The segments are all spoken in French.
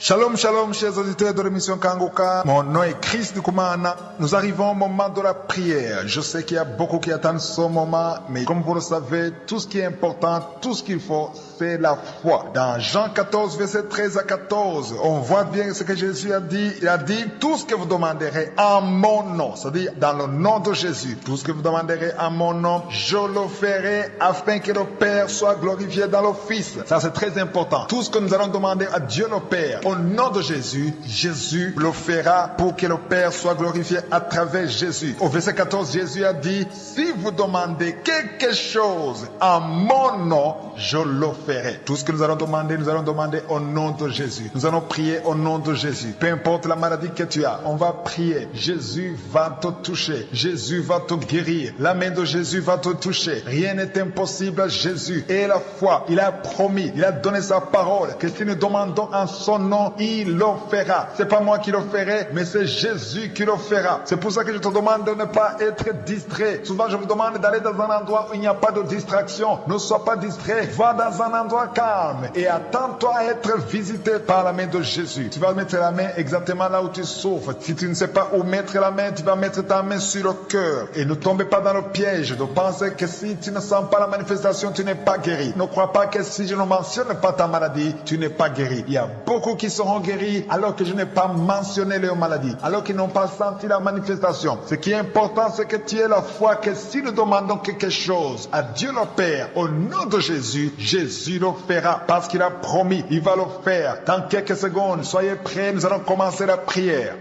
Shalom, shalom, chers auditeurs de l'émission Kangoka. Mon nom est Chris Dukumana. Nous arrivons au moment de la prière. Je sais qu'il y a beaucoup qui attendent ce moment, mais comme vous le savez, tout ce qui est important, tout ce qu'il faut, c'est la foi. Dans Jean 14, verset 13 à 14, on voit bien ce que Jésus a dit. Il a dit, tout ce que vous demanderez en mon nom, c'est-à-dire dans le nom de Jésus, tout ce que vous demanderez en mon nom, je le ferai afin que le Père soit glorifié dans le Fils. Ça, c'est très important. Tout ce que nous allons demander à Dieu le Père, au nom de Jésus, Jésus le fera pour que le Père soit glorifié à travers Jésus. Au verset 14, Jésus a dit, si vous demandez quelque chose en mon nom, je le ferai. Tout ce que nous allons demander au nom de Jésus. Nous allons prier au nom de Jésus. Peu importe la maladie que tu as, on va prier. Jésus va te toucher. Jésus va te guérir. La main de Jésus va te toucher. Rien n'est impossible à Jésus. Et la foi, il a promis, il a donné sa parole que si nous demandons en son nom, il le fera. C'est pas moi qui le ferai, mais c'est Jésus qui le fera. C'est pour ça que je te demande de ne pas être distrait. Souvent, je vous demande d'aller dans un endroit où il n'y a pas de distraction. Ne sois pas distrait. Va dans un endroit calme et attends-toi à être visité par la main de Jésus. Tu vas mettre la main exactement là où tu souffres. Si tu ne sais pas où mettre la main, tu vas mettre ta main sur le cœur. Et ne tombe pas dans le piège de penser que si tu ne sens pas la manifestation, tu n'es pas guéri. Ne crois pas que si je ne mentionne pas ta maladie, tu n'es pas guéri. Il y a beaucoup qui seront guéris alors que je n'ai pas mentionné leur maladie, alors qu'ils n'ont pas senti la manifestation. Ce qui est important, c'est que tu aies la foi que si nous demandons quelque chose à Dieu le Père, au nom de Jésus, Jésus le fera parce qu'il a promis, il va le faire. Dans quelques secondes, soyez prêts, nous allons commencer la prière.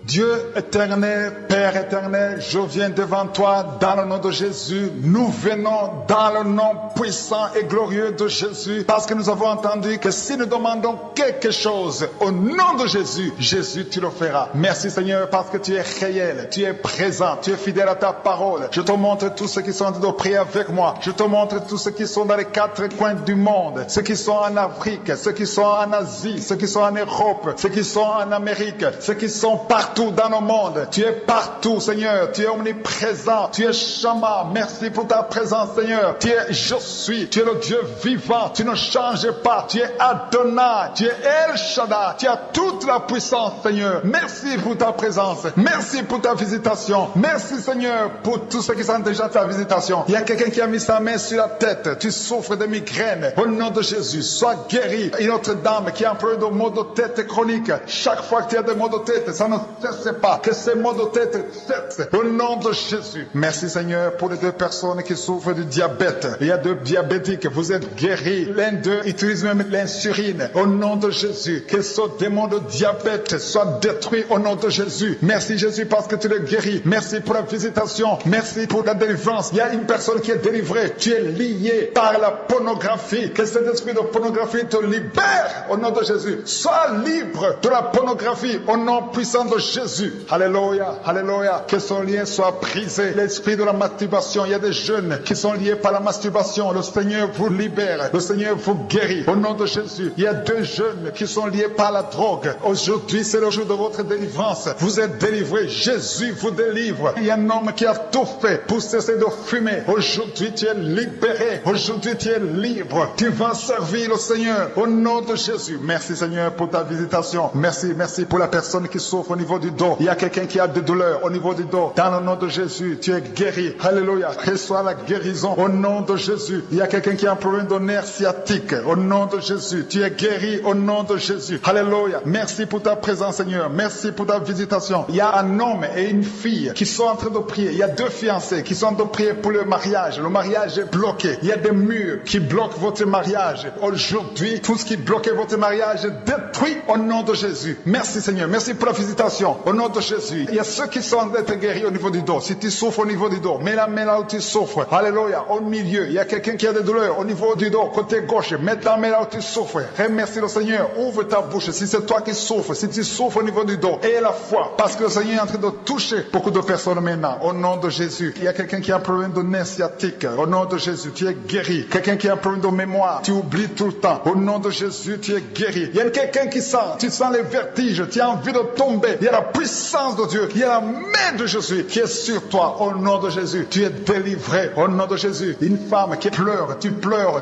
Dieu éternel, Père éternel, je viens devant toi dans le nom de Jésus. Nous venons dans le nom puissant et glorieux de Jésus parce que nous avons entendu que si nous demandons quelque chose au nom de Jésus, Jésus, tu le feras. Merci Seigneur parce que tu es réel, tu es présent, tu es fidèle à ta parole. Je te montre tous ceux qui sont en train de prier avec moi. Je te montre tous ceux qui sont dans les quatre coins du monde, ceux qui sont en Afrique, ceux qui sont en Asie, ceux qui sont en Europe, ceux qui sont en Amérique, ceux qui sont partout dans le monde. Tu es partout, Seigneur. Tu es omniprésent. Tu es Shama. Merci pour ta présence, Seigneur. Tu es je suis. Tu es le Dieu vivant. Tu ne changes pas. Tu es Adonai. Tu es El Shaddai. Tu as toute la puissance, Seigneur. Merci pour ta présence. Merci pour ta visitation. Merci, Seigneur, pour tous ceux qui sont déjà ta visitation. Il y a quelqu'un qui a mis sa main sur la tête. Tu souffres de migraine. Au nom de Jésus, sois guéri. Une autre dame qui a un peu de maux de tête chronique. Chaque fois que tu as des maux de tête, ça ne cesse pas. Que ces maux de tête cessent. Au nom de Jésus. Merci Seigneur pour les deux personnes qui souffrent du diabète. Il y a deux diabétiques. Vous êtes guéris. L'un d'eux utilise même l'insuline. Au nom de Jésus. Que ce démon de diabète soit détruit au nom de Jésus. Merci Jésus parce que tu les guéris. Merci pour la visitation. Merci pour la délivrance. Il y a une personne qui est délivrée. Tu es lié par la pornographie. Que cet esprit de pornographie te libère au nom de Jésus. Sois libre de la pornographie au nom puissant de Jésus. Alléluia, alléluia. Que son lien soit brisé. L'esprit de la masturbation. Il y a des jeunes qui sont liés par la masturbation. Le Seigneur vous libère. Le Seigneur vous guérit. Au nom de Jésus. Il y a deux jeunes qui sont liés par la drogue. Aujourd'hui, c'est le jour de votre délivrance. Vous êtes délivrés. Jésus vous délivre. Il y a un homme qui a tout fait pour cesser de fumer. Aujourd'hui, tu es libéré. Aujourd'hui, tu es libre. Tu vas servir le Seigneur. Au nom de Jésus. Merci Seigneur pour ta visitation. Merci, merci pour la personne qui souffre au niveau du dos. Il y a quelqu'un qui a des douleurs au niveau du dos. Dans le nom de Jésus, tu es guéri. Alléluia. Reçois la guérison au nom de Jésus. Il y a quelqu'un qui a un problème de nerf sciatique. Au nom de Jésus, tu es guéri au nom de Jésus. Alléluia. Merci pour ta présence, Seigneur. Merci pour ta visitation. Il y a un homme et une fille qui sont en train de prier. Il y a deux fiancés qui sont en train de prier pour le mariage. Le mariage est bloqué. Il y a des murs qui bloquent votre mariage. Aujourd'hui, tout ce qui bloquait votre mariage est détruit au nom de Jésus. Merci, Seigneur. Merci pour la visitation. Au nom de Jésus. Il y a ceux qui sont en train d'être guéris au niveau du dos. Si tu souffres au niveau du dos, mets la main là où tu souffres. Alléluia. Au milieu, il y a quelqu'un qui a des douleurs au niveau du dos, côté gauche. Mets ta main là où tu souffres. Remercie le Seigneur. Ouvre ta bouche. Si c'est toi qui souffres, si tu souffres au niveau du dos, aie la foi. Parce que le Seigneur est en train de toucher beaucoup de personnes maintenant. Au nom de Jésus. Il y a quelqu'un qui a un problème de nerf sciatique. Au nom de Jésus, tu es guéri. Quelqu'un qui a un problème de mémoire. Tu oublies tout le temps. Au nom de Jésus, tu es guéri. Il y a quelqu'un qui sent. Tu sens les vertiges. Tu as envie de tomber. Il y a la la puissance de Dieu. Il y a la main de Jésus qui est sur toi. Au nom de Jésus, tu es délivré. Au nom de Jésus, une femme qui pleure,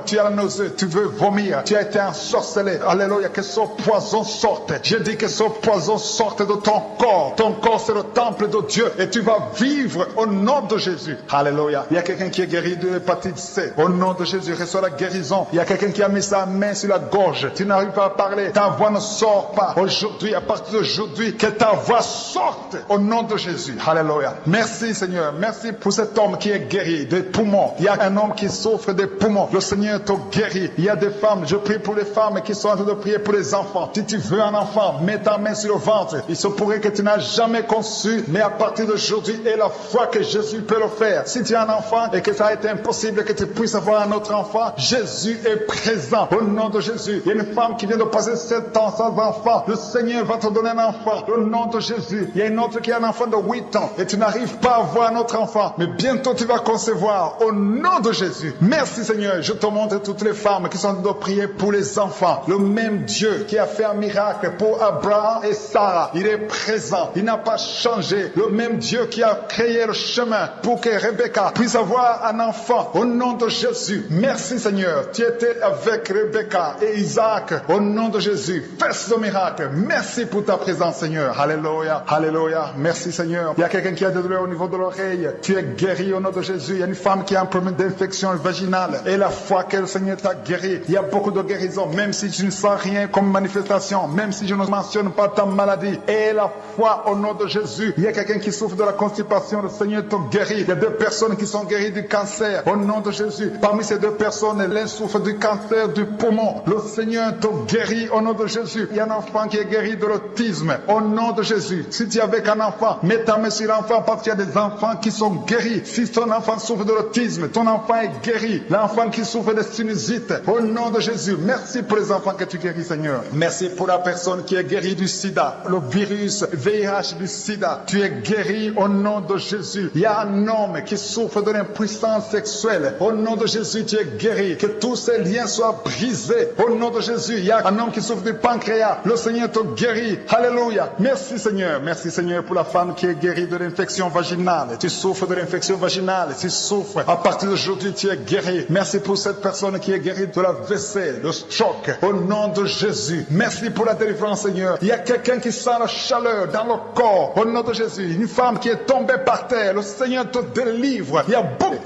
tu as la nausée, tu veux vomir, tu as été ensorcelé. Alléluia, que ce poison sorte. Je dis que ce poison sorte de ton corps. Ton corps, c'est le temple de Dieu et tu vas vivre au nom de Jésus. Alléluia. Il y a quelqu'un qui est guéri de l'hépatite C. Au nom de Jésus, reçois la guérison. Il y a quelqu'un qui a mis sa main sur la gorge. Tu n'arrives pas à parler. Ta voix ne sort pas. Aujourd'hui, à partir d'aujourd'hui, que ta voix sorte au nom de Jésus. Alléluia. Merci Seigneur. Merci pour cet homme qui est guéri des poumons. Il y a un homme qui souffre des poumons. Le Seigneur te guérit. Il y a des femmes. Je prie pour les femmes qui sont en train de prier pour les enfants. Si tu veux un enfant, mets ta main sur le ventre. Il se pourrait que tu n'as jamais conçu, mais à partir d'aujourd'hui et la foi que Jésus peut le faire. Si tu as un enfant et que ça a été impossible que tu puisses avoir un autre enfant, Jésus est présent. Au nom de Jésus. Il y a une femme qui vient de passer 7 ans sans enfant. Le Seigneur va te donner un enfant. Au nom de Jésus. Il y a une autre qui a un enfant de 8 ans et tu n'arrives pas à avoir un autre enfant. Mais bientôt tu vas concevoir. Au nom de Jésus. Merci Seigneur. Je te montre toutes les femmes qui sont en train de prier pour les enfants. Le même Dieu qui a fait un miracle pour Abraham et Sarah. Il est présent. Il n'a pas changé. Le même Dieu qui a créé le chemin pour que Rebecca puisse avoir un enfant. Au nom de Jésus. Merci Seigneur. Tu étais avec Rebecca et Isaac. Au nom de Jésus. Fais ce miracle. Merci pour ta présence Seigneur. Alléluia. Alléluia. Merci Seigneur. Il y a quelqu'un qui a des douleurs au niveau de l'oreille. Tu es guéri au nom de Jésus. Il y a une femme qui a un problème d'infection vaginale. Et la foi que le Seigneur t'a guéri. Il y a beaucoup de guérisons. Même si tu ne sens rien comme manifestation. Même si je ne mentionne pas ta maladie. Et la foi au nom de Jésus. Il y a quelqu'un qui souffre de la constipation. Le Seigneur te guérit. Il y a 2 personnes qui sont guéries du cancer. Au nom de Jésus. Parmi ces 2 personnes, l'un souffre du cancer du poumon. Le Seigneur te guérit au nom de Jésus. Il y a un enfant qui est guéri de l'autisme. Au nom de Jésus. Si tu es avec un enfant, mets ta main sur l'enfant parce qu'il y a des enfants qui sont guéris. Si ton enfant souffre de l'autisme, ton enfant est guéri. L'enfant qui souffre de sinusite. Au nom de Jésus. Merci pour les enfants que tu guéris, Seigneur. Merci pour la personne qui est guérie du sida. Le virus VIH du sida. Tu es guéri au nom de Jésus. Il y a un homme qui souffre de l'impuissance sexuelle. Au nom de Jésus, tu es guéri. Que tous ces liens soient brisés. Au nom de Jésus, il y a un homme qui souffre du pancréas. Le Seigneur te guérit. Alléluia. Merci Seigneur. Merci Seigneur pour la femme qui est guérie de l'infection vaginale. Tu souffres de l'infection vaginale. Tu souffres. À partir d'aujourd'hui, tu es guéri. Merci pour cette personne qui est guérie de la WC, le choc. Au nom de Jésus. Merci pour la délivrance Seigneur. Il y a quelqu'un qui sent la chaleur dans le corps. Au nom de Jésus. Une femme qui est tombée par terre. Le Seigneur te délivre.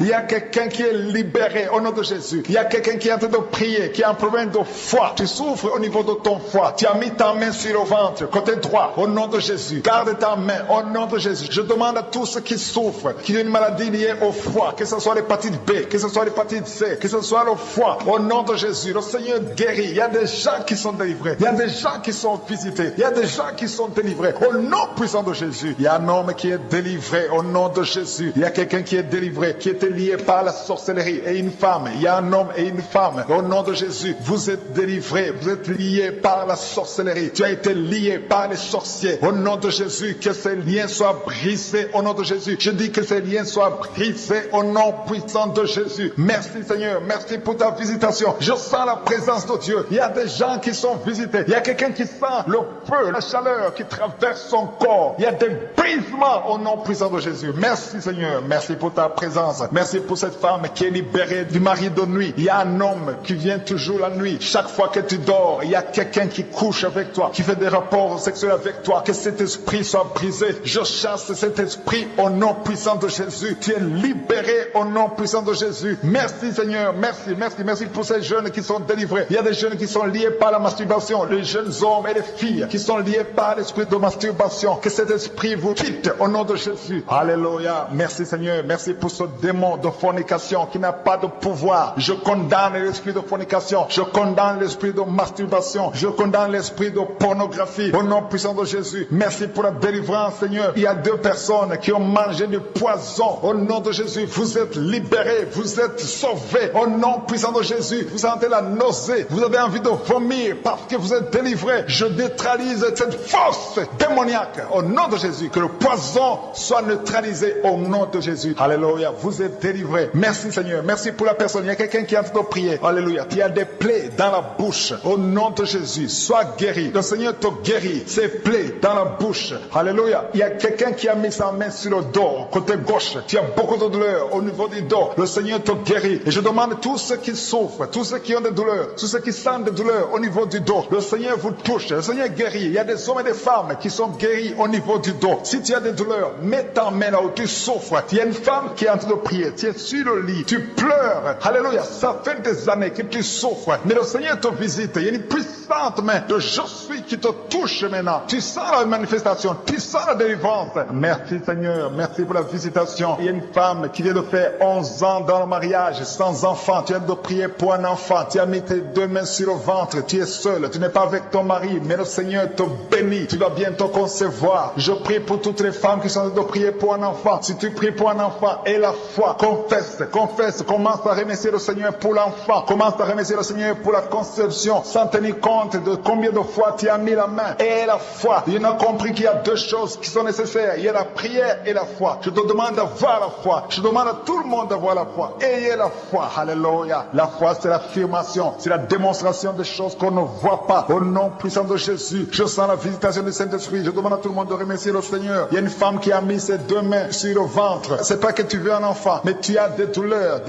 Il y a quelqu'un qui est libéré au nom de Jésus. Il y a quelqu'un qui est en train de prier, qui a un problème de foie. Tu souffres au niveau de ton foie. Tu as mis ta main sur le ventre, côté droit, au nom de Jésus. Garde ta main au nom de Jésus. Je demande à tous ceux qui souffrent, qui ont une maladie liée au foie, que ce soit l'hépatite B, que ce soit l'hépatite C, que ce soit le foie, au nom de Jésus. Le Seigneur guérit. Il y a des gens qui sont délivrés. Il y a des gens qui sont visités. Il y a des gens qui sont délivrés. Au nom puissant de Jésus. Il y a un homme qui est délivré au nom de Jésus. Il y a quelqu'un qui est délivré, qui était lié par la sorcellerie, et une femme. Il y a un homme et une femme. Au nom de Jésus, vous êtes délivrés. Vous êtes liés par la sorcellerie. Tu as été lié par les sorciers. Au nom de Jésus, que ces liens soient brisés. Au nom de Jésus, je dis que ces liens soient brisés au nom puissant de Jésus. Merci Seigneur. Merci pour ta visitation. Je sens la présence de Dieu. Il y a des gens qui sont visités. Il y a quelqu'un qui sent le feu, la chaleur qui traverse son corps. Il y a des brisements au nom puissant de Jésus. Merci Seigneur. Merci pour ta présence. Merci pour cette femme qui est libérée du mari de nuit. Il y a un homme qui vient toujours la nuit. Chaque fois que tu dors, il y a quelqu'un qui couche avec toi, qui fait des rapports sexuels avec toi. Que cet esprit soit brisé. Je chasse cet esprit au nom puissant de Jésus. Tu es libéré au nom puissant de Jésus. Merci Seigneur. Merci, merci, merci pour ces jeunes qui sont délivrés. Il y a des jeunes qui sont liés par la masturbation. Les jeunes hommes et les filles qui sont liés par l'esprit de masturbation. Que cet esprit vous quitte au nom de Jésus. Alléluia. Merci Seigneur. Merci pour ce démon de fornication qui n'a pas de pouvoir. Je condamne l'esprit de fornication. Je condamne l'esprit de masturbation. Je condamne l'esprit de pornographie. Au nom puissant de Jésus. Merci pour la délivrance Seigneur. Il y a 2 personnes qui ont mangé du poison. Au nom de Jésus, vous êtes libérés. Vous êtes sauvés. Au nom puissant de Jésus. Vous sentez la nausée. Vous avez envie de vomir parce que vous êtes délivrés. Je neutralise cette force démoniaque. Au nom de Jésus. Que le poison soit neutralisé au nom de Jésus. Alléluia. Vous êtes délivrés. Merci Seigneur. Merci pour la personne. Il y a quelqu'un qui est en train de prier. Alléluia. Il y a des plaies dans la bouche. Au nom de Jésus. Sois guéri. Le Seigneur te guérit. Ces plaies dans la la bouche. Alléluia. Il y a quelqu'un qui a mis sa main sur le dos, côté gauche. Tu as beaucoup de douleurs au niveau du dos. Le Seigneur te guérit. Et je demande à tous ceux qui souffrent, tous ceux qui ont des douleurs, tous ceux qui sentent des douleurs au niveau du dos, le Seigneur vous touche. Le Seigneur guérit. Il y a des hommes et des femmes qui sont guéris au niveau du dos. Si tu as des douleurs, mets ta main là où tu souffres. Il y a une femme qui est en train de prier. Tu es sur le lit. Tu pleures. Alléluia. Ça fait des années que tu souffres. Mais le Seigneur te visite. Il y a une puissante main de je suis qui te touche maintenant. Tu sens la manifestation. Tu sens la délivrance. Merci Seigneur. Merci pour la visitation. Il y a une femme qui vient de faire 11 ans dans le mariage sans enfant. Tu viens de prier pour un enfant. Tu as mis tes deux mains sur le ventre. Tu es seul. Tu n'es pas avec ton mari. Mais le Seigneur te bénit. Tu vas bientôt concevoir. Je prie pour toutes les femmes qui sont en train de prier pour un enfant. Si tu pries pour un enfant, aie la foi. Confesse. Commence à remercier le Seigneur pour l'enfant. Commence à remercier le Seigneur pour la conception. Sans tenir compte de combien de fois tu as mis la main. Aie la foi. Il a compris qu'il y a deux choses qui sont nécessaires. Il y a la prière et la foi. Je te demande d'avoir la foi. Je demande à tout le monde d'avoir la foi. Ayez la foi. Alléluia. La foi, c'est l'affirmation. C'est la démonstration des choses qu'on ne voit pas. Au nom puissant de Jésus, je sens la visitation du Saint-Esprit. Je demande à tout le monde de remercier le Seigneur. Il y a une femme qui a mis ses deux mains sur le ventre. C'est pas que tu veux un enfant, mais tu as des douleurs.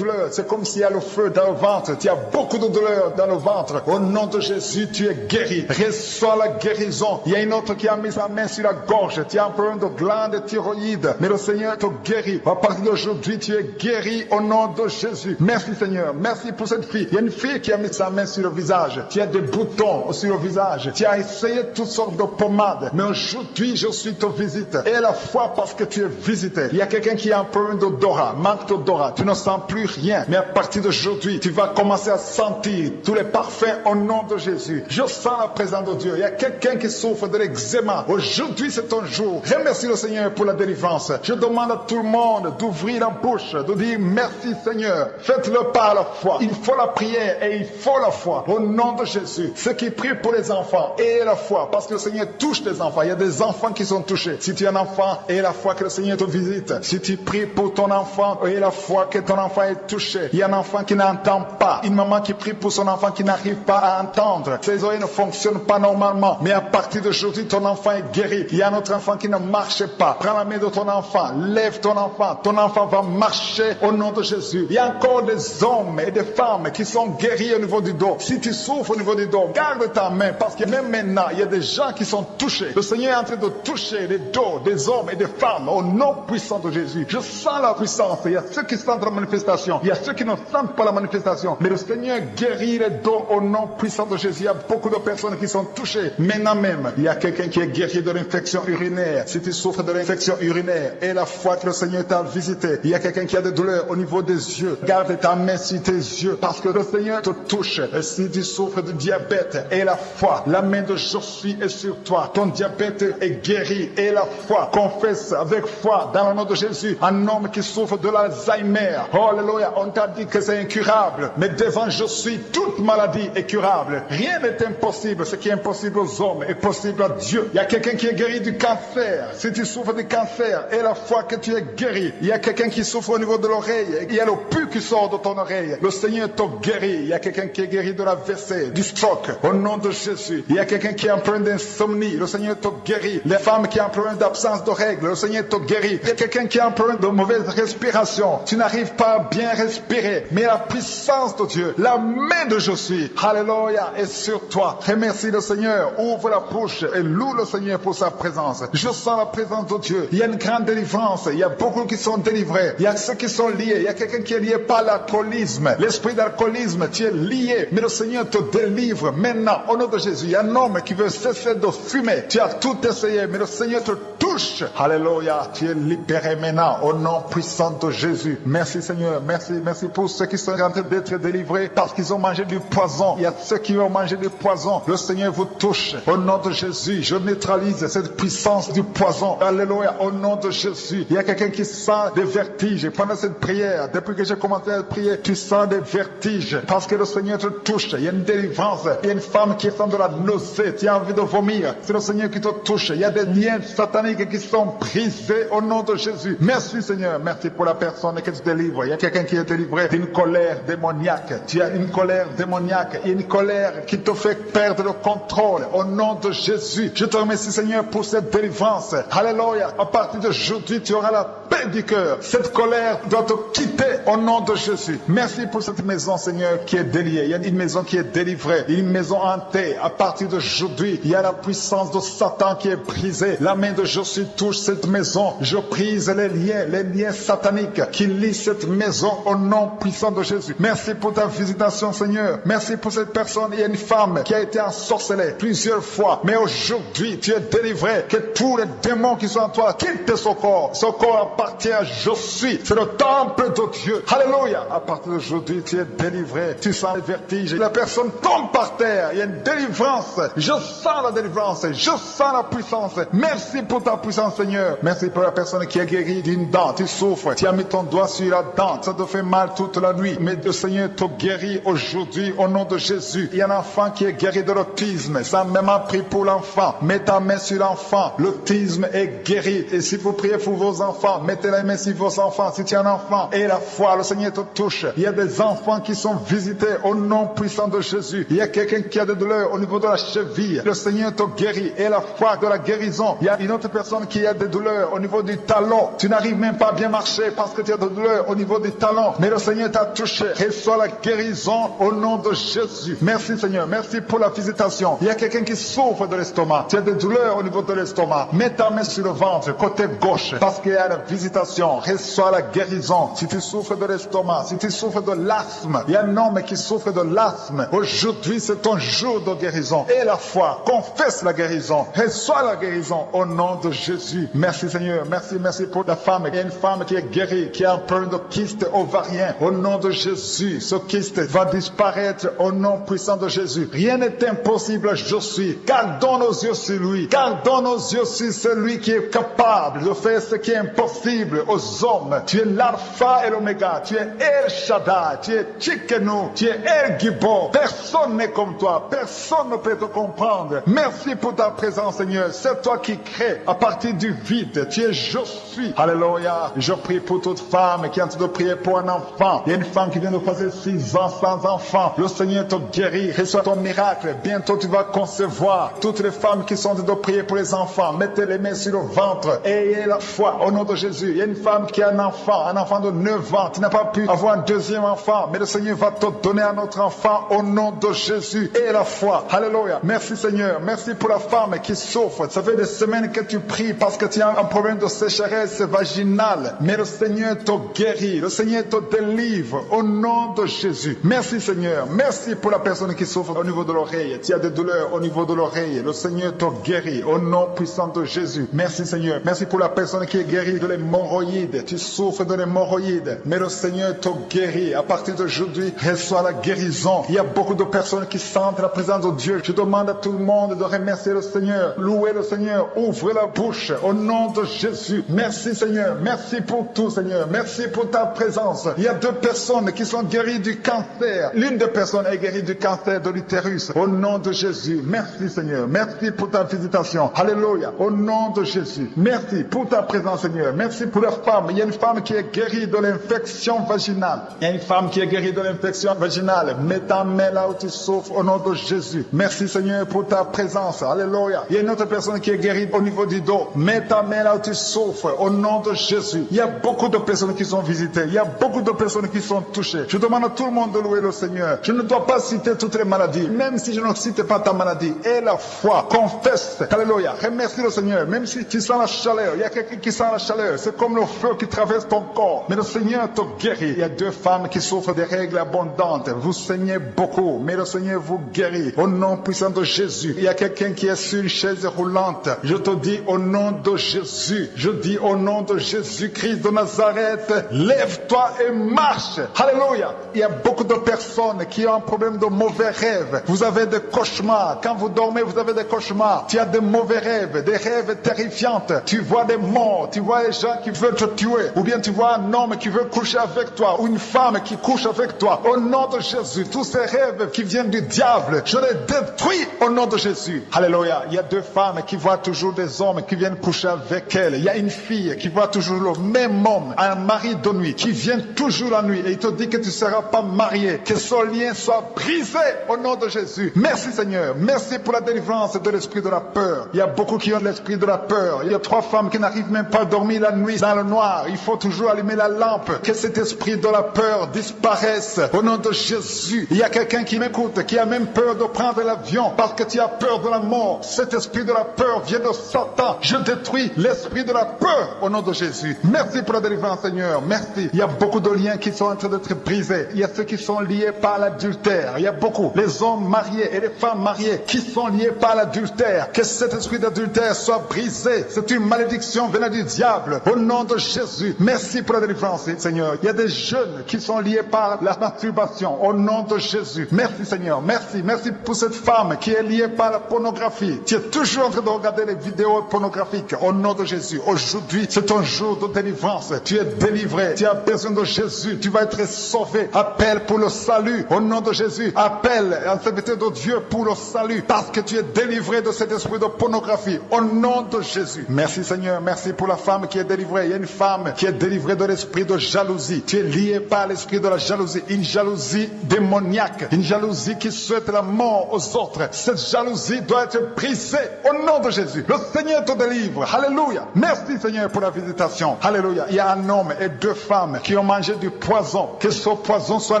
C'est comme s'il y a le feu dans le ventre. Tu as beaucoup de douleurs dans le ventre. Au nom de Jésus, tu es guéri. Reçois la guérison. Il y a une autre qui a mis sa main sur la gorge. Tu as un problème de glande thyroïde. Mais le Seigneur te guérit. À partir d'aujourd'hui, tu es guéri au nom de Jésus. Merci Seigneur. Merci pour cette fille. Il y a une fille qui a mis sa main sur le visage. Tu as des boutons sur le visage. Tu as essayé toutes sortes de pommades. Mais aujourd'hui, je suis te visite. Et la foi parce que tu es visité. Il y a quelqu'un qui a un problème d'odorat, manque d'odorat. Tu ne sens plus rien. Mais à partir d'aujourd'hui, tu vas commencer à sentir tous les parfums au nom de Jésus. Je sens la présence de Dieu. Il y a quelqu'un qui souffre de l'eczéma. Aujourd'hui, c'est ton jour. Remercie le Seigneur pour la délivrance. Je demande à tout le monde d'ouvrir la bouche, de dire merci Seigneur. Faites-le par la foi. Il faut la prière et il faut la foi. Au nom de Jésus. Ceux qui prient pour les enfants, ayez la foi. Parce que le Seigneur touche les enfants. Il y a des enfants qui sont touchés. Si tu es un enfant, ayez la foi que le Seigneur te visite. Si tu pries pour ton enfant, ayez la foi que ton enfant est touché. Il y a un enfant qui n'entend pas. Une maman qui prie pour son enfant qui n'arrive pas à entendre. Ses oreilles ne fonctionnent pas normalement. Mais à partir d'aujourd'hui, ton enfant est guéri. Il y a un autre enfant qui ne marche pas. Prends la main de ton enfant. Lève ton enfant. Ton enfant va marcher au nom de Jésus. Il y a encore des hommes et des femmes qui sont guéris au niveau du dos. Si tu souffres au niveau du dos, garde ta main. Parce que même maintenant, il y a des gens qui sont touchés. Le Seigneur est en train de toucher les dos des hommes et des femmes au nom puissant de Jésus. Je sens la puissance. Il y a ceux qui sentent la manifestation. Il y a ceux qui ne sentent pas la manifestation. Mais le Seigneur guérit les dos au nom puissant de Jésus. Il y a beaucoup de personnes qui sont touchées. Maintenant même, il y a quelqu'un qui est guéri de l'infection urinaire. Si tu souffres de l'infection urinaire et la foi que le Seigneur t'a visité, il y a quelqu'un qui a des douleurs au niveau des yeux. Garde ta main sur tes yeux parce que le Seigneur te touche. Et si tu souffres de diabète et la foi, la main de je suis est sur toi. Ton diabète est guéri et la foi. Confesse avec foi dans le nom de Jésus. Un homme qui souffre de l'Alzheimer. Oh, alléluia, on t'a dit que c'est incurable. Mais devant je suis, toute maladie est curable. Rien n'est impossible. Ce qui est impossible aux hommes est possible à Dieu. Il y a quelqu'un qui est guéri du cancer. Si tu souffres du cancer et la foi que tu es guéri. Il y a quelqu'un qui souffre au niveau de l'oreille. Il y a le pu qui sort de ton oreille. Le Seigneur te guérit. Il y a quelqu'un qui est guéri de l'AVC, du stroke. Au nom de Jésus. Il y a quelqu'un qui a un problème d'insomnie. Le Seigneur te guérit. Les femmes qui ont un problème d'absence de règles. Le Seigneur te guérit. Il y a quelqu'un qui a un problème de mauvaise respiration. Tu n'arrives pas à bien respirer. Mais la puissance de Dieu, la main de je suis, alléluia, est sur toi. Remercie le Seigneur. Ouvre la bouche et loue le Seigneur pour sa présence. Je sens la présence de Dieu. Il y a une grande délivrance. Il y a beaucoup qui sont délivrés. Il y a ceux qui sont liés. Il y a quelqu'un qui est lié par l'alcoolisme. L'esprit d'alcoolisme, tu es lié. Mais le Seigneur te délivre maintenant. Au nom de Jésus, il y a un homme qui veut cesser de fumer. Tu as tout essayé, mais le Seigneur te touche. Alléluia. Tu es libéré maintenant. Au nom puissant de Jésus. Merci Seigneur. Merci pour ceux qui sont en train d'être délivrés parce qu'ils ont mangé du poison. Il y a ceux qui ont mangé du poison. Le Seigneur vous touche. Au nom de Jésus, je neutralise cette puissance du poison. Alléluia. Au nom de Jésus. Il y a quelqu'un qui sent des vertiges. Pendant cette prière, depuis que j'ai commencé à prier, tu sens des vertiges parce que le Seigneur te touche. Il y a une délivrance. Il y a une femme qui sent de la nausée. Tu as envie de vomir. C'est le Seigneur qui te touche. Il y a des liens sataniques qui sont brisées au nom de Jésus. Merci Seigneur, merci pour la personne que tu délivres. Il y a quelqu'un qui est délivré d'une colère démoniaque. Tu as une colère démoniaque, une colère qui te fait perdre le contrôle au nom de Jésus. Je te remercie Seigneur pour cette délivrance. Alléluia. À partir d'aujourd'hui, tu auras la paix du cœur. Cette colère doit te quitter au nom de Jésus. Merci pour cette maison Seigneur qui est déliée. Il y a une maison qui est délivrée, une maison hantée. À partir d'aujourd'hui, il y a la puissance de Satan qui est brisée. La main de Jésus touche cette maison. Je brise les liens sataniques qui lient cette maison au nom puissant de Jésus. Merci pour ta visitation Seigneur. Merci pour cette personne. Il y a une femme qui a été ensorcelée plusieurs fois. Mais aujourd'hui, tu es délivré. Que tous les démons qui sont en toi quittent son corps. Son corps appartient à Jésus. C'est le temple de Dieu. Alléluia. À partir d'aujourd'hui, tu es délivré. Tu sens le vertige. La personne tombe par terre. Il y a une délivrance. Je sens la délivrance. Je sens la puissance. Merci pour ta puissance, Seigneur. Merci pour la personne qui est guérie d'une dent. Tu souffres. Tu as mis ton doigt sur la dent. Ça te fait mal toute la nuit. Mais le Seigneur te guérit aujourd'hui au nom de Jésus. Il y a un enfant qui est guéri de l'autisme. Ça m'a même pris pour l'enfant. Mets ta main sur l'enfant. L'autisme est guéri. Et si vous priez pour vos enfants, mettez la main sur vos enfants. Si tu es un enfant et la foi, le Seigneur te touche. Il y a des enfants qui sont visités au nom puissant de Jésus. Il y a quelqu'un qui a des douleurs au niveau de la cheville. Le Seigneur te guérit. Et la foi de la guérison. Il y a une autre personne qui a des douleurs au niveau du talon. Tu n'arrives même pas à bien marcher parce que tu as des douleurs au niveau du talon. Mais le Seigneur t'a touché. Reçois la guérison au nom de Jésus. Merci Seigneur. Merci pour la visitation. Il y a quelqu'un qui souffre de l'estomac. Tu as des douleurs au niveau de l'estomac. Mets ta main sur le ventre, côté gauche. Parce qu'il y a la visitation. Reçois la guérison. Si tu souffres de l'estomac, si tu souffres de l'asthme, il y a un homme qui souffre de l'asthme. Aujourd'hui, c'est ton jour de guérison. Et la foi, confesse la guérison. Reçois la guérison au nom de Jésus. Merci Seigneur. Merci pour la femme. Il y a une femme qui est guérie, qui a un problème de kyste ovarien. Au nom de Jésus, ce kyste va disparaître au nom puissant de Jésus. Rien n'est impossible à Jésus. Gardons nos yeux sur lui. Gardons nos yeux sur celui qui est capable de faire ce qui est impossible aux hommes. Tu es l'alpha et l'oméga. Tu es El Shaddai. Tu es Tchikenu. Tu es El Gibor. Personne n'est comme toi. Personne ne peut te comprendre. Merci pour ta présence, Seigneur. C'est toi qui crée à partir du vide. Tu es je suis. Alléluia. Je prie pour toute femme qui est en train de prier pour un enfant. Il y a une femme qui vient de passer 6 ans sans enfant. Le Seigneur te guérit. Reçois ton miracle. Bientôt tu vas concevoir. Toutes les femmes qui sont en train de prier pour les enfants, mettez les mains sur le ventre. Ayez la foi au nom de Jésus. Il y a une femme qui a un enfant de 9 ans. Tu n'as pas pu avoir un deuxième enfant, mais le Seigneur va te donner un autre enfant au nom de Jésus. Et la foi. Alléluia. Merci Seigneur. Merci pour la femme qui souffre. Ça fait des semaines que tu pries parce que tu as un problème de sécheresse vaginale. Mais le Seigneur te guérit. Le Seigneur te délivre au nom de Jésus. Merci Seigneur. Merci pour la personne qui souffre au niveau de l'oreille. Tu as des douleurs au niveau de l'oreille. Le Seigneur te guérit au nom puissant de Jésus. Merci Seigneur. Merci pour la personne qui est guérie de l'hémorroïde. Tu souffres de l'hémorroïde. Mais le Seigneur te guérit. À partir d'aujourd'hui, reçois la guérison. Il y a beaucoup de personnes qui sentent la présence de Dieu. Je demande à tout le monde de remercier le Seigneur. Louer le Seigneur. Ouvrez la bouche au nom de Jésus. Merci Seigneur. Merci pour tout Seigneur. Merci pour ta présence. Il y a 2 personnes qui sont guéries du cancer. L'une des personnes est guérie du cancer de l'utérus. Au nom de Jésus. Merci Seigneur. Merci pour ta visitation. Alléluia. Au nom de Jésus. Merci pour ta présence Seigneur. Merci pour la femme. Il y a une femme qui est guérie de l'infection vaginale. Il y a une femme qui est guérie de l'infection vaginale. Mets ta main là où tu souffres au nom de Jésus. Merci Seigneur pour ta présence. Alléluia. Il y a une autre personne qui est guérie au niveau du dos. Mets ta main là où tu souffres au nom de Jésus. Il y a beaucoup de personnes qui sont visitées. Il y a beaucoup de personnes qui sont touchées. Je demande à tout le monde de louer le Seigneur. Je ne dois pas citer toutes les maladies. Même si je ne cite pas ta maladie. Et la foi. Confesse. Alléluia. Remercie le Seigneur. Même si tu sens la chaleur. Il y a quelqu'un qui sent la chaleur. C'est comme le feu qui traverse ton corps. Mais le Seigneur te guérit. Il y a 2 femmes qui souffrent des règles abondantes. Vous saignez beaucoup. Mais le Seigneur vous guérit. Au nom puissant de Jésus. Il y a quelqu'un qui est sur une chaise roulante. Je te dis au nom de Jésus. Je dis au nom de Jésus-Christ de Nazareth. Lève-toi et marche. Alléluia. Il y a beaucoup de personnes qui ont un problème de mauvais rêves. Vous avez des cauchemars. Quand vous dormez, vous avez des cauchemars. Tu as de mauvais rêves. Des rêves terrifiants. Tu vois des morts. Tu vois les gens gens qui veulent te tuer, ou bien tu vois un homme qui veut coucher avec toi, ou une femme qui couche avec toi, au nom de Jésus, tous ces rêves qui viennent du diable, je les détruis au nom de Jésus. Alléluia. Il y a deux femmes qui voient toujours des hommes qui viennent coucher avec elles. Il y a une fille qui voit toujours le même homme, un mari de nuit, qui vient toujours la nuit, et il te dit que tu ne seras pas marié, que son lien soit brisé au nom de Jésus. Merci Seigneur. Merci pour la délivrance de l'esprit de la peur. Il y a beaucoup qui ont l'esprit de la peur. Il y a 3 femmes qui n'arrivent même pas à dormir la nuit dans le noir. Il faut toujours allumer la lampe. Que cet esprit de la peur disparaisse au nom de Jésus. Il y a quelqu'un qui m'écoute, qui a même peur de prendre l'avion parce que tu as peur de la mort. Cet esprit de la peur vient de Satan. Je détruis l'esprit de la peur au nom de Jésus. Merci pour la délivrance Seigneur. Merci. Il y a beaucoup de liens qui sont en train d'être brisés. Il y a ceux qui sont liés par l'adultère. Il y a beaucoup. Les hommes mariés et les femmes mariées qui sont liés par l'adultère. Que cet esprit d'adultère soit brisé. C'est une malédiction venant du diable. Au nom de Jésus. Merci pour la délivrance Seigneur. Il y a des jeunes qui sont liés par la masturbation. Au nom de Jésus. Merci Seigneur. Merci. Merci pour cette femme qui est liée par la pornographie. Tu es toujours en train de regarder les vidéos pornographiques. Au nom de Jésus. Aujourd'hui, c'est ton jour de délivrance. Tu es délivré. Tu as besoin de Jésus. Tu vas être sauvé. Appelle pour le salut. Au nom de Jésus. Appelle un serviteur de Dieu pour le salut. Parce que tu es délivré de cet esprit de pornographie. Au nom de Jésus. Merci Seigneur. Merci pour la femme qui est délivrée. Il y a une femme qui est délivrée de l'esprit de jalousie. Tu es lié par l'esprit de la jalousie. Une jalousie démoniaque. Une jalousie qui souhaite la mort aux autres. Cette jalousie doit être brisée au nom de Jésus. Le Seigneur te délivre. Alléluia. Merci Seigneur pour la visitation. Alléluia. Il y a un homme et 2 femmes qui ont mangé du poison. Que ce poison soit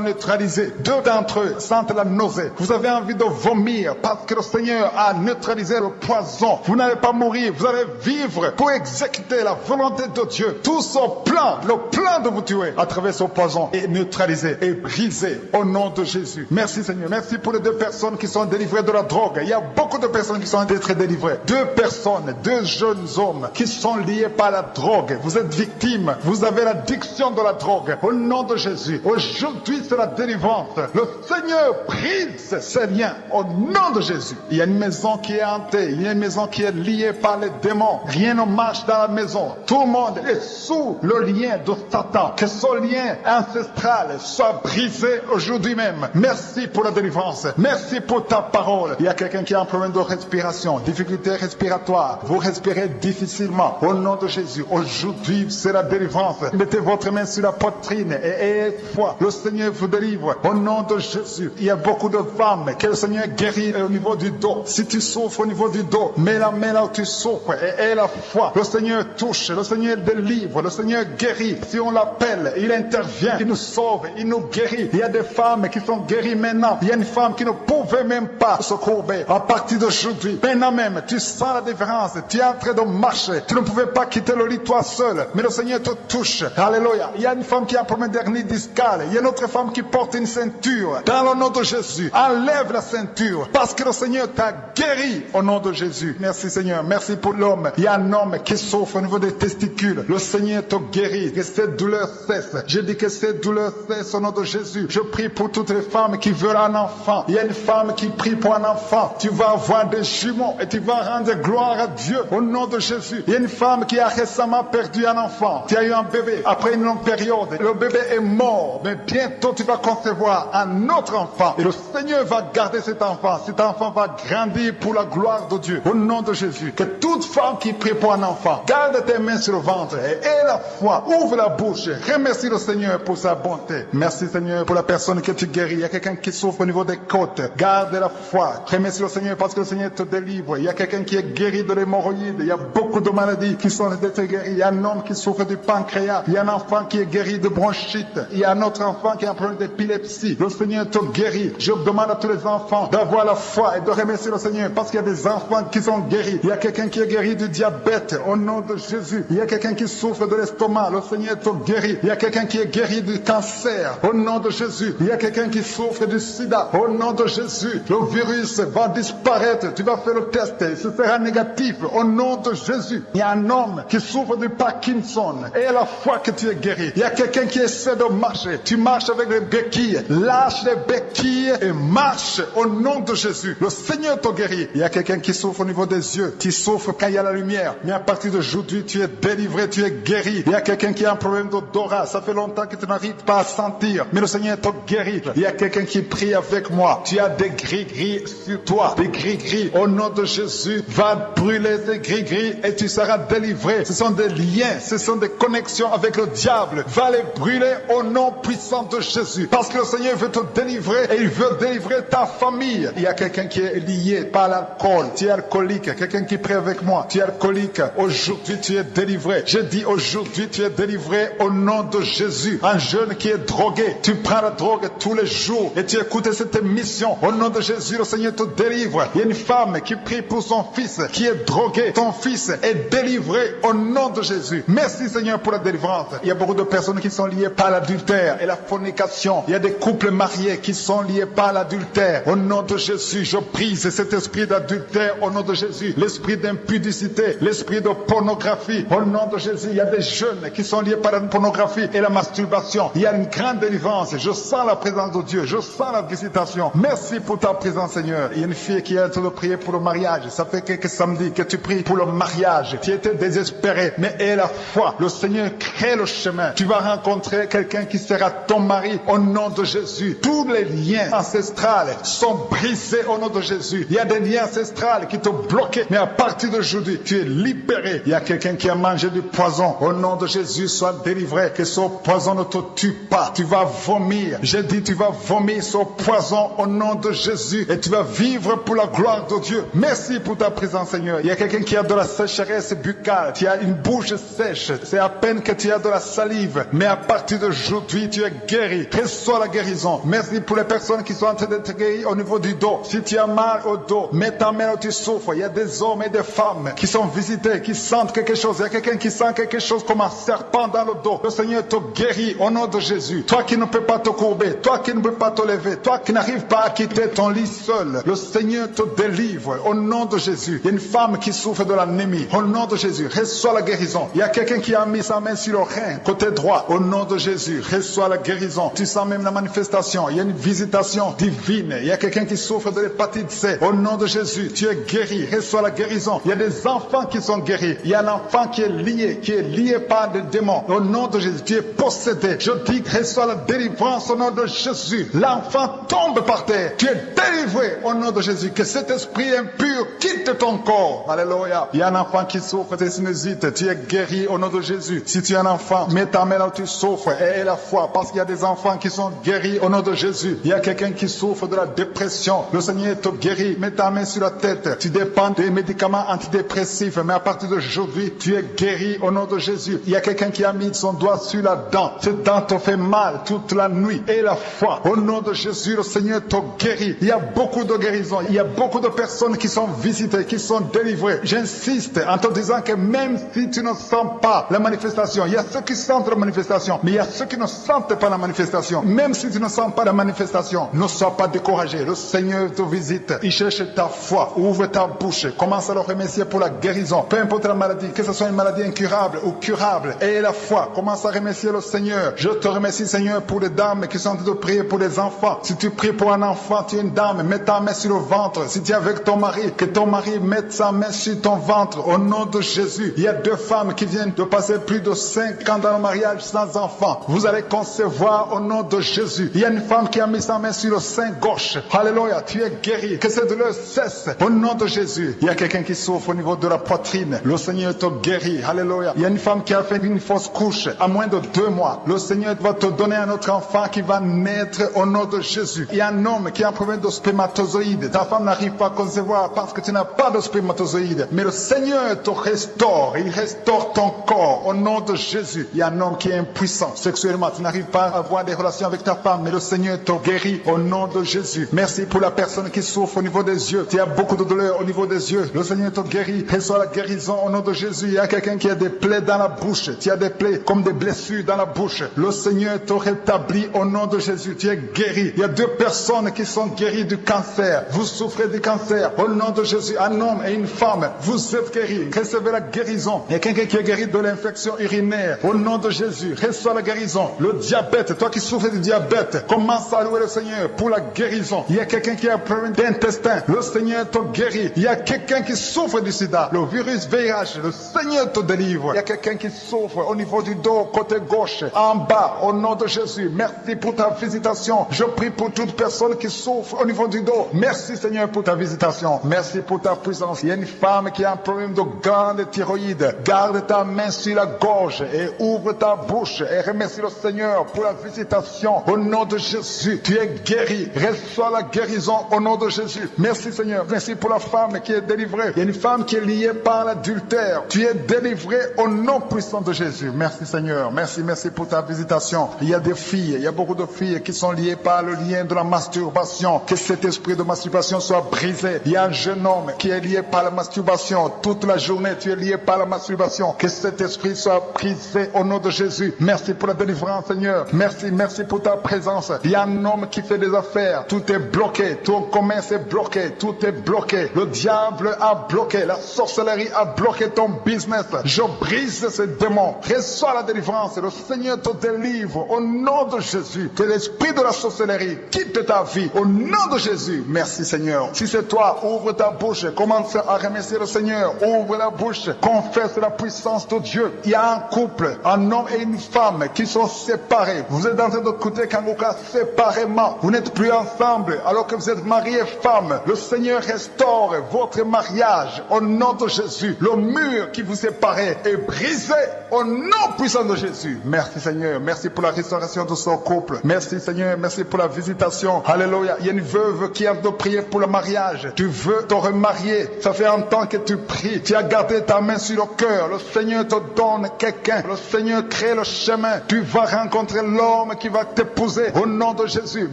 neutralisé. 2 d'entre eux sentent la nausée. Vous avez envie de vomir parce que le Seigneur a neutralisé le poison. Vous n'allez pas mourir. Vous allez vivre pour exécuter la volonté de Dieu. Tout son plan, le plan de vous tuer à travers ce poison est neutralisé et brisé au nom de Jésus. Merci Seigneur. Merci pour les 2 personnes qui sont délivrées de la drogue. Il y a beaucoup de personnes qui sont très délivrées. 2 personnes, 2 jeunes hommes qui sont liés par la drogue. Vous êtes victimes. Vous avez l'addiction de la drogue. Au nom de Jésus. Aujourd'hui, c'est la délivrance. Le Seigneur brise ces liens au nom de Jésus. Il y a une maison qui est hantée. Il y a une maison qui est liée par les démons. Rien ne marche dans la maison. Tout le monde est sous le lien de Satan. Que ce lien ancestral soit brisé aujourd'hui même. Merci pour la délivrance. Merci pour ta parole. Il y a quelqu'un qui a un problème de respiration, difficulté respiratoire. Vous respirez difficilement. Au nom de Jésus, aujourd'hui, c'est la délivrance. Mettez votre main sur la poitrine et ayez foi. Le Seigneur vous délivre. Au nom de Jésus, il y a beaucoup de femmes que le Seigneur guérit au niveau du dos. Si tu souffres au niveau du dos, mets la main là où tu souffres et aie la foi. Le Seigneur touche, le Seigneur délivre, le Seigneur guérit. Si on l'appelle, il intervient, il nous sauve, il nous guérit. Il y a des femmes qui sont guéries maintenant. Il y a une femme qui ne pouvait même pas se courber. À partir d'aujourd'hui, maintenant même, tu sens la différence. Tu es en train de marcher. Tu ne pouvais pas quitter le lit toi seul. Mais le Seigneur te touche. Alléluia. Il y a une femme qui a un problème d'hernie discale. Il y a une autre femme qui porte une ceinture. Dans le nom de Jésus, enlève la ceinture. Parce que le Seigneur t'a guéri au nom de Jésus. Merci Seigneur. Merci pour l'homme. Il y a un homme qui souffre au niveau des testicules. Le Seigneur te guérit. Que cette douleur cesse. Je dis que cette douleur cesse au nom de Jésus. Je prie pour toutes les femmes qui veulent un enfant. Il y a une femme qui prie pour un enfant. Tu vas avoir des jumeaux et tu vas rendre gloire à Dieu au nom de Jésus. Il y a une femme qui a récemment perdu un enfant. Tu as eu un bébé après une longue période. Le bébé est mort. Mais bientôt tu vas concevoir un autre enfant. Et le Seigneur va garder cet enfant. Cet enfant va grandir pour la gloire de Dieu. Au nom de Jésus. Que toute femme qui prie pour un enfant, garde tes mains sur le ventre et aie la foi. Ouvre la bouche. Remercie le Seigneur pour sa bonté. Merci Seigneur pour la personne que tu guéris. Il y a quelqu'un qui souffre au niveau des côtes. Garde la foi. Remercie le Seigneur parce que le Seigneur te délivre. Il y a quelqu'un qui est guéri de l'hémorroïde. Il y a beaucoup de maladies qui sont d'être guéries. Il y a un homme qui souffre du pancréas. Il y a un enfant qui est guéri de bronchite. Il y a un autre enfant qui a un problème d'épilepsie. Le Seigneur te guérit. Je demande à tous les enfants d'avoir la foi et de remercier le Seigneur parce qu'il y a des enfants qui sont guéris. Il y a quelqu'un qui est guéri du diabète au nom de Jésus. Il y a quelqu'un qui souffre de l'estomac. Le Seigneur te guérit. Il y a quelqu'un qui est guéri du cancer au nom de Jésus. Il y a quelqu'un qui souffre du sida au nom de Jésus. Le virus va disparaître. Tu vas faire le test. Ce sera négatif au nom de Jésus. Il y a un homme qui souffre du Parkinson et à la foi que tu es guéri. Il y a quelqu'un qui essaie de marcher. Tu marches avec les béquilles. Lâche les béquilles et marche au nom de Jésus. Le Seigneur te guérit. Il y a quelqu'un qui souffre au niveau des yeux. Tu souffres quand il y a la lumière. Mais à partir d'aujourd'hui, tu es délivré. délivré, tu es guéri. Il y a quelqu'un qui a un problème d'odorat, ça fait longtemps que tu n'arrives pas à sentir, mais le Seigneur te guérit. Il y a quelqu'un qui prie avec moi, tu as des gris-gris sur toi, des gris-gris, au nom de Jésus, va brûler tes gris-gris et tu seras délivré. Ce sont des liens, ce sont des connexions avec le diable, va les brûler au nom puissant de Jésus, parce que le Seigneur veut te délivrer et il veut délivrer ta famille. Il y a quelqu'un qui est lié par l'alcool, tu es alcoolique, quelqu'un qui prie avec moi, tu es alcoolique, aujourd'hui tu es délivré. Je dis aujourd'hui tu es délivré au nom de Jésus. Un jeune qui est drogué, tu prends la drogue tous les jours et tu écoutes cette émission, au nom de Jésus le Seigneur te délivre. Il y a une femme qui prie pour son fils qui est drogué, ton fils est délivré au nom de Jésus. Merci Seigneur pour la délivrance. Il y a beaucoup de personnes qui sont liées par l'adultère et la fornication. Il y a des couples mariés qui sont liés par l'adultère. Au nom de Jésus, je brise cet esprit d'adultère au nom de Jésus. L'esprit d'impudicité, l'esprit de pornographie. Au nom de Jésus, il y a des jeunes qui sont liés par la pornographie et la masturbation. Il y a une grande délivrance. Je sens la présence de Dieu. Je sens la visitation. Merci pour ta présence Seigneur. Il y a une fille qui est en train de prier pour le mariage. Ça fait quelques samedis que tu pries pour le mariage. Tu étais désespéré, mais aie la foi. Le Seigneur crée le chemin. Tu vas rencontrer quelqu'un qui sera ton mari au nom de Jésus. Tous les liens ancestrales sont brisés au nom de Jésus. Il y a des liens ancestrales qui te bloquaient, mais à partir d'aujourd'hui, tu es libéré. Il y a quelqu'un qui a mangé du poison. Au nom de Jésus, sois délivré. Que ce poison ne te tue pas. Tu vas vomir. J'ai dit, tu vas vomir ce poison au nom de Jésus et tu vas vivre pour la gloire de Dieu. Merci pour ta présence, Seigneur. Il y a quelqu'un qui a de la sécheresse buccale. Tu as une bouche sèche. C'est à peine que tu as de la salive. Mais à partir d'aujourd'hui, tu es guéri. Reçois la guérison. Merci pour les personnes qui sont en train d'être guéries au niveau du dos. Si tu as mal au dos, mets ta main où tu souffres. Il y a des hommes et des femmes qui sont visités, qui sentent quelque chose. Il y a quelqu'un qui sent quelque chose comme un serpent dans le dos. Le Seigneur te guérit au nom de Jésus. Toi qui ne peux pas te courber, toi qui ne peux pas te lever, toi qui n'arrives pas à quitter ton lit seul, le Seigneur te délivre au nom de Jésus. Il y a une femme qui souffre de l'anémie. Au nom de Jésus, reçois la guérison. Il y a quelqu'un qui a mis sa main sur le rein, côté droit. Au nom de Jésus, reçois la guérison. Tu sens même la manifestation. Il y a une visitation divine. Il y a quelqu'un qui souffre de l'hépatite C. Au nom de Jésus, tu es guéri. Reçois la guérison. Il y a des enfants qui sont guéris. Il y a un enfant qui est lié par des démons. Au nom de Jésus, tu es possédé. Je dis, reçois la délivrance au nom de Jésus. L'enfant tombe par terre. Tu es délivré au nom de Jésus. Que cet esprit impur quitte ton corps. Alléluia. Il y a un enfant qui souffre de sinusite. Tu es guéri au nom de Jésus. Si tu es un enfant, mets ta main là où tu souffres et aie la foi. Parce qu'il y a des enfants qui sont guéris au nom de Jésus. Il y a quelqu'un qui souffre de la dépression. Le Seigneur te guérit. Mets ta main sur la tête. Tu dépends des médicaments antidépressifs. Mais à partir d'aujourd'hui, tu es guéri au nom de Jésus. Il y a quelqu'un qui a mis son doigt sur la dent. Cette dent te fait mal toute la nuit. Et la foi. Au nom de Jésus, le Seigneur te guérit. Il y a beaucoup de guérisons. Il y a beaucoup de personnes qui sont visitées, qui sont délivrées. J'insiste en te disant que même si tu ne sens pas la manifestation, il y a ceux qui sentent la manifestation, mais il y a ceux qui ne sentent pas la manifestation. Même si tu ne sens pas la manifestation, ne sois pas découragé. Le Seigneur te visite. Il cherche ta foi. Ouvre ta bouche. Commence à le remercier pour la guérison. Peu importe la maladie, que ce soit une maladie incurable ou curable. Et la foi. Commence à remercier le Seigneur. Je te remercie, Seigneur, pour les dames qui sont en train de prier pour les enfants. Si tu pries pour un enfant, tu es une dame, mets ta main sur le ventre. Si tu es avec ton mari, que ton mari mette sa main sur ton ventre. Au nom de Jésus. Il y a 2 femmes qui viennent de passer plus de 5 ans dans le mariage sans enfant. Vous allez concevoir au nom de Jésus. Il y a une femme qui a mis sa main sur le sein gauche. Alléluia, tu es guéri. Que cette douleur cesse au nom de Jésus. Il y a quelqu'un qui souffre au niveau de la poitrine. Le Seigneur te guérit. Alléluia. Il y a une femme qui a fait une fausse couche à moins de 2 mois. Le Seigneur va te donner un autre enfant qui va naître au nom de Jésus. Il y a un homme qui a un problème de spermatozoïde. Ta femme n'arrive pas à concevoir parce que tu n'as pas de spermatozoïde. Mais le Seigneur te restaure. Il restaure ton corps au nom de Jésus. Il y a un homme qui est impuissant sexuellement. Tu n'arrives pas à avoir des relations avec ta femme, mais le Seigneur te guérit au nom de Jésus. Merci pour la personne qui souffre au niveau des yeux. Tu as beaucoup de douleur au niveau des yeux. Le Seigneur te guérit. Reçois la guérison au nom de Jésus. Il y a quelqu'un qui a des plaies dans la bouche. Tu as des plaies comme des blessures dans la bouche. Le Seigneur te rétablit au nom de Jésus. Tu es guéri. Il y a 2 personnes qui sont guéries du cancer. Vous souffrez du cancer. Au nom de Jésus, un homme et une femme, vous êtes guéris. Recevez la guérison. Il y a quelqu'un qui est guéri de l'infection urinaire. Au nom de Jésus, reçois la guérison. Le diabète, toi qui souffres du diabète, commence à louer le Seigneur pour la guérison. Il y a quelqu'un qui a un problème d'intestin. Le Seigneur te guérit. Il y a quelqu'un qui souffre du sida. Le virus VIH, le Seigneur te délivre. Il y a quelqu'un qui souffre au niveau du dos, côté gauche, en bas, au nom de Jésus. Merci pour ta visitation. Je prie pour toute personne qui souffre au niveau du dos. Merci Seigneur pour ta visitation. Merci pour ta puissance. Il y a une femme qui a un problème de glande thyroïde. Garde ta main sur la gorge et ouvre ta bouche et remercie le Seigneur pour la visitation. Au nom de Jésus, tu es guéri. Reçois la guérison au nom de Jésus. Merci Seigneur. Merci pour la femme qui est délivrée. Il y a une femme qui est liée par l'adultère. Tu es délivré au nom puissant de Jésus. Merci Seigneur. Merci pour ta visitation. Il y a des filles, il y a beaucoup de filles qui sont liées par le lien de la masturbation. Que cet esprit de masturbation soit brisé. Il y a un jeune homme qui est lié par la masturbation. Toute la journée, tu es lié par la masturbation. Que cet esprit soit brisé au nom de Jésus. Merci pour la délivrance Seigneur. Merci pour ta présence. Il y a un homme qui fait des affaires. Tout est bloqué. Ton commerce est bloqué. Tout est bloqué. Le diable a bloqué. La sorcellerie a bloqué ton business. Je brise ces démons. Reçois la délivrance. Le Seigneur te délivre au nom de Jésus. Que l'esprit de la sorcellerie quitte ta vie au nom de Jésus. Merci Seigneur. Si c'est toi, ouvre ta bouche. Commence à remercier le Seigneur. Ouvre la bouche. Confesse la puissance de Dieu. Il y a un couple, un homme et une femme qui sont séparés. Vous êtes en train d'écouter Kangoka séparément. Vous n'êtes plus ensemble alors que vous êtes mari et femme. Le Seigneur restaure votre mariage au nom de Jésus. Le mur qui vous séparait est brisé au nom puissant de Jésus. Merci Seigneur. Merci pour la restauration de son couple. Merci Seigneur. Merci pour la visitation. Alléluia. Il y a une veuve qui a de prier pour le mariage. Tu veux te remarier. Ça fait un temps que tu pries. Tu as gardé ta main sur le cœur. Le Seigneur te donne quelqu'un. Le Seigneur crée le chemin. Tu vas rencontrer l'homme qui va t'épouser au nom de Jésus.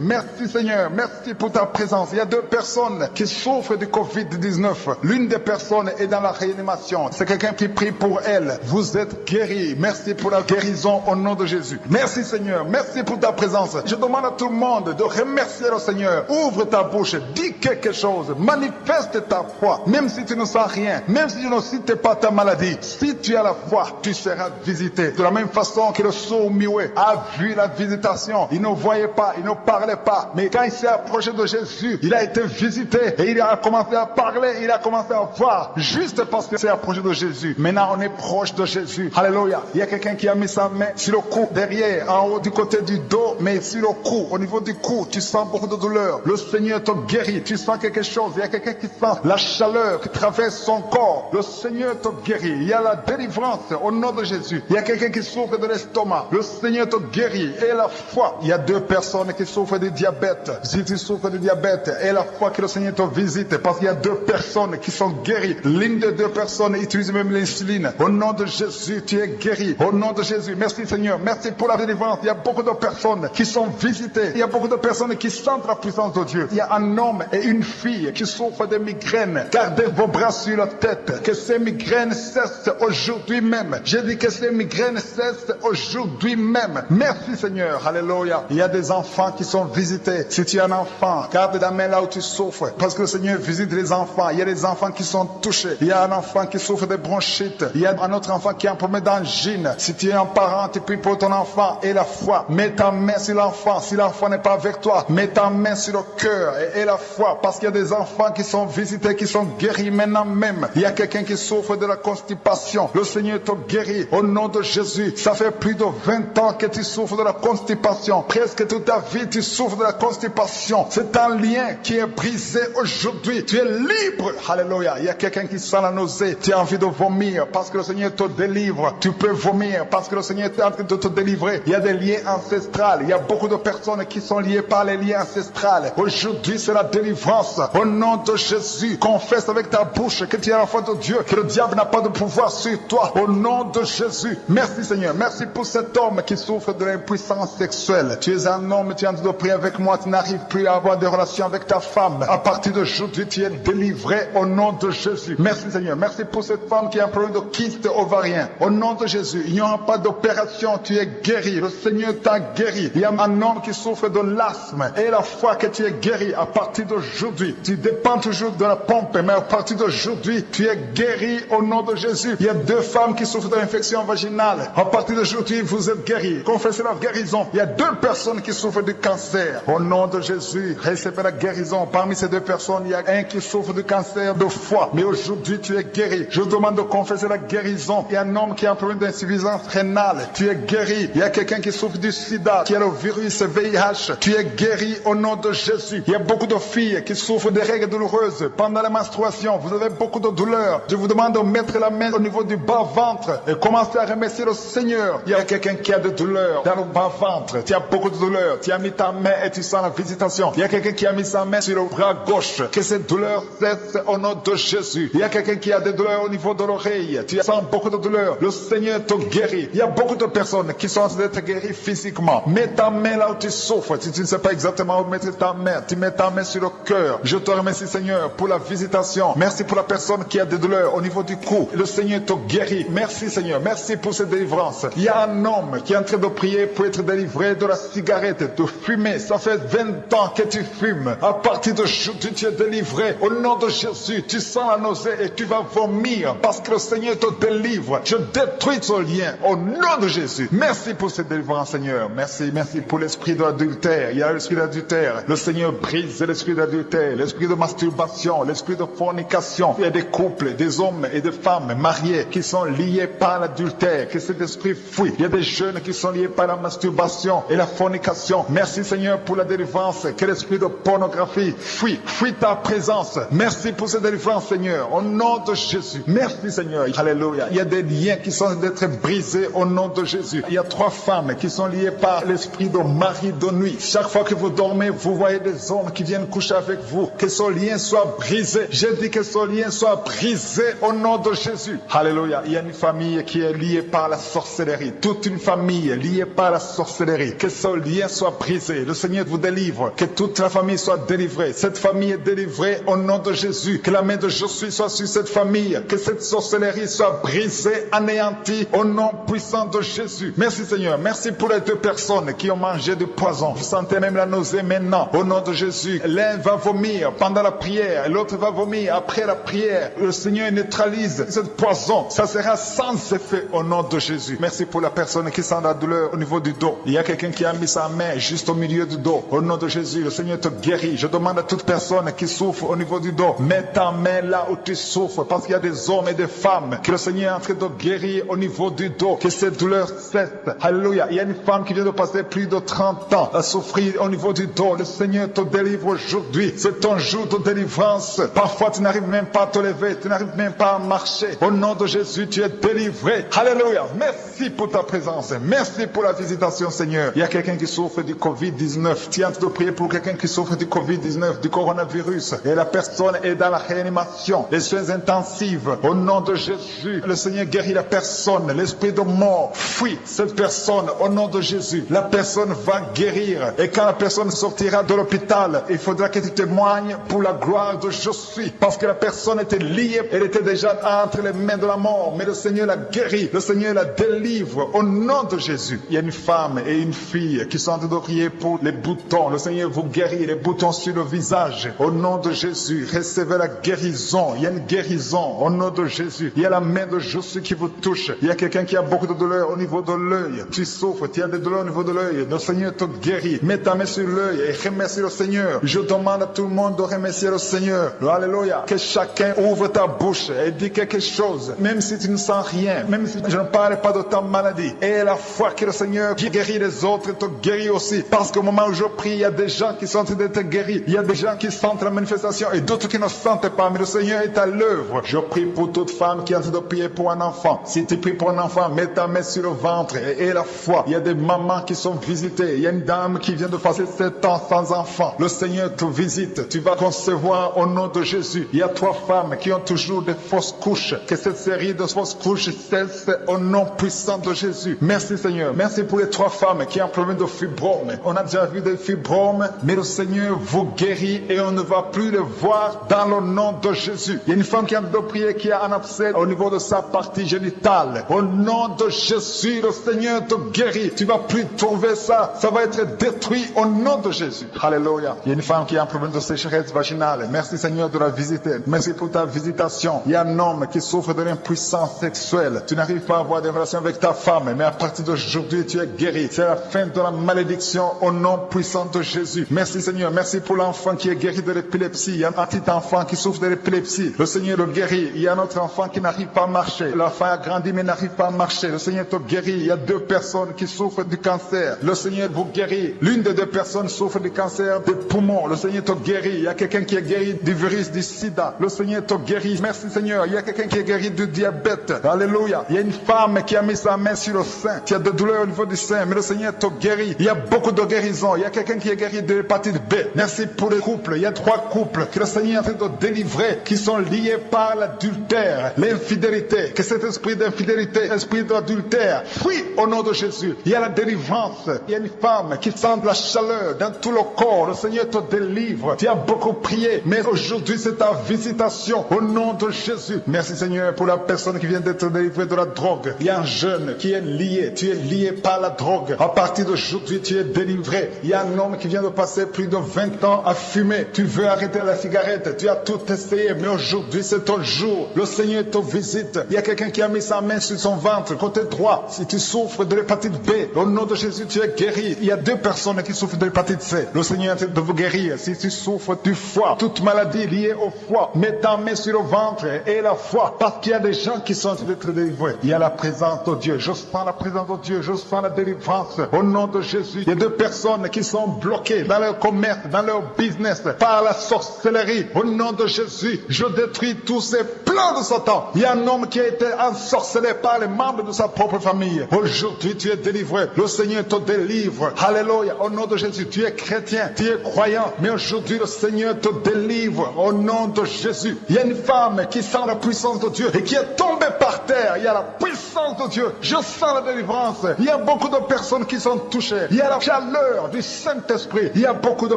Merci Seigneur. Merci pour ta présence. Il y a deux personnes qui souffrent du Covid-19. L'une des personnes est dans la réanimation. C'est quelqu'un qui prie pour elle. Vous êtes guéris. Merci pour la guérison au nom de Jésus. Merci Seigneur. Merci pour ta présence. Je demande à tout le monde de remercier le Seigneur. Ouvre ta bouche. Dis quelque chose. Manifeste ta foi. Même si tu ne sens rien. Même si tu ne cites pas ta maladie. Si tu as la foi, tu seras visité. De la même façon que le sourd muet a vu la visitation. Il ne voyait pas. Il ne parlait pas. Mais quand il s'est approché de Jésus, il a été visité. Et il a commencé à parler. Il a commencé à voir. Juste parce qu'il s'est approché de Jésus. Maintenant, on est proche de Jésus. Alléluia. Il y a quelqu'un qui a mis sa main sur le cou, derrière, en haut du côté du dos, mais sur le cou, au niveau du cou, tu sens beaucoup de douleur. Le Seigneur te guérit. Tu sens quelque chose. Il y a quelqu'un qui sent la chaleur qui traverse son corps. Le Seigneur te guérit. Il y a la délivrance au nom de Jésus. Il y a quelqu'un qui souffre de l'estomac. Le Seigneur te guérit. Et la foi. Il y a deux personnes qui souffrent de diabète. Si tu souffres de diabète, et la foi que le Seigneur te visite, parce qu'il y a deux personnes qui sont guéries. L'une des deux personnes utilise même l'insuline. Au nom de Jésus, tu es guéri. Au nom de Jésus. Merci Seigneur. Merci pour la délivrance. Il y a beaucoup de personnes qui sont visitées. Il y a beaucoup de personnes qui sentent la puissance de Dieu. Il y a un homme et une fille qui souffrent de migraines. Gardez vos bras sur la tête. Que ces migraines cessent aujourd'hui même. J'ai dit que ces migraines cessent aujourd'hui même. Merci Seigneur. Alléluia. Il y a des enfants qui sont visités. Si tu es un enfant, garde la main là où tu souffres. Parce que le Seigneur visite les enfants. Il y a des enfants qui sont touchés. Il y a un enfant qui souffre de bronchite. Il y a un autre enfant qui a un problème d'angine. Si tu es un parent, tu pries pour ton enfant et la foi. Mets ta main sur l'enfant. Si l'enfant n'est pas avec toi, mets ta main sur le cœur et la foi. Parce qu'il y a des enfants qui sont visités, qui sont guéris maintenant même. Il y a quelqu'un qui souffre de la constipation. Le Seigneur te guérit au nom de Jésus. Ça fait plus de 20 ans que tu souffres de la constipation. Presque toute ta vie, tu souffres de la constipation. C'est un lien qui est brisé aujourd'hui. Tu es libre. Alléluia. Il y a quelqu'un qui sent la nausée. Tu as envie de vomir parce que le Seigneur te délivre. Tu peux vomir parce que le Seigneur est en train de te délivrer. Il y a des liens ancestrales. Il y a beaucoup de personnes qui sont liées par les liens ancestrales. Aujourd'hui, c'est la délivrance. Au nom de Jésus, confesse avec ta bouche que tu es l'enfant de Dieu, que le diable n'a pas de pouvoir sur toi. Au nom de Jésus. Merci Seigneur. Merci pour cet homme qui souffre de l'impuissance sexuelle. Tu es un homme, tu es en train de prier avec moi. Tu n'arrives plus à avoir des relations avec ta femme. À partir d'aujourd'hui, tu es délivré au nom de Jésus. Merci Seigneur. Merci pour cette femme qui a un problème de kyste ovarien. Au nom de Jésus, il n'y aura pas d'opération. Tu es guéri. Le Seigneur t'a guéri. Il y a un homme qui souffre de l'asthme. Et la foi que tu es guéri à partir d'aujourd'hui. Tu dépends toujours de la pompe, mais à partir d'aujourd'hui, tu es guéri au nom de Jésus. Il y a deux femmes qui souffrent de l'infection vaginale. À partir d'aujourd'hui, vous êtes guéris. Confessez la guérison. Il y a deux personnes qui souffrent du cancer. Au nom de Jésus, recevez la guérison. Parmi ces deux personnes, il y a un qui souffre du cancer de foie. Mais aujourd'hui, tu es guéri. Je vous demande de confesser la guérison. Il y a un homme qui a un problème d'insuffisance rénale. Tu es guéri. Il y a quelqu'un qui souffre du sida, qui a le virus VIH. Tu es guéri au nom de Jésus. Il y a beaucoup de filles qui souffrent des règles douloureuses pendant la menstruation. Vous avez beaucoup de douleurs. Je vous demande de mettre la main au niveau du bas-ventre et commencer à remercier le Seigneur. Il y a quelqu'un qui a des douleurs dans le bas-ventre. Tu as beaucoup de douleurs. Tu as mis ta main et tu sens la visitation. Il y a quelqu'un qui a mis sa main sur le bras gauche. Que cette douleur cesse au nom de Jésus. Il y a quelqu'un qui a des douleurs au niveau de l'oreille. Tu sens beaucoup de douleurs. Le Seigneur te guérit. Il y a beaucoup de personnes qui sont en train d'être guéries physiquement. Mets ta main là où tu souffres. Si tu ne sais pas exactement où mettre ta main, tu mets ta main sur le cœur. Je te remercie, Seigneur, pour la visitation. Merci pour la personne qui a des douleurs au niveau du cou. Le Seigneur te guérit. Merci, Seigneur. Merci pour cette délivrance. Il y a un homme qui est en train de prier pour être délivré de la cigarette, de fumer. Ça fait 20 ans que tu fumes. À partir d'aujourd'hui, tu es délivré. Au nom de Jésus, tu sens la nausée et tu vas vomir parce que le Seigneur te délivre. Je détruis ce lien au nom de Jésus. Merci pour cette délivrance, Seigneur. Merci pour l'esprit de l'adultère. Il y a l'esprit d'adultère. Le Seigneur brise l'esprit d'adultère, l'esprit de masturbation, l'esprit de fornication. Il y a des couples, des hommes et des femmes mariés qui sont liés par l'adultère. Que cet esprit fuit. Il y a des jeunes qui sont liés par la masturbation et la fornication. Merci, Seigneur, pour la délivrance. Que l'esprit de pornographie fuit ta présence. Merci pour cette délivrance, Seigneur, au nom de Jésus. Merci, Seigneur. Alléluia. Il y a des liens qui sont d'être brisés au nom de Jésus. Il y a 3 femmes qui sont liées par l'esprit de mari de nuit. Chaque fois que vous dormez, vous voyez des hommes qui viennent coucher avec vous. Que ce lien soit brisé. Je dis que ce lien soit brisé au nom de Jésus. Alléluia. Il y a une famille qui est liée par la sorcellerie. Toute une famille liée par la sorcellerie. Que ce lien soit brisé. Le Seigneur vous délivre. Que toute la famille soit délivrée. Cette famille est délivrée au nom de Jésus. Que la main de Jésus soit sur cette famille. Que cette sorcellerie soit brisée, anéantie au nom puissant de Jésus. Merci, Seigneur. Merci pour les 2 personnes qui ont mangé du poison. Vous sentez même la nausée maintenant. Au nom de Jésus. L'un va vomir pendant la prière. L'autre va vomir après la prière. Le Seigneur neutralise ce poison. Ça sera sans effet au nom de Jésus. Merci pour la personne qui sent la douleur au niveau du dos. Il y a quelqu'un qui a mis sa main juste au milieu du dos. Au nom de Jésus, le Seigneur te guérit. Je demande à toute personne qui souffre au niveau du dos, mets ta main là où tu souffres, parce qu'il y a des hommes et des femmes que le Seigneur est en train de guérir au niveau du dos. Que cette douleur cesse. Alléluia. Il y a une femme qui vient de passer plus de 30 ans à souffrir au niveau du dos. Le Seigneur te délivre aujourd'hui. C'est ton jour de délivrance. Parfois, tu n'arrives même pas à te lever. Tu n'arrives même pas à marcher. Au nom de Jésus, tu es délivré. Alléluia. Merci pour ta présence. Merci pour la visitation, Seigneur. Il y a quelqu'un qui souffre du Covid-19. Tu es en train de prier pour quelqu'un qui souffre du Covid-19, du coronavirus. Et la personne est dans la réanimation, les soins intensifs. Au nom de Jésus, le Seigneur guérit la personne. L'esprit de mort fuit cette personne. Au nom de Jésus, la personne va guérir. Et quand la personne sortira de l'hôpital, il faudra que tu témoignes pour la gloire de Jésus. Parce que la personne était liée, elle était déjà entre les mains de la mort. Mais le Seigneur la guérit, le Seigneur la délivre. Au nom de Jésus, il y a une femme et une fille qui sont en train de prier pour les boutons. Le Seigneur vous guérit, les boutons sur le visage. Au nom de Jésus, recevez la guérison. Il y a une guérison au nom de Jésus. Il y a la main de Jésus qui vous touche. Il y a quelqu'un qui a beaucoup de douleurs au niveau de l'œil. Tu souffres, tu as des douleurs au niveau de l'œil. Le Seigneur te guérit. Mets ta main sur l'œil et remercie le Seigneur. Je demande à tout le monde de remercier le Seigneur. Alléluia. Que chacun ouvre ta bouche et dit quelque chose. Même si tu ne sens rien, même si je ne parle pas de ta maladie. Et la foi que le Seigneur guérit les autres te guérit aussi. Parce qu'au moment où je prie, il y a des gens qui sont en train d'être guéris. Il y a des gens qui sentent la manifestation et d'autres qui ne sentent pas. Mais le Seigneur est à l'œuvre. Je prie pour toute femme qui est en train de prier pour un enfant. Si tu pries pour un enfant, mets ta main sur le ventre et la foi. Il y a des mamans qui sont visitées. Il y a une dame qui vient de passer 7 ans sans enfant. Le Seigneur te visite. Tu vas concevoir au nom de Jésus. Il y a 3 femmes qui ont toujours des fausses couches. Que cette série de fausses couches cesse au nom puissant de Jésus. Merci, Seigneur. Merci pour les 3 femmes qui ont un problème de fibrome. On a déjà vu des fibromes, mais le Seigneur vous guérit et on ne va plus le voir dans le nom de Jésus. Il y a une femme qui a de prier qui a un abcès au niveau de sa partie génitale. Au nom de Jésus, le Seigneur te guérit. Tu vas plus trouver ça. Ça va être détruit au nom de Jésus. Alléluia. Il y a une femme qui a un problème de sécheresse vaginale. Merci, Seigneur, de la visiter. Merci pour ta visitation. Il y a un homme qui souffre de l'impuissance sexuelle. Tu n'arrives pas à avoir des relations avec ta femme, mais à partir d'aujourd'hui, tu es guéri. C'est la fin de la malédiction au nom puissant de Jésus. Merci, Seigneur. Merci pour l'enfant qui est guéri de l'épilepsie. Il y a un petit enfant qui souffre de l'épilepsie. Le Seigneur le guérit. Il y a un autre enfant qui n'arrive n'arrive pas à marcher. L'enfant a grandi mais n'arrive pas à marcher. Le Seigneur te guérit. Il y a 2 personnes qui souffrent du cancer. Le Seigneur vous guérit. L'une des 2 personnes souffre du cancer des poumons. Le Seigneur te guérit. Il y a quelqu'un qui est guéri du virus du sida. Le Seigneur te guérit. Merci Seigneur. Il y a quelqu'un qui est guéri du diabète. Alléluia. Il y a une femme qui a mis sa main sur le sein, qui a des douleurs au niveau du sein, mais le Seigneur te guérit. Il y a beaucoup de guérisons. Il y a quelqu'un qui est guéri de l'hépatite B. Merci pour les couples. Il y a 3 couples que le Seigneur est en train de délivrer, qui sont liés par l'adultère, l'infidélité. Que cet esprit d'infidélité, esprit d'adultère, fuit au nom de Jésus. Il y a la délivrance. Il y a une femme qui sent de la chaleur dans tout le corps. Le Seigneur te délivre. Tu as beaucoup prié, mais aujourd'hui c'est ta visitation au nom de Jésus. Merci Seigneur pour la personne qui vient d'être délivrée de la drogue. Il y a un jeune qui est lié. Tu es lié par la drogue. À partir d'aujourd'hui, tu es délivré. Il y a un homme qui vient de passer plus de 20 ans à fumer. Tu veux arrêter la cigarette. Tu as tout essayé, mais aujourd'hui c'est ton jour. Le Seigneur te visite. Il y a quelqu'un qui a mis sa main sur son ventre, côté droit. Si tu souffres de l'hépatite B, au nom de Jésus, tu es guéri. Il y a 2 personnes qui souffrent de l'hépatite C. Le Seigneur est en train de vous guérir. Si tu souffres du foie, toute maladie liée au foie, mets ta main sur le ventre et la foi, parce qu'il y a des gens qui sont en train d'être délivrés. Il y a la présence de Dieu. Je sens la présence de Dieu. Je sens la délivrance au nom de Jésus. Il y a 2 personnes qui sont bloquées dans leur commerce, dans leur business, par la sorcellerie. Au nom de Jésus, je détruis tous ces plans de Satan. Il y a un homme qui a été ensorcelé par les membres de sa propre famille. Aujourd'hui, tu es délivré. Le Seigneur te délivre. Alléluia. Au nom de Jésus, tu es chrétien, tu es croyant, mais aujourd'hui, le Seigneur te délivre. Au nom de Jésus. Il y a une femme qui sent la puissance de Dieu et qui est tombée par terre. Il y a la puissance de Dieu. Je sens la délivrance. Il y a beaucoup de personnes qui sont touchées. Il y a la chaleur du Saint-Esprit. Il y a beaucoup de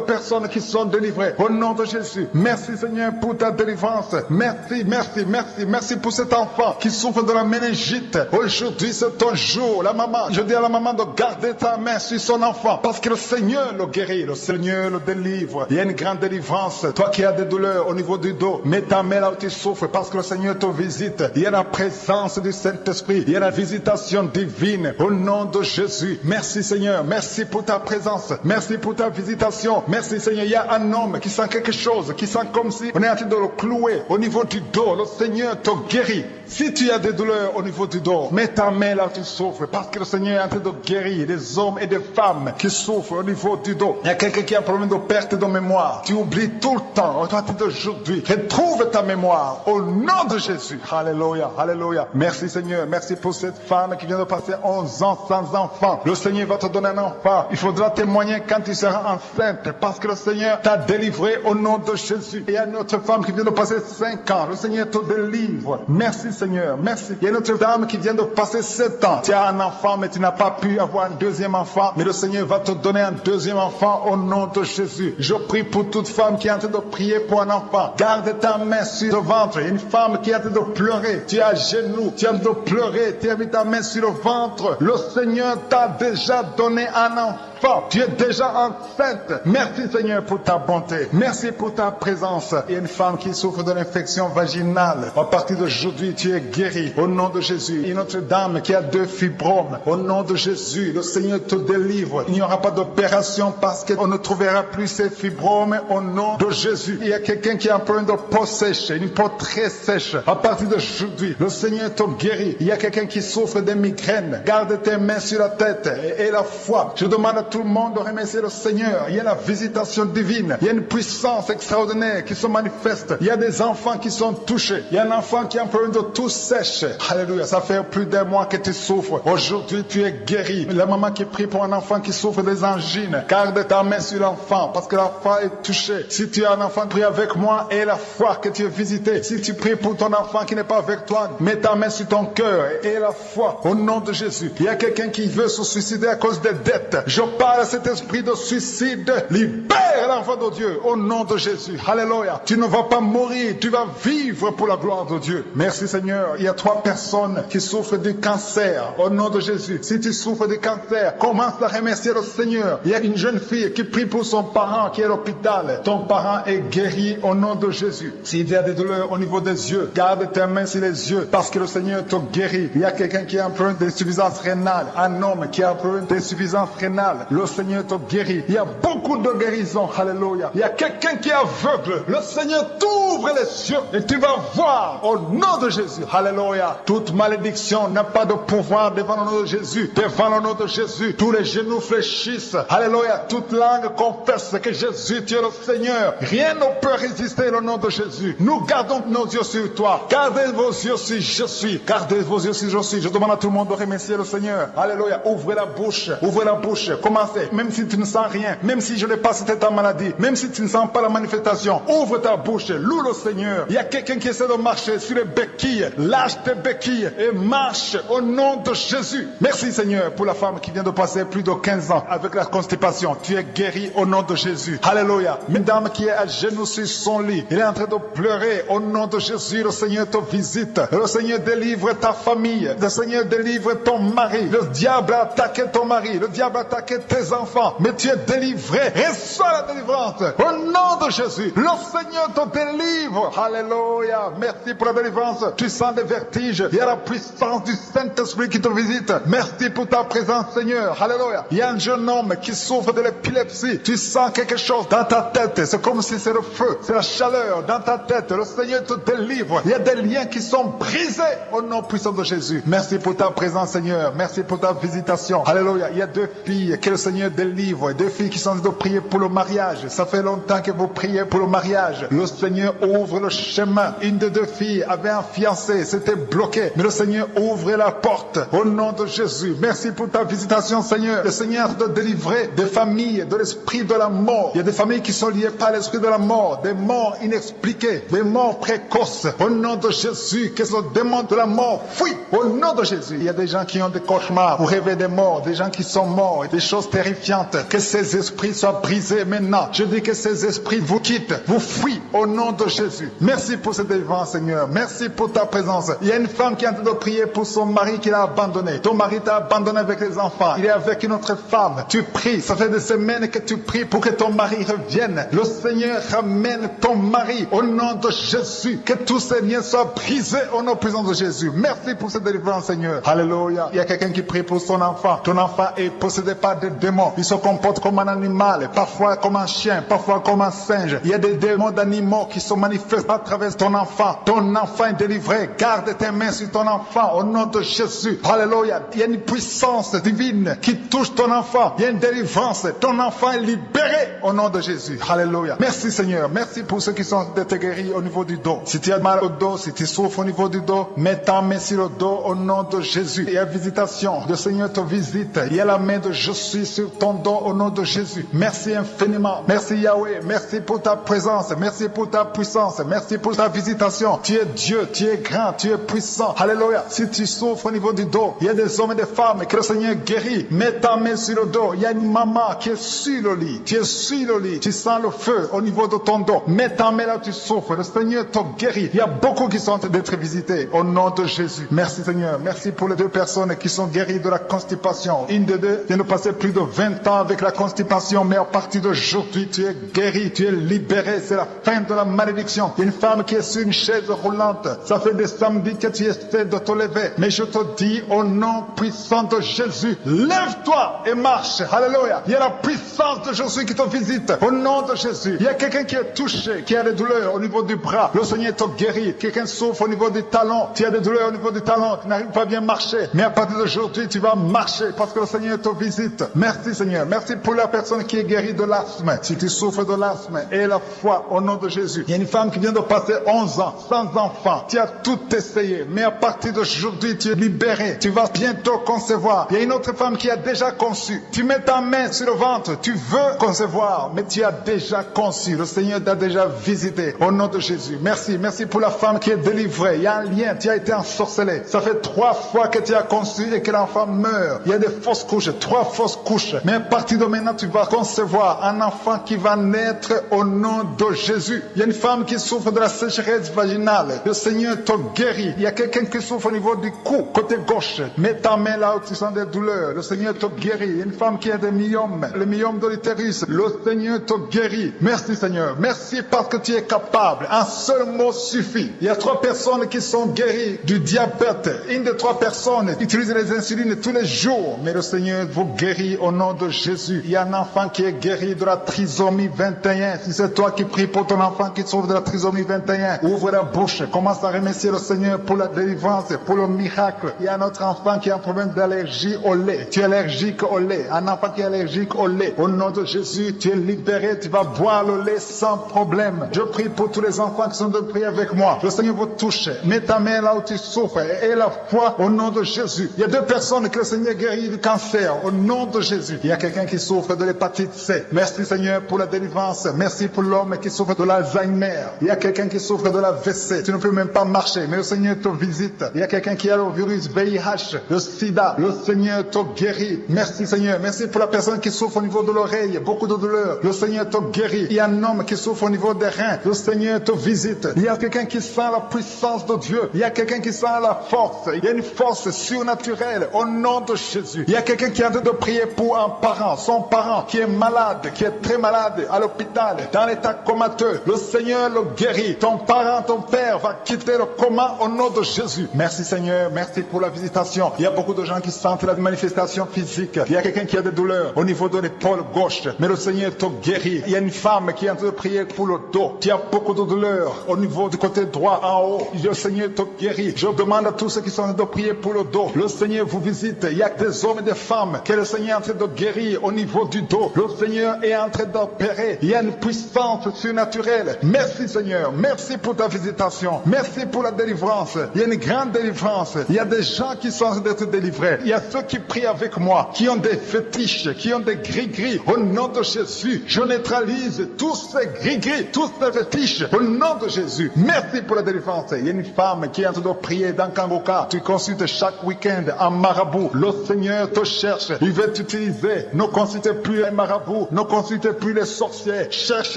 personnes qui sont délivrées. Au nom de Jésus. Merci Seigneur pour ta délivrance. Merci, merci, merci. Merci pour cet enfant qui souffre de la méningite. Aujourd'hui, c'est ton jour. La maman, je dis à la maman de garder ta main sur son enfant parce que le Seigneur le guérit. Le Seigneur le délivre. Il y a une grande délivrance. Toi qui as des douleurs au niveau du dos, mets ta main là où tu souffres parce que le Seigneur te visite. Il y a la présence du Saint-Esprit. Il y a la visitation divine au nom de Jésus. Merci Seigneur. Merci pour ta présence. Merci pour ta visitation. Merci Seigneur. Il y a un homme qui sent quelque chose, qui sent comme si on est en train de le clouer au niveau du dos. Le Seigneur te guérit. Si tu as des douleurs au niveau du dos, mets ta main là où tu souffres parce que le Seigneur est en train de guérir des hommes et des femmes qui souffrent au niveau du dos. Il y a quelqu'un qui a un problème de perte de mémoire. Tu oublies tout le temps. À partir d'aujourd'hui, retrouve ta mémoire au nom de Jésus. Alléluia, alléluia. Merci Seigneur. Merci pour cette femme qui vient de passer 11 ans sans enfant. Le Seigneur va te donner un enfant. Il faudra témoigner quand tu seras enceinte parce que le Seigneur t'a délivré au nom de Jésus. Il y a une autre femme qui vient de passer 5 ans. Le Seigneur te délivre. Merci Seigneur. Merci. Il y a une autre dame qui vient de passer 7 ans. Tu as un enfant mais tu n'as pas pu avoir un deuxième enfant. Mais le Seigneur va te donner un deuxième enfant au nom de Jésus. Je prie pour toute femme qui est en train de prier pour un enfant. Garde ta main sur le ventre. Il y a une femme qui est en train de pleurer. Tu es à genoux. Tu es en train de pleurer. Tu as mis ta main sur le ventre. Le Seigneur t'a déjà donné un enfant. Tu es déjà enceinte. Merci Seigneur pour ta bonté. Merci pour ta présence. Il y a une femme qui souffre de l'infection vaginale. À partir d'aujourd'hui, tu es guéri. Au nom de Jésus. Une autre dame qui a 2 fibromes. Au nom de Jésus, le Seigneur te délivre. Il n'y aura pas d'opération parce qu'on ne trouvera plus ces fibromes au nom de Jésus. Il y a quelqu'un qui a un problème de peau sèche, une peau très sèche. À partir d'aujourd'hui, le Seigneur te guérit. Il y a quelqu'un qui souffre de migraines. Garde tes mains sur la tête et la foi. Je demande à tout le monde de remercier le Seigneur. Il y a la visitation divine. Il y a une puissance extraordinaire qui se manifeste. Il y a des enfants qui sont touchés. Il y a un enfant qui a un problème de toux sèche. Alléluia. Ça fait plus d'un mois que tu souffres. Aujourd'hui, tu es guéri. La maman qui prie pour un enfant qui souffre des angines. Garde ta main sur l'enfant parce que l'enfant est touché. Si tu as un enfant, prie avec moi et la foi que tu es visité. Si tu pries pour ton enfant qui n'est pas avec toi, mets ta main sur ton cœur et la foi au nom de Jésus. Il y a quelqu'un qui veut se suicider à cause des dettes. Je parle à cet esprit de suicide. Libère l'enfant de Dieu au nom de Jésus. Alléluia. Tu ne vas pas mourir, tu vas vivre pour la gloire de Dieu. Merci Seigneur. Il y a 3 personnes qui souffrent du cancer au nom de Jésus. Si tu souffres du cancer, commence à remercier le Seigneur. Il y a une jeune fille qui prie pour son parent qui est à l'hôpital. Ton parent est guéri au nom de Jésus. S'il y a des douleurs au niveau des yeux, garde tes mains sur les yeux parce que le Seigneur te guérit. Il y a quelqu'un qui a un problème d'insuffisance rénale. Un homme qui a un problème d'insuffisance rénale. le Seigneur te guérit. Il y a beaucoup de guérisons, alléluia. Il y a quelqu'un qui est aveugle, le Seigneur t'ouvre les yeux et tu vas voir au nom de Jésus, alléluia. Toute malédiction n'a pas de pouvoir devant le nom de Jésus, devant le nom de Jésus. Tous les genoux fléchissent, alléluia. Toute langue confesse que Jésus, tu es le Seigneur. Rien ne peut résister au nom de Jésus. Nous gardons nos yeux sur toi. Gardez vos yeux sur je suis. Gardez vos yeux sur je suis. Je demande à tout le monde de remercier le Seigneur. Alléluia. Ouvrez la bouche. Ouvrez la bouche. Commencez. Même si tu ne sens rien. Même si je n'ai pas c'était ta maladie. Même si tu ne sens pas la manifestation. Ouvre ta bouche. Loue le Seigneur. Il y a quelqu'un qui essaie de marcher sur les béquilles. Lâche tes béquilles et marche au nom de Jésus. Merci Seigneur pour la femme qui vient de passer plus de 15 ans avec la constipation. Tu es guéri au nom de Jésus. Alléluia. Une dame qui est à genoux sur son lit. Il est en train de pleurer au nom de Jésus. Le Seigneur te visite. Le Seigneur délivre ta famille. Le Seigneur délivre ton mari. Le diable a attaqué ton mari. Le diable a attaqué tes enfants. Mais tu es délivré. Reçois la délivrance. Au nom de Jésus. Le Seigneur te délivre. Alléluia. Merci pour la délivrance. Tu sens des vertiges. Il y a la puissance du Saint-Esprit qui te visite. Merci pour ta présence, Seigneur. Alléluia. Il y a un jeune homme qui souffre de l'épilepsie. Tu sens quelque chose dans ta tête. C'est comme si c'est le feu. C'est la chaleur dans ta tête. Le Seigneur te délivre. Il y a des liens qui sont brisés au nom puissant de Jésus. Merci pour ta présence, Seigneur. Merci pour ta visitation. Alléluia. Il y a deux filles que le Seigneur délivre. Deux filles qui sont en train de prier pour le mariage. Ça fait longtemps que vous priez pour le mariage. Le Seigneur ouvre le chemin. Une des deux filles avait un fiancé. C'était bloqué. Mais le Seigneur ouvre la porte au nom de Jésus. Merci pour ta visitation, Seigneur. Le Seigneur te délivrer des familles de l'esprit de la mort. Il y a des familles qui sont liées par l'esprit de la mort. Des morts inexpliquées. Des morts précoces. Au nom de Jésus, que ce démon de la mort fuit. Au nom de Jésus. Il y a des gens qui ont des cauchemars. Vous rêvez des morts. Des gens qui sont morts. Et des choses terrifiantes. Que ces esprits soient brisés maintenant. Je dis que ces esprits vous quittent. Vous fuient. Au nom de Jésus. Merci pour ce délivrance, Seigneur. Merci pour ta présence. Il y a une femme qui est en train de prier pour son mari qui l'a abandonné. Ton mari t'a abandonné avec les enfants. Il est avec une autre femme. Tu pries. Ça fait des semaines que tu pries pour que ton mari revienne. Le Seigneur ramène ton mari au nom de Jésus. Que tous ces liens soient brisés au nom puissant de Jésus. Merci pour cette délivrance, Seigneur. Alléluia. Il y a quelqu'un qui prie pour son enfant. Ton enfant est possédé par des démons. Il se comporte comme un animal, parfois comme un chien, parfois comme un singe. Il y a des démons d'animaux qui se manifestent à travers ton enfant. Ton enfant est délivré. Garde tes mains sur ton enfant au nom de Jésus. Alléluia. Il y a une puissance divine qui touche ton enfant. Il y a une délivrance. Ton enfant est libéré au nom de Jésus. Alléluia. Merci Seigneur. Merci pour ceux qui sont guéris au niveau du dos. Si tu as mal au dos, si tu souffres au niveau du dos, mets ta main sur le dos au nom de Jésus. Il y a visitation. Le Seigneur te visite. Il y a la main de je suis sur ton dos au nom de Jésus. Merci infiniment. Merci Yahweh. Merci pour ta présence. Merci pour ta puissance. Merci pour ta visitation. Tu es Dieu. Tu es grand. Tu es puissant. Alléluia. Si tu souffres au niveau du dos, il y a des hommes et des femmes que le Seigneur guérit. Mets ta main sur le dos. Il y a une maman qui est sur le lit. Tu es sur le lit. Tu sens le feu au niveau de ton dos. Mets ta main là où tu souffres. Le Seigneur te guérit. Il y a beaucoup qui sont en train d'être visités au nom de Jésus. Merci Seigneur. Merci pour les deux personnes qui sont guéries de la constipation. Une de deux vient de passer plus de 20 ans avec la constipation, mais à partir d'aujourd'hui, tu es guéri, tu es libéré. C'est la fin de la malédiction. Il y a une femme qui est sur une chaise roulante. Ça fait des samedis que tu essaies de te lever. Mais je te dis, au nom puissant de Jésus, lève-toi et marche. Alléluia. Il y a la puissance de Jésus qui te visite. Au nom de Jésus. Il y a quelqu'un qui est touché, qui a des douleurs au niveau du bras. Le Seigneur te guérit. Quelqu'un souffre au niveau du talon. Tu as des douleurs au niveau du talon. Tu n'arrives pas à bien marcher. Mais à partir d'aujourd'hui, tu vas marcher parce que le Seigneur te visite. Merci Seigneur. Merci pour la personne qui est guérie de l'asthme. Si tu souffres de l'asthme, aie la foi au nom de Jésus. Il y a une femme qui vient de passer 11 ans sans enfant. Tu as tout essayé. Mais à partir d'aujourd'hui, tu es libéré. Tu vas bientôt concevoir. Il y a une autre femme qui a déjà conçu. Tu mets ta main sur le ventre. Tu veux concevoir, mais tu as déjà conçu. Le Seigneur t'a déjà visité au nom de Jésus. Merci. Merci pour la femme qui est délivrée. Il y a un lien. Tu as été ensorcelé. Ça fait 3 fois que tu as conçu et que l'enfant meurt. Il y a des fausses couches. 3 fausses couches. Mais à partir de maintenant, tu vas concevoir un enfant qui va naître au nom de Jésus. Il y a une femme qui souffre de la sécheresse vaginale. Le Seigneur te guérit. Il y a quelqu'un qui souffre au niveau du cou, côté gauche. Mets ta main là où tu sens des douleurs. Le Seigneur te guérit. Il y a une femme qui a des myomes. Le myome de l'utérus. Le Seigneur te guérit. Merci Seigneur. Merci parce que tu es capable. Un seul mot suffit. Il y a 3 personnes qui sont guéries du diabète. Une des 3 personnes utilise les insulines tous les jours. Mais le Seigneur vous guérit guéri au nom de Jésus. Il y a un enfant qui est guéri de la trisomie 21. Si c'est toi qui pries pour ton enfant qui souffre de la trisomie 21, ouvre la bouche, commence à remercier le Seigneur pour la délivrance, pour le miracle. Il y a un autre enfant qui a un problème d'allergie au lait. Tu es allergique au lait. Un enfant qui est allergique au lait. Au nom de Jésus, tu es libéré. Tu vas boire le lait sans problème. Je prie pour tous les enfants qui sont de prier avec moi. Le Seigneur vous touche. Mets ta main là où tu souffres et la foi au nom de Jésus. Il y a 2 personnes que le Seigneur guérit du cancer au nom de Jésus. Il y a quelqu'un qui souffre de l'hépatite C. Merci Seigneur pour la délivrance. Merci pour l'homme qui souffre de l'Alzheimer. Il y a quelqu'un qui souffre de la WC. Tu ne peux même pas marcher, mais le Seigneur te visite. Il y a quelqu'un qui a le virus VIH, le sida. Le Seigneur te guérit. Merci Seigneur. Merci pour la personne qui souffre au niveau de l'oreille. Beaucoup de douleurs. Le Seigneur te guérit. Il y a un homme qui souffre au niveau des reins. Le Seigneur te visite. Il y a quelqu'un qui sent la puissance de Dieu. Il y a quelqu'un qui sent la force. Il y a une force surnaturelle au nom de Jésus. Il y a quelqu'un qui est en train de prier pour un parent, son parent qui est malade, qui est très malade à l'hôpital, dans l'état comateux. Le Seigneur le guérit. Ton parent, ton père va quitter le coma au nom de Jésus. Merci Seigneur, merci pour la visitation. Il y a beaucoup de gens qui sentent la manifestation physique. Il y a quelqu'un qui a des douleurs au niveau de l'épaule gauche, mais le Seigneur te guérit. Il y a une femme qui est en train de prier pour le dos, qui a beaucoup de douleurs au niveau du côté droit en haut. Le Seigneur te guérit. Je demande à tous ceux qui sont en train de prier pour le dos. Le Seigneur vous visite. Il y a des hommes et des femmes que le Seigneur est en train de guérir au niveau du dos. Le Seigneur est en train d'opérer. Il y a une puissance surnaturelle. Merci Seigneur. Merci pour ta visitation. Merci pour la délivrance. Il y a une grande délivrance. Il y a des gens qui sont en train d'être délivrés. Il y a ceux qui prient avec moi, qui ont des fétiches, qui ont des gris-gris. Au nom de Jésus, je neutralise tous ces gris-gris, tous ces fétiches. Au nom de Jésus. Merci pour la délivrance. Il y a une femme qui est en train de prier dans Kangoka. Tu consultes chaque week-end un marabout. Le Seigneur te cherche. Il veut t'utiliser. Ne consultez plus les marabouts. Ne consultez plus les sorciers. Cherche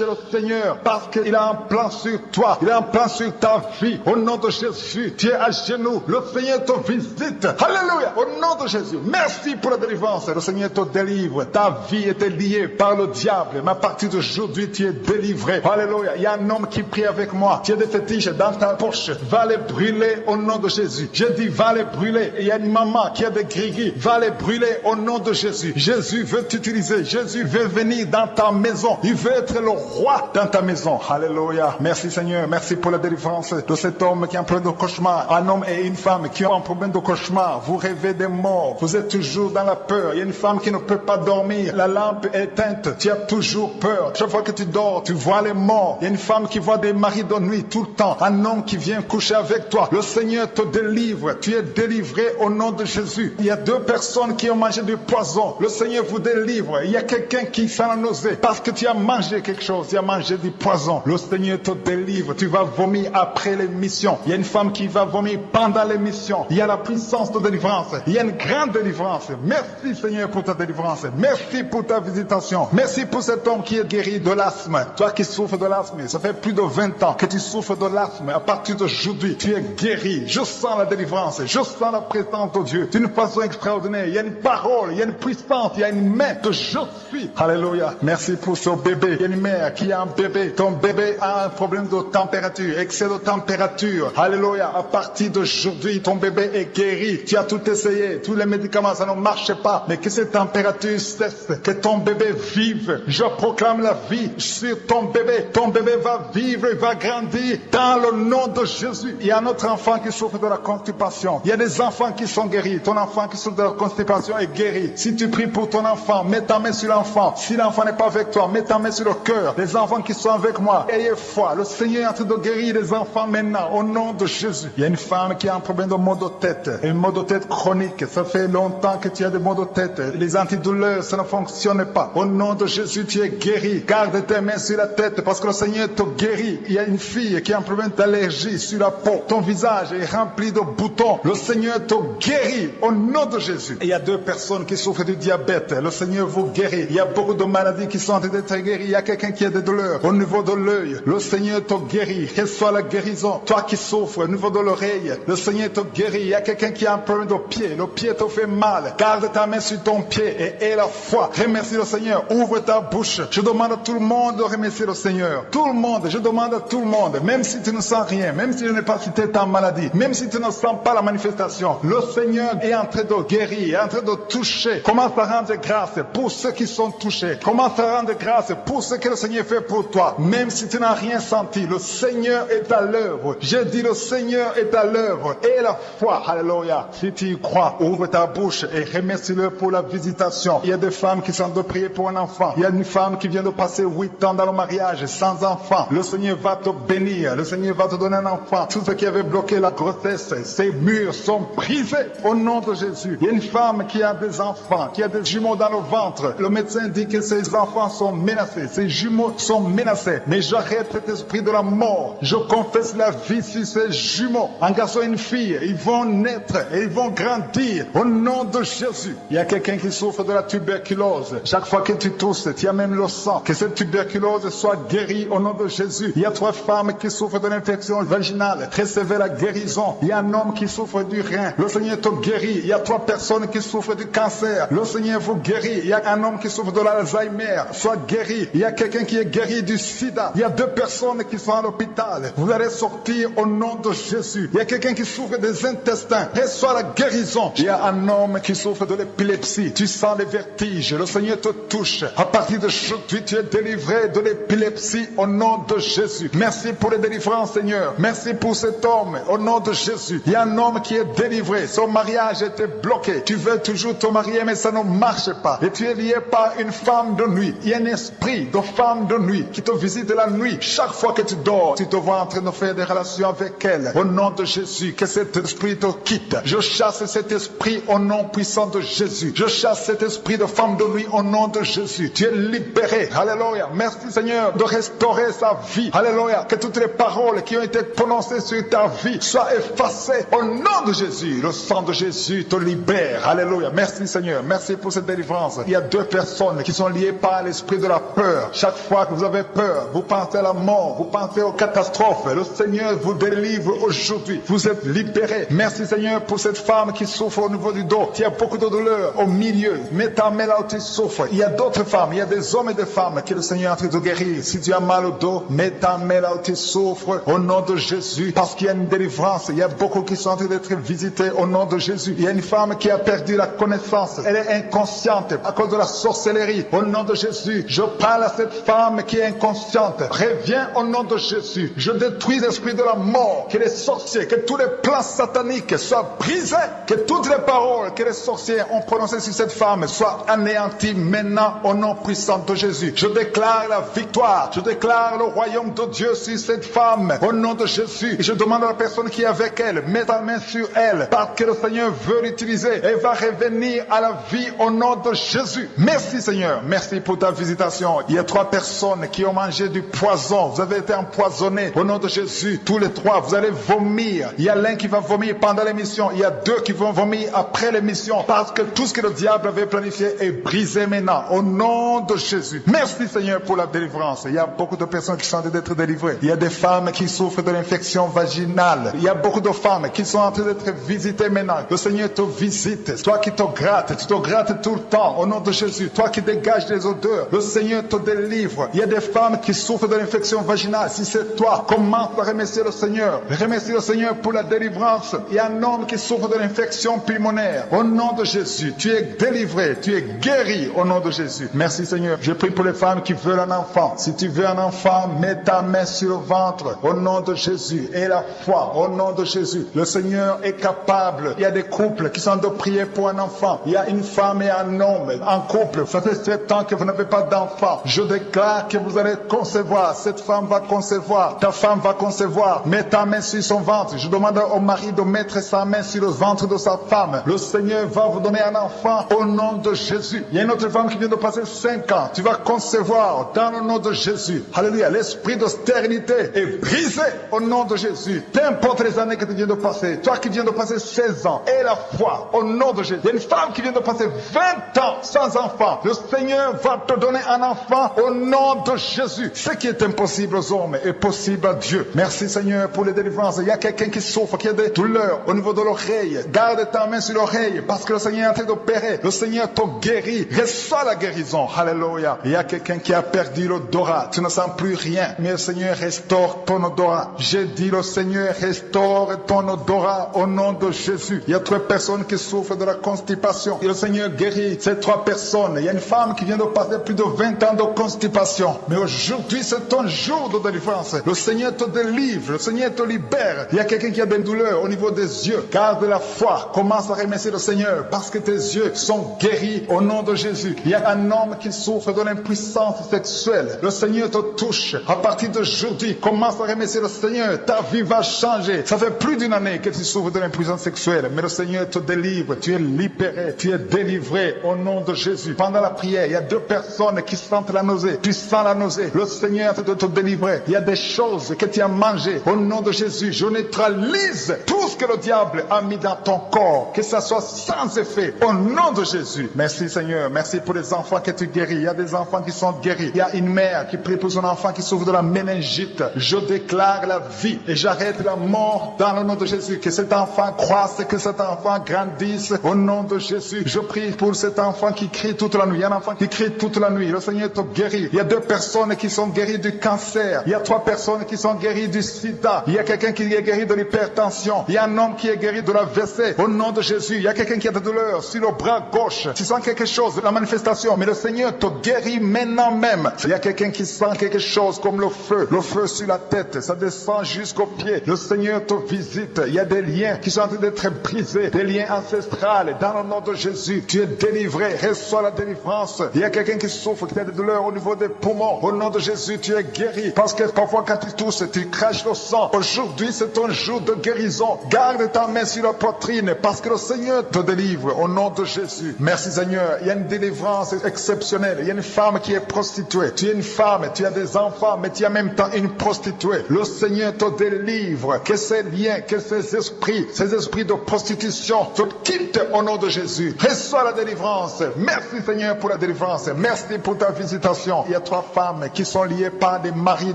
le Seigneur parce qu'il a un plan sur toi. Il a un plan sur ta vie. Au nom de Jésus, tu es à genoux. Le Seigneur te visite. Alléluia. Au nom de Jésus. Merci pour la délivrance. Le Seigneur te délivre. Ta vie était liée par le diable. Mais à partir d'aujourd'hui, tu es délivré. Alléluia. Il y a un homme qui prie avec moi. Tu as des fétiches dans ta poche. Va les brûler au nom de Jésus. Je dis va les brûler. Et il y a une maman qui a des gris-gris. Va les brûler au nom de Jésus. Jésus veut t'utiliser. Jésus veut venir dans ta maison. Il veut être le roi dans ta maison. Alléluia. Merci Seigneur. Merci pour la délivrance de cet homme qui a un problème de cauchemar. Un homme et une femme qui ont un problème de cauchemar. Vous rêvez des morts. Vous êtes toujours dans la peur. Il y a une femme qui ne peut pas dormir. La lampe est éteinte. Tu as toujours peur. Chaque fois que tu dors, tu vois les morts. Il y a une femme qui voit des maris de nuit tout le temps. Un homme qui vient coucher avec toi. Le Seigneur te délivre. Tu es délivré au nom de Jésus. Il y a 2 personnes qui ont mangé du poison. Le Seigneur vous délivre. Il y a quelqu'un qui sent la nausée parce que tu as mangé quelque chose. Tu as mangé du poison. Le Seigneur te délivre. Tu vas vomir après l'émission. Il y a une femme qui va vomir pendant l'émission. Il y a la puissance de délivrance. Il y a une grande délivrance. Merci Seigneur pour ta délivrance. Merci pour ta visitation. Merci pour cet homme qui est guéri de l'asthme. Toi qui souffres de l'asthme, ça fait plus de 20 ans que tu souffres de l'asthme. À partir d'aujourd'hui, tu es guéri. Je sens la délivrance. Je sens la présence de Dieu d'une façon extraordinaire. Il y a une parole, il y a une puissance, il y a une main que je suis. Alléluia. Merci pour ce bébé. Il y a une mère qui a un bébé. Ton bébé a un problème de température, excès de température. Alléluia. À partir d'aujourd'hui, ton bébé est guéri. Tu as tout essayé. Tous les médicaments, ça ne marche pas. Mais que cette température cesse. Que ton bébé vive. Je proclame la vie sur ton bébé. Ton bébé va vivre, il va grandir dans le nom de Jésus. Il y a un autre enfant qui souffre de la constipation. Il y a des enfants qui sont guéris. Ton enfant qui souffre de la constipation est guéri. Si tu pries pour ton enfant, mets ta main sur l'enfant. Si l'enfant n'est pas avec toi, mets ta main sur le cœur. Les enfants qui sont avec moi, ayez foi. Le Seigneur est en train de guérir les enfants maintenant, au nom de Jésus. Il y a une femme qui a un problème de maux de tête. Un maux de tête chronique. Ça fait longtemps que tu as des maux de tête. Les antidouleurs, ça ne fonctionne pas. Au nom de Jésus, tu es guéri. Garde tes mains sur la tête parce que le Seigneur te guérit. Il y a une fille qui a un problème d'allergie sur la peau. Ton visage est rempli de boutons. Le Seigneur te guérit au nom de Jésus. Et il y a 2 personnes qui souffrent du diabète. Le Seigneur vous guérit. Il y a beaucoup de maladies qui sont en train d'être guéries. Il y a quelqu'un qui a des douleurs au niveau de l'œil. Le Seigneur te guérit. Quelle soit la guérison. Toi qui souffres au niveau de l'oreille, le Seigneur te guérit. Il y a quelqu'un qui a un problème de pied. Le pied te fait mal. Garde ta main sur ton pied et aie la foi. Remercie le Seigneur. Ouvre ta bouche. Je demande à tout le monde de remercier le Seigneur. Tout le monde. Je demande à tout le monde. Même si tu ne sens rien. Même si je n'ai pas cité ta maladie. Même si tu ne sens pas la manifestation. Le Seigneur est en train de guérir. Est en train de toucher. Commence Commence à rendre grâce pour ceux qui sont touchés. Commence à rendre grâce pour ce que le Seigneur fait pour toi. Même si tu n'as rien senti, le Seigneur est à l'œuvre. Je dis le Seigneur est à l'œuvre. Et la foi, alléluia. Si tu y crois, ouvre ta bouche et remercie-le pour la visitation. Il y a des femmes qui sont de prier pour un enfant. Il y a une femme qui vient de passer 8 ans dans le mariage sans enfant. Le Seigneur va te bénir. Le Seigneur va te donner un enfant. Tout ce qui avait bloqué la grossesse, ces murs sont brisés au nom de Jésus. Il y a une femme qui a des enfants, qui a des jumeaux dans le ventre. Le médecin dit que ces enfants sont menacés. Ces jumeaux sont menacés. Mais j'arrête cet esprit de la mort. Je confesse la vie sur ces jumeaux. Un garçon et une fille, ils vont naître et ils vont grandir au nom de Jésus. Il y a quelqu'un qui souffre de la tuberculose. Chaque fois que tu tousses, tu as même le sang. Que cette tuberculose soit guérie au nom de Jésus. Il y a 3 femmes qui souffrent de l'infection vaginale. Recevez la guérison. Il y a un homme qui souffre du rein. Le Seigneur te guérit. Il y a 3 personnes qui souffrent du cancer. Le Seigneur vous guérit. Il y a un homme qui souffre de l'Alzheimer. Sois guéri. Il y a quelqu'un qui est guéri du sida. Il y a 2 personnes qui sont à l'hôpital. Vous allez sortir au nom de Jésus. Il y a quelqu'un qui souffre des intestins. Reçois la guérison. Il y a un homme qui souffre de l'épilepsie. Tu sens les vertiges. Le Seigneur te touche. À partir de aujourd'hui, tu es délivré de l'épilepsie au nom de Jésus. Merci pour les délivrances, Seigneur. Merci pour cet homme au nom de Jésus. Il y a un homme qui est délivré. Son mariage était bloqué. Tu veux toujours te marier, mais ça ne marche pas. Et tu es lié par une femme de nuit. Il y a un esprit de femme de nuit qui te visite la nuit. Chaque fois que tu dors, tu te vois en train de faire des relations avec elle. Au nom de Jésus, que cet esprit te quitte. Je chasse cet esprit au nom puissant de Jésus. Je chasse cet esprit de femme de nuit au nom de Jésus. Tu es libéré. Alléluia. Merci Seigneur de restaurer sa vie. Alléluia. Que toutes les paroles qui ont été prononcées sur ta vie soient effacées au nom de Jésus. Le sang de Jésus te libère. Alléluia. Merci Seigneur. Merci pour cette délivrance. Il y a 2 personnes qui sont liées par l'esprit de la peur. Chaque fois que vous avez peur, vous pensez à la mort, vous pensez aux catastrophes. Le Seigneur vous délivre aujourd'hui. Vous êtes libérés. Merci Seigneur pour cette femme qui souffre au niveau du dos, qui a beaucoup de douleur au milieu. Mets ta main là où tu souffres. Il y a d'autres femmes, il y a des hommes et des femmes que le Seigneur est en train de guérir. Si tu as mal au dos, mets ta main là où tu souffres au nom de Jésus. Parce qu'il y a une délivrance. Il y a beaucoup qui sont en train d'être visités au nom de Jésus. Il y a une femme qui a perdu la connaissance. Elle est inconsciente à cause de la sorcellerie. Au nom de Jésus, je parle à cette femme qui est inconsciente. Reviens au nom de Jésus. Je détruis l'esprit de la mort. Que les sorciers, que tous les plans sataniques soient brisés. Que toutes les paroles que les sorciers ont prononcées sur cette femme soient anéanties maintenant au nom puissant de Jésus. Je déclare la victoire. Je déclare le royaume de Dieu sur cette femme au nom de Jésus. Et je demande à la personne qui est avec elle, mets ta main sur elle parce que le Seigneur veut l'utiliser. Elle va revenir à la vie au nom de Jésus. Merci Seigneur. Merci pour ta visitation. Il y a 3 personnes qui ont mangé du poison. Vous avez été empoisonnés au nom de Jésus. Tous les 3, vous allez vomir. Il y a l'un qui va vomir pendant l'émission. Il y a 2 qui vont vomir après l'émission. Parce que tout ce que le diable avait planifié est brisé maintenant. Au nom de Jésus. Merci Seigneur pour la délivrance. Il y a beaucoup de personnes qui sont en train d'être délivrées. Il y a des femmes qui souffrent de l'infection vaginale. Il y a beaucoup de femmes qui sont en train d'être visitées maintenant. Le Seigneur te visite. Toi qui te grattes, tu te grattes tout le temps. Au nom de Jésus. Toi qui dégages des odeurs. Le Seigneur te délivre. Il y a des femmes qui souffrent de l'infection vaginale. Si c'est toi, commence à remercier le Seigneur. Remercie le Seigneur pour la délivrance. Il y a un homme qui souffre de l'infection pulmonaire. Au nom de Jésus, tu es délivré. Tu es guéri au nom de Jésus. Merci Seigneur. Je prie pour les femmes qui veulent un enfant. Si tu veux un enfant, mets ta main sur le ventre. Au nom de Jésus. Et la foi. Au nom de Jésus. Le Seigneur est capable. Il y a des couples qui sont de prier pour un enfant. Il y a une femme et un homme en couple. Ça fait 7 ans que vous n'avez pas d'enfant. Je déclare que vous allez concevoir. Cette femme va concevoir. Ta femme va concevoir. Mets ta main sur son ventre. Je demande au mari de mettre sa main sur le ventre de sa femme. Le Seigneur va vous donner un enfant au nom de Jésus. Il y a une autre femme qui vient de passer 5 ans. Tu vas concevoir dans le nom de Jésus. Alléluia. L'esprit de stérilité est brisé au nom de Jésus. Peu importe les années que tu viens de passer. Toi qui viens de passer 16 ans. Et la foi au nom de Jésus. Il y a une femme qui vient de passer 20 ans sans enfant. Le Seigneur va te donner un enfant au nom de Jésus. Ce qui est impossible aux hommes est possible à Dieu. Merci Seigneur pour les délivrances. Il y a quelqu'un qui souffre, qui a des douleurs au niveau de l'oreille. Garde ta main sur l'oreille parce que le Seigneur est en train d'opérer. Le Seigneur te guérit. Reçois la guérison. Alléluia. Il y a quelqu'un qui a perdu l'odorat. Tu ne sens plus rien. Mais le Seigneur restaure ton odorat. J'ai dit le Seigneur restaure ton odorat au nom de Jésus. Il y a 3 personnes qui souffrent de la constipation. Et le Seigneur Seigneur guérit ces 3 personnes. Il y a une femme qui vient de passer plus de 20 ans de constipation. Mais aujourd'hui, c'est ton jour de délivrance. Le Seigneur te délivre, le Seigneur te libère. Il y a quelqu'un qui a des douleurs au niveau des yeux. Garde la foi. Commence à remercier le Seigneur parce que tes yeux sont guéris au nom de Jésus. Il y a un homme qui souffre de l'impuissance sexuelle. Le Seigneur te touche. À partir d'aujourd'hui, commence à remercier le Seigneur. Ta vie va changer. Ça fait plus d'une année que tu souffres de l'impuissance sexuelle. Mais le Seigneur te délivre. Tu es libéré. Tu es délivré au nom de Jésus. Pendant la prière, il y a 2 personnes qui sentent la nausée. Tu sens la nausée. Le Seigneur te délivrer. Il y a des choses que tu as mangées. Au nom de Jésus, je neutralise tout ce que le diable a mis dans ton corps. Que ça soit sans effet. Au nom de Jésus. Merci Seigneur. Merci pour les enfants que tu guéris. Il y a des enfants qui sont guéris. Il y a une mère qui prie pour son enfant qui souffre de la méningite. Je déclare la vie et j'arrête la mort dans le nom de Jésus. Que cet enfant croisse, que cet enfant grandisse. Au nom de Jésus, je prie pour cet enfant qui crie toute la nuit. Il y a un enfant qui crie toute la nuit. Le Seigneur te guérit. Il y a 2 personnes qui sont guéries du cancer. Il y a 3 personnes qui sont guéries du sida. Il y a quelqu'un qui est guéri de l'hypertension. Il y a un homme qui est guéri de la WC. Au nom de Jésus, il y a quelqu'un qui a de douleur sur le bras gauche. Tu sens quelque chose, la manifestation, mais le Seigneur te guérit maintenant même. Il y a quelqu'un qui sent quelque chose comme le feu sur la tête. Ça descend jusqu'aux pieds. Le Seigneur te visite. Il y a des liens qui sont en train d'être brisés, des liens ancestrales. Dans le nom de Jésus, tu es délivré. Reçois la délivrance. Il y a quelqu'un qui souffre, qui a des douleurs au niveau des poumons. Au nom de Jésus, tu es guéri. Parce que parfois quand tu tousses, tu craches le sang. Aujourd'hui, c'est ton jour de guérison. Garde ta main sur la poitrine parce que le Seigneur te délivre. Au nom de Jésus. Merci Seigneur. Il y a une délivrance exceptionnelle. Il y a une femme qui est prostituée. Tu es une femme, tu as des enfants, mais tu as en même temps une prostituée. Le Seigneur te délivre. Que ces liens, que ces esprits de prostitution te quittent au nom de Jésus. Reçois la délivrance. Merci Seigneur pour la délivrance. Merci pour ta visitation. Il y a 3 femmes qui sont liées par des maris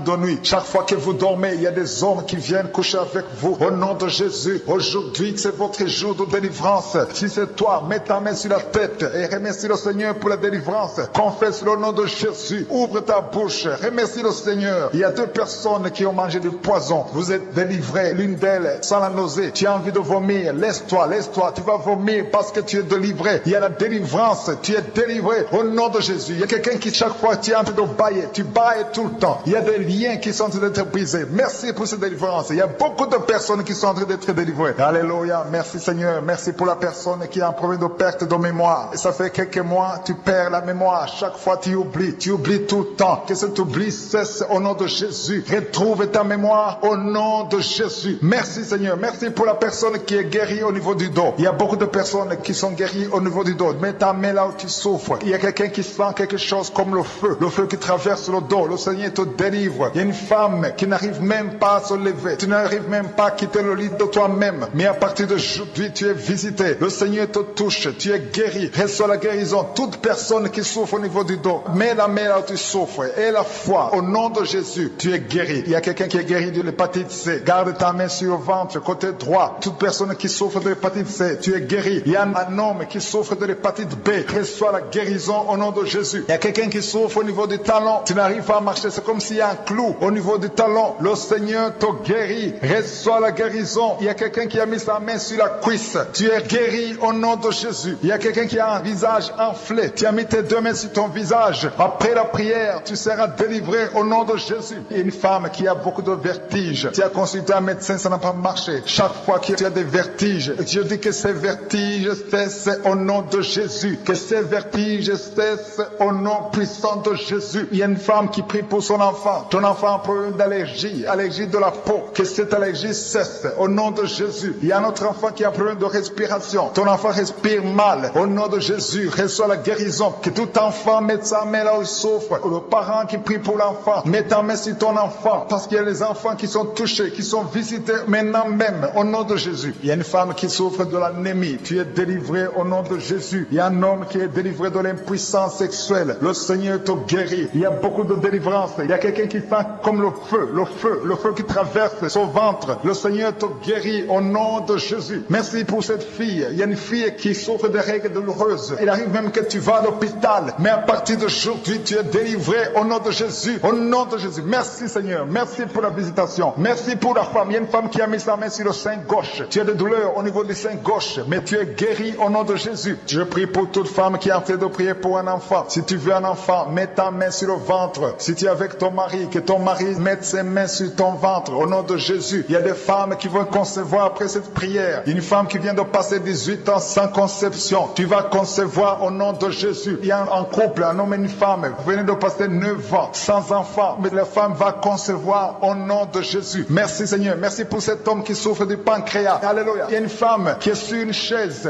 de nuit. Chaque fois que vous dormez, il y a des hommes qui viennent coucher avec vous. Au nom de Jésus, aujourd'hui, c'est votre jour de délivrance. Si c'est toi, mets ta main sur la tête et remercie le Seigneur pour la délivrance. Confesse le nom de Jésus. Ouvre ta bouche. Remercie le Seigneur. Il y a 2 personnes qui ont mangé du poison. Vous êtes délivrés. L'une d'elles sans la nausée. Tu as envie de vomir. Laisse-toi. Tu vas vomir parce que tu es délivré. Il y a la délivrance. Tu es délivré au nom de Jésus. Il y a quelqu'un qui chaque fois tu es en train de bailler. Tu bailles tout le temps. Il y a des liens qui sont en train d'être brisés. Merci pour cette délivrance. Il y a beaucoup de personnes qui sont en train d'être délivrées. Alléluia. Merci Seigneur. Merci pour la personne qui a un problème de perte de mémoire. Et ça fait quelques mois, tu perds la mémoire. Chaque fois tu oublies tout le temps. Que cet oubli cesse au nom de Jésus. Retrouve ta mémoire au nom de Jésus. Merci Seigneur. Merci pour la personne qui est guérie au niveau du dos. Il y a beaucoup de personnes qui sont guéries au niveau du dos. Mets ta main là où tu souffres. Il y a quelqu'un qui sent quelque chose comme le feu qui traverse le dos. Le Seigneur te délivre. Il y a une femme qui n'arrive même pas à se lever. Tu n'arrives même pas à quitter le lit de toi-même. Mais à partir d'aujourd'hui, tu es visité. Le Seigneur te touche. Tu es guéri. Reçois la guérison. Toute personne qui souffre au niveau du dos, mets la main là où tu souffres. Et la foi. Au nom de Jésus, tu es guéri. Il y a quelqu'un qui est guéri de l'hépatite C. Garde ta main sur le ventre, côté droit. Toute personne qui souffre de l'hépatite C, tu es guéri. Il y a un homme qui souffre de l'hépatite B. Reçois la guérison au nom de Jésus. Il y a quelqu'un qui souffre au niveau du talon. Tu n'arrives pas à marcher. C'est comme s'il y a un clou au niveau du talon. Le Seigneur te guérit. Reçois la guérison. Il y a quelqu'un qui a mis sa main sur la cuisse. Tu es guéri au nom de Jésus. Il y a quelqu'un qui a un visage enflé. Tu as mis tes 2 mains sur ton visage. Après la prière, tu seras délivré au nom de Jésus. Il y a une femme qui a beaucoup de vertiges. Tu as consulté un médecin, ça n'a pas marché. Chaque fois que tu as des vertiges, je dis que ces vertiges cessent au nom de Jésus. Que ces vertiges cessent au nom puissant de Jésus. Il y a une femme qui prie pour son enfant. Ton enfant a un problème d'allergie, allergie de la peau. Que cette allergie cesse au nom de Jésus. Il y a un autre enfant qui a un problème de respiration. Ton enfant respire mal. Au nom de Jésus, reçois la guérison. Que tout enfant mette sa main là où il souffre. Le parent qui prie pour l'enfant, mets ta main sur ton enfant. Parce qu'il y a les enfants qui sont touchés, qui sont visités maintenant même. Au nom de Jésus. Il y a une femme qui souffre de l'anémie. Tu es délivré au nom de Jésus. Il y a un homme qui est délivré de l'impuissance sexuelle. Le Seigneur te guérit. Il y a beaucoup de délivrance. Il y a quelqu'un qui sent comme le feu qui traverse son ventre. Le Seigneur te guérit au nom de Jésus. Merci pour cette fille. Il y a une fille qui souffre de règles douloureuses. Il arrive même que tu vas à l'hôpital. Mais à partir d'aujourd'hui, tu es délivré au nom de Jésus. Au nom de Jésus. Merci Seigneur. Merci pour la visitation. Merci pour la femme. Il y a une femme qui a mis sa main sur le sein gauche. Tu as des douleurs au niveau du sein gauche. Mais tu es guéri au nom de Jésus. Jésus. Je prie pour toute femme qui est en train de prier pour un enfant. Si tu veux un enfant, mets ta main sur le ventre. Si tu es avec ton mari, que ton mari mette ses mains sur ton ventre. Au nom de Jésus, il y a des femmes qui vont concevoir après cette prière. Une femme qui vient de passer 18 ans sans conception. Tu vas concevoir au nom de Jésus. Il y a un couple, un homme et une femme. Vous venez de passer 9 ans sans enfant. Mais la femme va concevoir au nom de Jésus. Merci Seigneur. Merci pour cet homme qui souffre du pancréas. Alléluia. Il y a une femme qui est sur une chaise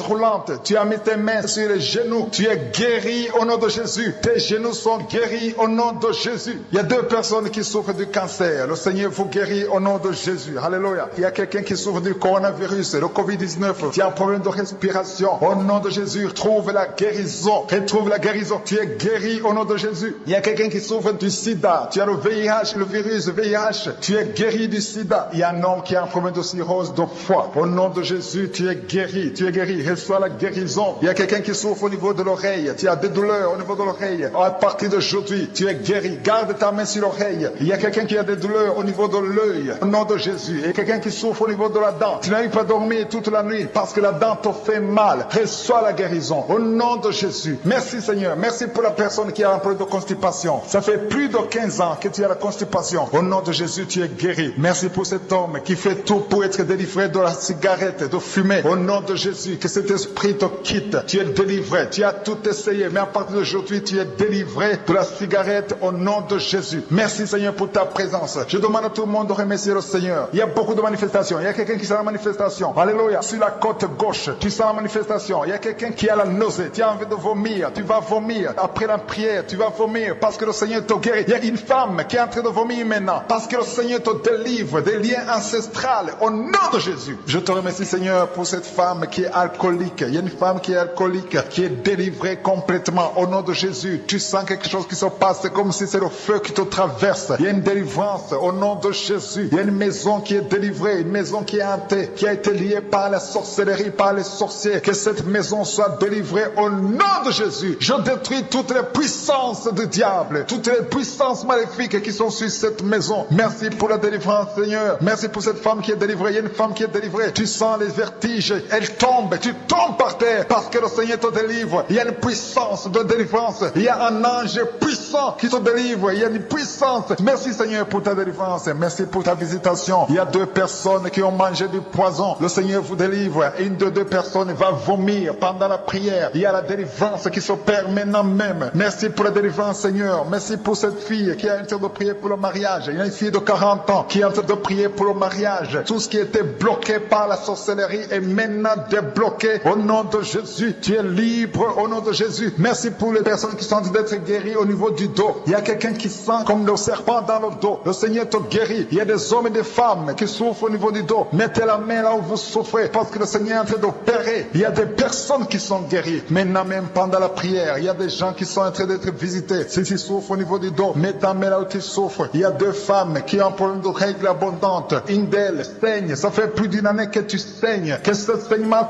roulante. Tu as mis tes mains sur les genoux. Tu es guéri au nom de Jésus. Tes genoux sont guéris au nom de Jésus. Il y a 2 personnes qui souffrent du cancer. Le Seigneur vous guérit au nom de Jésus. Alléluia. Il y a quelqu'un qui souffre du coronavirus, le Covid-19. Tu as un problème de respiration. Au nom de Jésus, trouve la guérison. Retrouve la guérison. Tu es guéri au nom de Jésus. Il y a quelqu'un qui souffre du sida. Tu as le VIH, le virus VIH. Tu es guéri du sida. Il y a un homme qui a un problème de cirrhose de foie. Au nom de Jésus, tu es guéri. Tu es guéri. Reçois la guérison. Il y a quelqu'un qui souffre au niveau de l'oreille. Tu as des douleurs au niveau de l'oreille. À partir d'aujourd'hui, tu es guéri. Garde ta main sur l'oreille. Il y a quelqu'un qui a des douleurs au niveau de l'œil. Au nom de Jésus. Et quelqu'un qui souffre au niveau de la dent. Tu n'arrives pas à dormir toute la nuit parce que la dent te fait mal. Reçois la guérison. Au nom de Jésus. Merci Seigneur. Merci pour la personne qui a un problème de constipation. Ça fait plus de 15 ans que tu as la constipation. Au nom de Jésus, tu es guéri. Merci pour cet homme qui fait tout pour être délivré de la cigarette, de fumer. Au nom de Jésus, que cet esprit te quitte. Tu es délivré. Tu as tout essayé. Mais à partir d'aujourd'hui, tu es délivré de la cigarette au nom de Jésus. Merci Seigneur pour ta présence. Je demande à tout le monde de remercier le Seigneur. Il y a beaucoup de manifestations. Il y a quelqu'un qui sent la manifestation. Alléluia. Sur la côte gauche, tu sens la manifestation. Il y a quelqu'un qui a la nausée. Tu as envie de vomir. Tu vas vomir. Après la prière, tu vas vomir parce que le Seigneur te guérit. Il y a une femme qui est en train de vomir maintenant parce que le Seigneur te délivre des liens ancestrales au nom de Jésus. Je te remercie Seigneur pour cette femme qui est alcoolique. Il y a une femme qui est alcoolique, qui est délivrée complètement au nom de Jésus. Tu sens quelque chose qui se passe, c'est comme si c'est le feu qui te traverse. Il y a une délivrance au nom de Jésus. Il y a une maison qui est délivrée, une maison qui est hantée, qui a été liée par la sorcellerie, par les sorciers. Que cette maison soit délivrée au nom de Jésus. Je détruis toutes les puissances du diable, toutes les puissances maléfiques qui sont sur cette maison. Merci pour la délivrance Seigneur. Merci pour cette femme qui est délivrée. Il y a une femme qui est délivrée. Tu sens les vertiges, elle tombe, tu tombes par terre parce que le Seigneur te délivre. Il y a une puissance de délivrance. Il y a un ange puissant qui te délivre. Il y a une puissance. Merci Seigneur pour ta délivrance. Merci pour ta visitation. Il y a 2 personnes qui ont mangé du poison. Le Seigneur vous délivre. Une de 2 personnes va vomir pendant la prière. Il y a la délivrance qui s'opère maintenant même. Merci pour la délivrance Seigneur. Merci pour cette fille qui est en train de prier pour le mariage. Il y a une fille de 40 ans qui est en train de prier pour le mariage. Tout ce qui était bloqué par la sorcellerie est maintenant débloqué au nom de Jésus. Tu es libre au nom de Jésus. Merci pour les personnes qui sont en train d'être guéries au niveau du dos. Il y a quelqu'un qui sent comme le serpent dans le dos. Le Seigneur te guérit. Il y a des hommes et des femmes qui souffrent au niveau du dos. Mettez la main là où vous souffrez parce que le Seigneur est en train d'opérer. Il y a des personnes qui sont guéries. Maintenant même pendant la prière, il y a des gens qui sont en train d'être visités. Si tu souffres au niveau du dos, mets ta main là où tu souffres. Il y a 2 femmes qui ont un problème de règles abondantes. Une d'elles saigne. Ça fait plus d'une année que tu saignes. Que ce saignement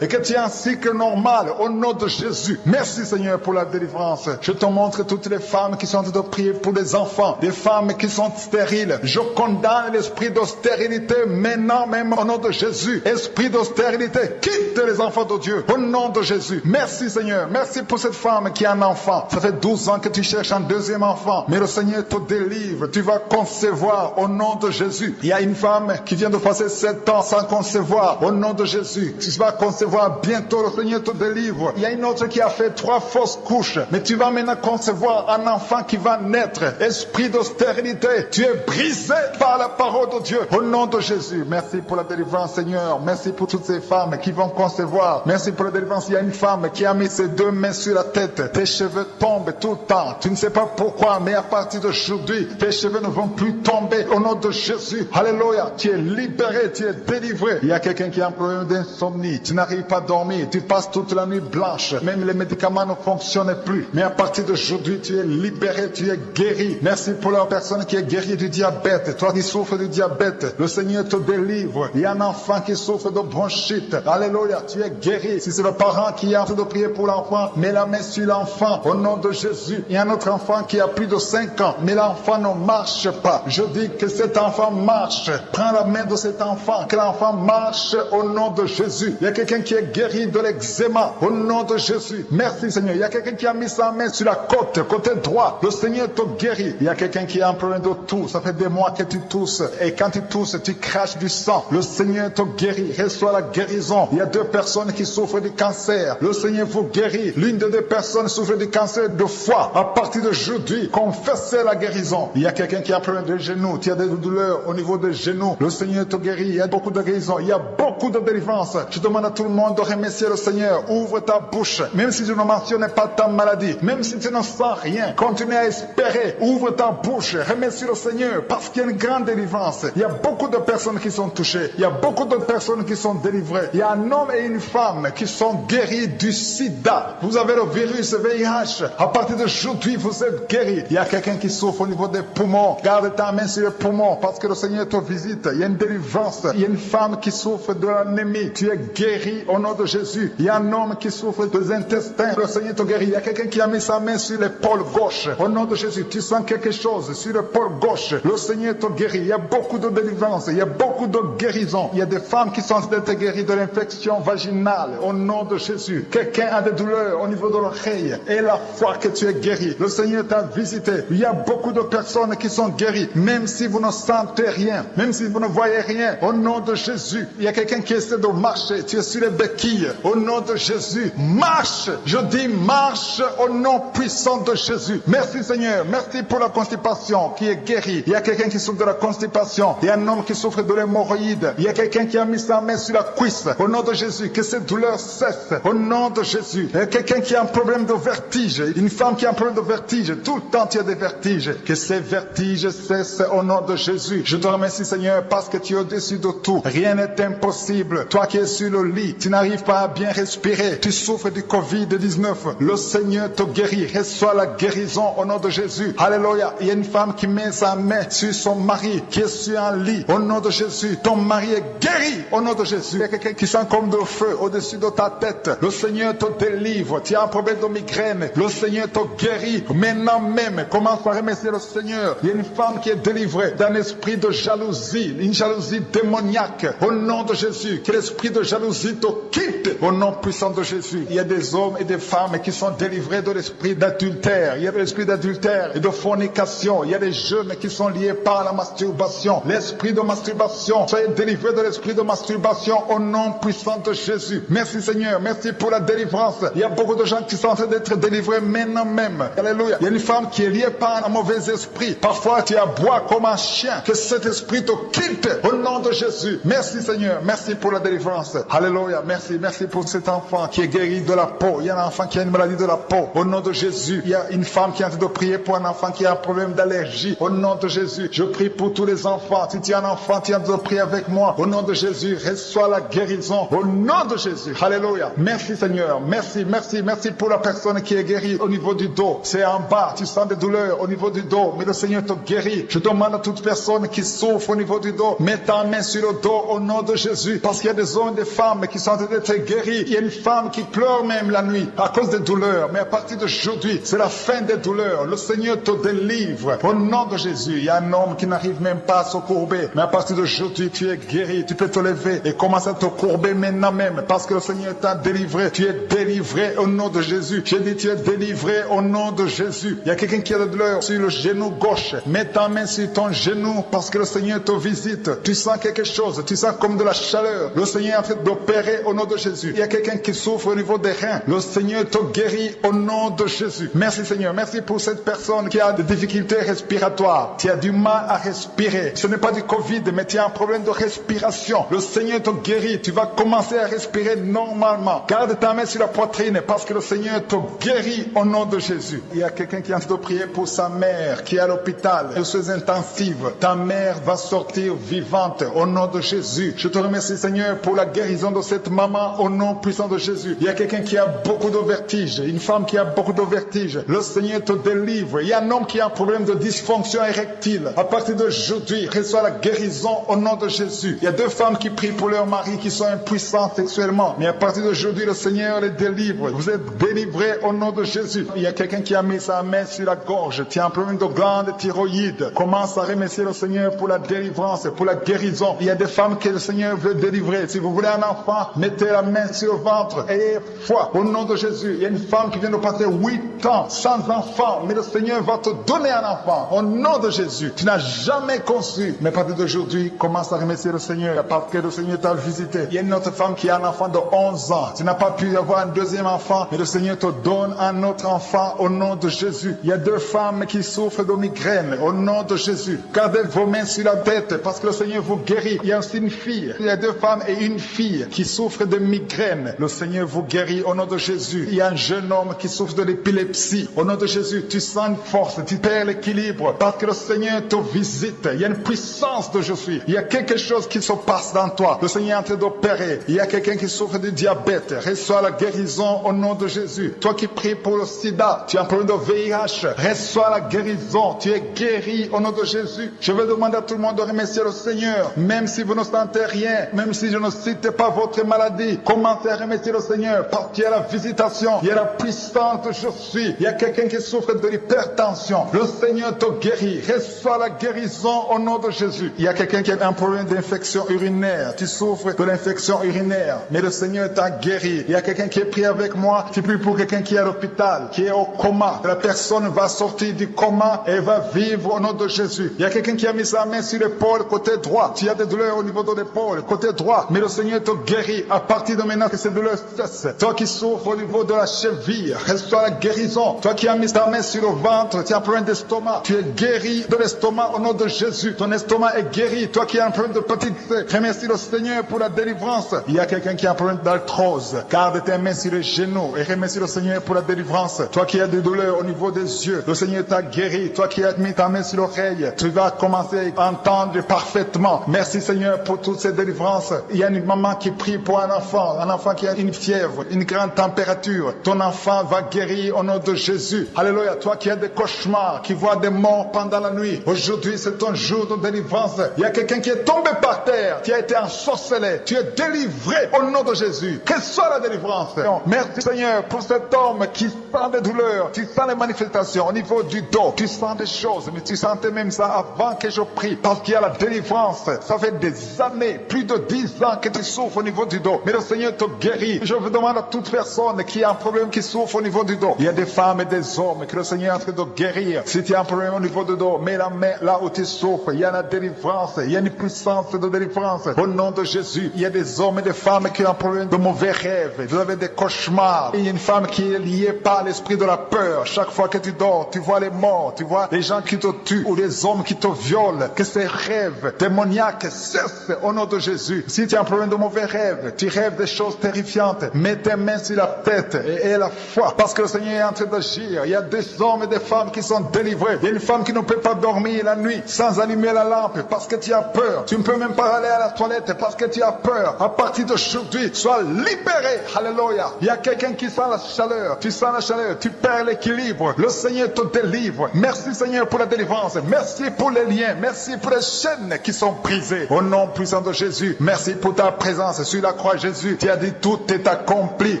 et que tu aies un cycle normal au nom de Jésus. Merci Seigneur pour la délivrance. Je te montre toutes les femmes qui sont en train de prier pour les enfants, des femmes qui sont stériles. Je condamne l'esprit de stérilité maintenant même au nom de Jésus. Esprit de stérilité, quitte les enfants de Dieu au nom de Jésus. Merci Seigneur. Merci pour cette femme qui a un enfant. Ça fait 12 ans que tu cherches un 2e enfant, mais le Seigneur te délivre. Tu vas concevoir au nom de Jésus. Il y a une femme qui vient de passer 7 ans sans concevoir au nom de Jésus. Tu vas concevoir bientôt, le Seigneur te délivre. Il y a une autre qui a fait 3 fausses couches, mais tu vas maintenant concevoir un enfant qui va naître. Esprit de stérilité, tu es brisé par la parole de Dieu au nom de Jésus. Merci pour la délivrance Seigneur. Merci pour toutes ces femmes qui vont concevoir. Merci pour la délivrance. Il y a une femme qui a mis ses 2 mains sur la tête. Tes cheveux tombent tout le temps. Tu ne sais pas pourquoi, mais à partir d'aujourd'hui, tes cheveux ne vont plus tomber au nom de Jésus. Alléluia. Tu es libéré, tu es délivré. Il y a quelqu'un qui a un problème d'insomnie. Tu n'arrives pas à dormir. Tu passes toute la nuit blanche. Même les médicaments ne fonctionnent plus. Mais à partir d'aujourd'hui, tu es libéré, tu es guéri. Merci pour la personne qui est guérie du diabète. Toi qui souffres du diabète, le Seigneur te délivre. Il y a un enfant qui souffre de bronchite. Alléluia, tu es guéri. Si c'est le parent qui est en train de prier pour l'enfant, mets la main sur l'enfant au nom de Jésus. Il y a un autre enfant qui a plus de 5 ans, mais l'enfant ne marche pas. Je dis que cet enfant marche. Prends la main de cet enfant, que l'enfant marche au nom de Jésus. Il y a quelqu'un qui est guéri de l'eczéma. Au nom de Jésus. Merci Seigneur. Il y a quelqu'un qui a mis sa main sur la côté droit. Le Seigneur te guérit. Il y a quelqu'un qui a un problème de toux. Ça fait des mois que tu tousses. Et quand tu tousses, tu craches du sang. Le Seigneur te guérit. Reçois la guérison. Il y a 2 personnes qui souffrent du cancer. Le Seigneur vous guérit. L'une des 2 personnes souffre du cancer de foie. À partir d'aujourd'hui, confessez la guérison. Il y a quelqu'un qui a un problème de genoux. Tu as des douleurs au niveau des genoux. Le Seigneur te guérit. Il y a beaucoup de guérison. Il y a beaucoup de délivrance. Je demande à tout le monde de remercier le Seigneur. Ouvre ta bouche. Même si tu ne mentionnes pas ta maladie. Même si tu ne sens rien. Continue à espérer. Ouvre ta bouche. Remercie le Seigneur. Parce qu'il y a une grande délivrance. Il y a beaucoup de personnes qui sont touchées. Il y a beaucoup de personnes qui sont délivrées. Il y a un homme et une femme qui sont guéris du sida. Vous avez le virus VIH. À partir d'aujourd'hui, vous êtes guéris. Il y a quelqu'un qui souffre au niveau des poumons. Garde ta main sur les poumons parce que le Seigneur te visite. Il y a une délivrance. Il y a une femme qui souffre de l'anémie. Tu es guéri au nom de Jésus. Il y a un homme qui souffre des intestins. Le Seigneur te guérit. Il y a quelqu'un qui a mis sa main sur l'épaule gauche. Au nom de Jésus, tu sens quelque chose sur l'épaule gauche. Le Seigneur te guérit. Il y a beaucoup de délivrance. Il y a beaucoup de guérison. Il y a des femmes qui sont d'être guéries de l'infection vaginale. Au nom de Jésus. Quelqu'un a des douleurs au niveau de l'oreille. Et la foi que tu es guéri. Le Seigneur t'a visité. Il y a beaucoup de personnes qui sont guéries. Même si vous ne sentez rien. Même si vous ne voyez rien. Au nom de Jésus. Il y a quelqu'un qui essaie de marcher. Tu es sur les béquilles. Au nom de Jésus. Marche. Je dis marche au nom puissant de Jésus. Merci Seigneur. Merci pour la constipation qui est guérie. Il y a quelqu'un qui souffre de la constipation. Il y a un homme qui souffre de l'hémorroïde. Il y a quelqu'un qui a mis sa main sur la cuisse. Au nom de Jésus. Que cette douleur cesse. Au nom de Jésus. Il y a quelqu'un qui a un problème de vertige. Une femme qui a un problème de vertige. Tout le temps tu as des vertiges. Que ces vertiges cessent au nom de Jésus. Je te remercie Seigneur parce que tu es au-dessus de tout. Rien n'est impossible. Toi qui es sur le lit, tu n'arrives pas à bien respirer. Tu souffres du Covid-19. Le Seigneur te guérit. Reçois la guérison au nom de Jésus. Alléluia. Il y a une femme qui met sa main sur son mari qui est sur un lit. Au nom de Jésus. Ton mari est guéri au nom de Jésus. Il y a quelqu'un qui sent comme de feu au-dessus de ta tête. Le Seigneur te délivre. Tu as un problème de migraine. Le Seigneur te guérit. Maintenant même, commence par remercier le Seigneur. Il y a une femme qui est délivrée d'un esprit de jalousie. Une jalousie démoniaque. Au nom de Jésus. Que l'esprit de jalousie te quitte. Au nom puissant de Jésus. Il y a des hommes et des femmes qui sont délivrés de l'esprit d'adultère. Il y a de l'esprit d'adultère et de fornication. Il y a des jeunes qui sont liés par la masturbation. L'esprit de masturbation. Soyez délivrés de l'esprit de masturbation au nom puissant de Jésus. Merci Seigneur. Merci pour la délivrance. Il y a beaucoup de gens qui sont en train d'être délivrés maintenant même. Alléluia. Il y a une femme qui est liée par un mauvais esprit. Parfois tu aboies comme un chien. Que cet esprit te quitte au nom de Jésus. Merci Seigneur. Merci pour la délivrance. Alléluia. Merci. Merci pour cet enfant qui est guéri de la peau. Il y a un enfant qui a une maladie de la peau. Au nom de Jésus. Il y a une femme qui est en train de prier pour un enfant qui a un problème d'allergie. Au nom de Jésus. Je prie pour tous les enfants. Si tu es un enfant, tu es en train de prier avec moi. Au nom de Jésus. Reçois la guérison. Au nom de Jésus. Alléluia. Merci Seigneur. Merci, merci, merci pour la personne qui est guérie au niveau du dos. C'est en bas. Tu sens des douleurs au niveau du dos. Mais le Seigneur te guérit. Je demande à toute personne qui souffre au niveau du dos. Mets ta main sur le dos au nom de Jésus. Parce qu'il y a des hommes et des femmes qui sont en train d'être guéris. Il y a une femme qui pleure même la nuit à cause des douleurs. Mais à partir d'aujourd'hui, c'est la fin des douleurs. Le Seigneur te délivre. Au nom de Jésus. Il y a un homme qui n'arrive même pas à se courber. Mais à partir d'aujourd'hui, tu es guéri. Tu peux te lever et commencer à te courber maintenant même. Parce que le Seigneur t'a délivré. Tu es délivré au nom de Jésus. J'ai dit tu es délivré au nom de Jésus. Il y a quelqu'un qui a de douleur sur le genou gauche. Mets ta main sur ton genou parce que le Seigneur te visite. Tu sens quelque chose. Tu sens comme de la chaleur. Le Seigneur est en train d'opérer au nom de Jésus. Il y a quelqu'un qui souffre au niveau des reins. Le Seigneur te guérit au nom de Jésus. Merci Seigneur. Merci pour cette personne qui a des difficultés respiratoires. Tu as du mal à respirer. Ce n'est pas du Covid, mais tu as un problème de respiration. Le Seigneur te guérit. Tu vas commencer à respirer normalement. Garde ta main sur la poitrine parce que le Seigneur te guérit au nom de Jésus. Il y a quelqu'un qui est en train de prier pour sa mère qui est à l'hôpital, aux soins intensives. Ta mère va sortir vivante au nom de Jésus. Je te remercie Seigneur pour la guérison de cette maman au nom puissant de Jésus. Il y a quelqu'un qui a beaucoup de vertiges, une femme qui a beaucoup de vertiges. Le Seigneur te délivre. Il y a un homme qui a un problème de dysfonction érectile. À partir d'aujourd'hui, reçois la guérison au nom de Jésus. Il y a deux femmes qui prient pour leur mari qui sont impuissants sexuellement. Mais à partir d'aujourd'hui, le Seigneur les délivre. Vous êtes délivrés au nom de Jésus. Il y a quelqu'un qui a mis sa main sur la gorge. Tu as un problème de glande thyroïde. Commence à remercier le Seigneur pour la délivrance, pour la guérison. Il y a des femmes que le Seigneur veut délivrer. Si vous voulez un enfant, mettez la main sur le ventre. Ayez foi. Au nom de Jésus, il y a une femme qui vient de passer 8 ans sans enfant, mais le Seigneur va te donner un enfant. Au nom de Jésus, tu n'as jamais conçu. Mais à partir d'aujourd'hui, commence à remercier le Seigneur parce que le Seigneur t'a visité. Il y a une autre femme qui a un enfant de 11 ans. Tu n'as pas pu avoir un deuxième enfant, mais le Seigneur te donne un autre enfant au nom de Jésus. Il y a 2 femmes qui souffrent de migraine au nom de Jésus. Gardez vos mains sur la tête parce que le Seigneur vous guérit. Il y a aussi une fille. Il y a 2 femmes et une fille qui souffrent de migraine. Le Seigneur vous guérit au nom de Jésus. Il y a un jeune homme qui souffre de l'épilepsie. Au nom de Jésus, tu sens une force, tu perds l'équilibre parce que le Seigneur te visite. Il y a une puissance de je suis. Il y a quelque chose qui se passe dans toi. Le Seigneur est en train d'opérer. Il y a quelqu'un qui souffre de diabète. Reçois la guérison au nom de Jésus. Toi qui pries pour le sida, tu as un problème de VIH. Reçois la guérison. Tu es guéri au nom de Jésus. Je vais demander à tout le monde de remercier le Seigneur. Même si vous ne sentez rien, même si je ne cite pas votre maladie, commencez à remercier le Seigneur parce qu'il y a la visitation. Il y a la puissance de je suis. Il y a quelqu'un qui souffre de l'hypertension. Le Seigneur te guérit. Reçois la guérison au nom de Jésus. Il y a quelqu'un qui a un problème d'infection urinaire. Tu souffres de l'infection urinaire, mais le Seigneur t'a guéri. Il y a quelqu'un qui est pris avec moi. Tu pries pour quelqu'un qui est à l'hôpital, qui est au coma. La personne va sortir du coma et va vivre au nom de Jésus. Il y a quelqu'un qui a mis sa main sur l'épaule côté droit. Tu as des douleurs au niveau de l'épaule côté droit, mais le Seigneur te guérit à partir de maintenant que ces douleurs cessent. Toi qui souffres au niveau de la cheville, reçois la guérison. Toi qui as mis ta main sur le ventre, tu as un problème d'estomac. Tu es guéri de l'estomac au nom de Jésus. Ton estomac est guéri. Toi qui as un problème de petite C, remercie le Seigneur pour la délivrance. Il y a quelqu'un qui a un problème d'arthrose. Garde tes mains sur les genoux et remercie le Seigneur pour la délivrance. Toi qui as des douleurs au niveau des yeux, le Seigneur t'a guéri. Toi qui as mis ta main sur l'oreille, tu vas commencer à entendre parfaitement. Merci Seigneur pour toutes ces délivrances. Il y a une maman qui prie pour un enfant qui a une fièvre, une grande température. Ton enfant va guérir au nom de Jésus. Alléluia. Toi qui as des cauchemars, qui vois des morts pendant la nuit, aujourd'hui c'est ton jour de délivrance. Il y a quelqu'un qui est tombé par terre, qui a été ensorcelé. Tu es délivré au nom de Jésus. Que soit la délivrance. Merci Seigneur pour cet homme qui sent des douleurs, tu sens les manifestations au niveau du dos, tu sens des choses, mais tu sentais même ça avant que je prie, parce qu'il y a la délivrance. Ça fait des années, plus de 10 ans que tu souffres au niveau du dos, mais le Seigneur te guérit. Je vous demande à toute personne qui a un problème, qui souffre au niveau du dos, il y a des femmes et des hommes que le Seigneur est en train de guérir. Si tu as un problème au niveau du dos, mets la main là où tu souffres. Il y a la délivrance, il y a une puissance de délivrance au nom de Jésus. Il y a des hommes et des femmes qui ont un problème de mauvais rêves, vous avez des cauchemars. Il y a une femme qui est liée par l'esprit de la peur. Chaque fois que tu dors, tu vois les morts, tu vois les gens qui te tuent ou les hommes qui te violent. Que ces rêves démoniaques cessent au nom de Jésus. Si tu as un problème de mauvais rêves, tu rêves des choses terrifiantes, mets tes mains sur la tête et aie la foi parce que le Seigneur est en train d'agir. Il y a des hommes et des femmes qui sont délivrés. Il y a une femme qui ne peut pas dormir la nuit sans allumer la lampe parce que tu as peur. Tu ne peux même pas aller à la toilette parce que tu as peur. À partir d'aujourd'hui, sois libéré. Alléluia. Il y a quelqu'un qui sent la chaleur. Tu sens la chaleur, tu perds l'équilibre. Le Seigneur te délivre. Merci Seigneur pour la délivrance. Merci pour les liens. Merci pour les chaînes qui sont brisées. Au nom puissant de Jésus, merci pour ta présence sur la croix. Jésus, tu as dit tout est accompli.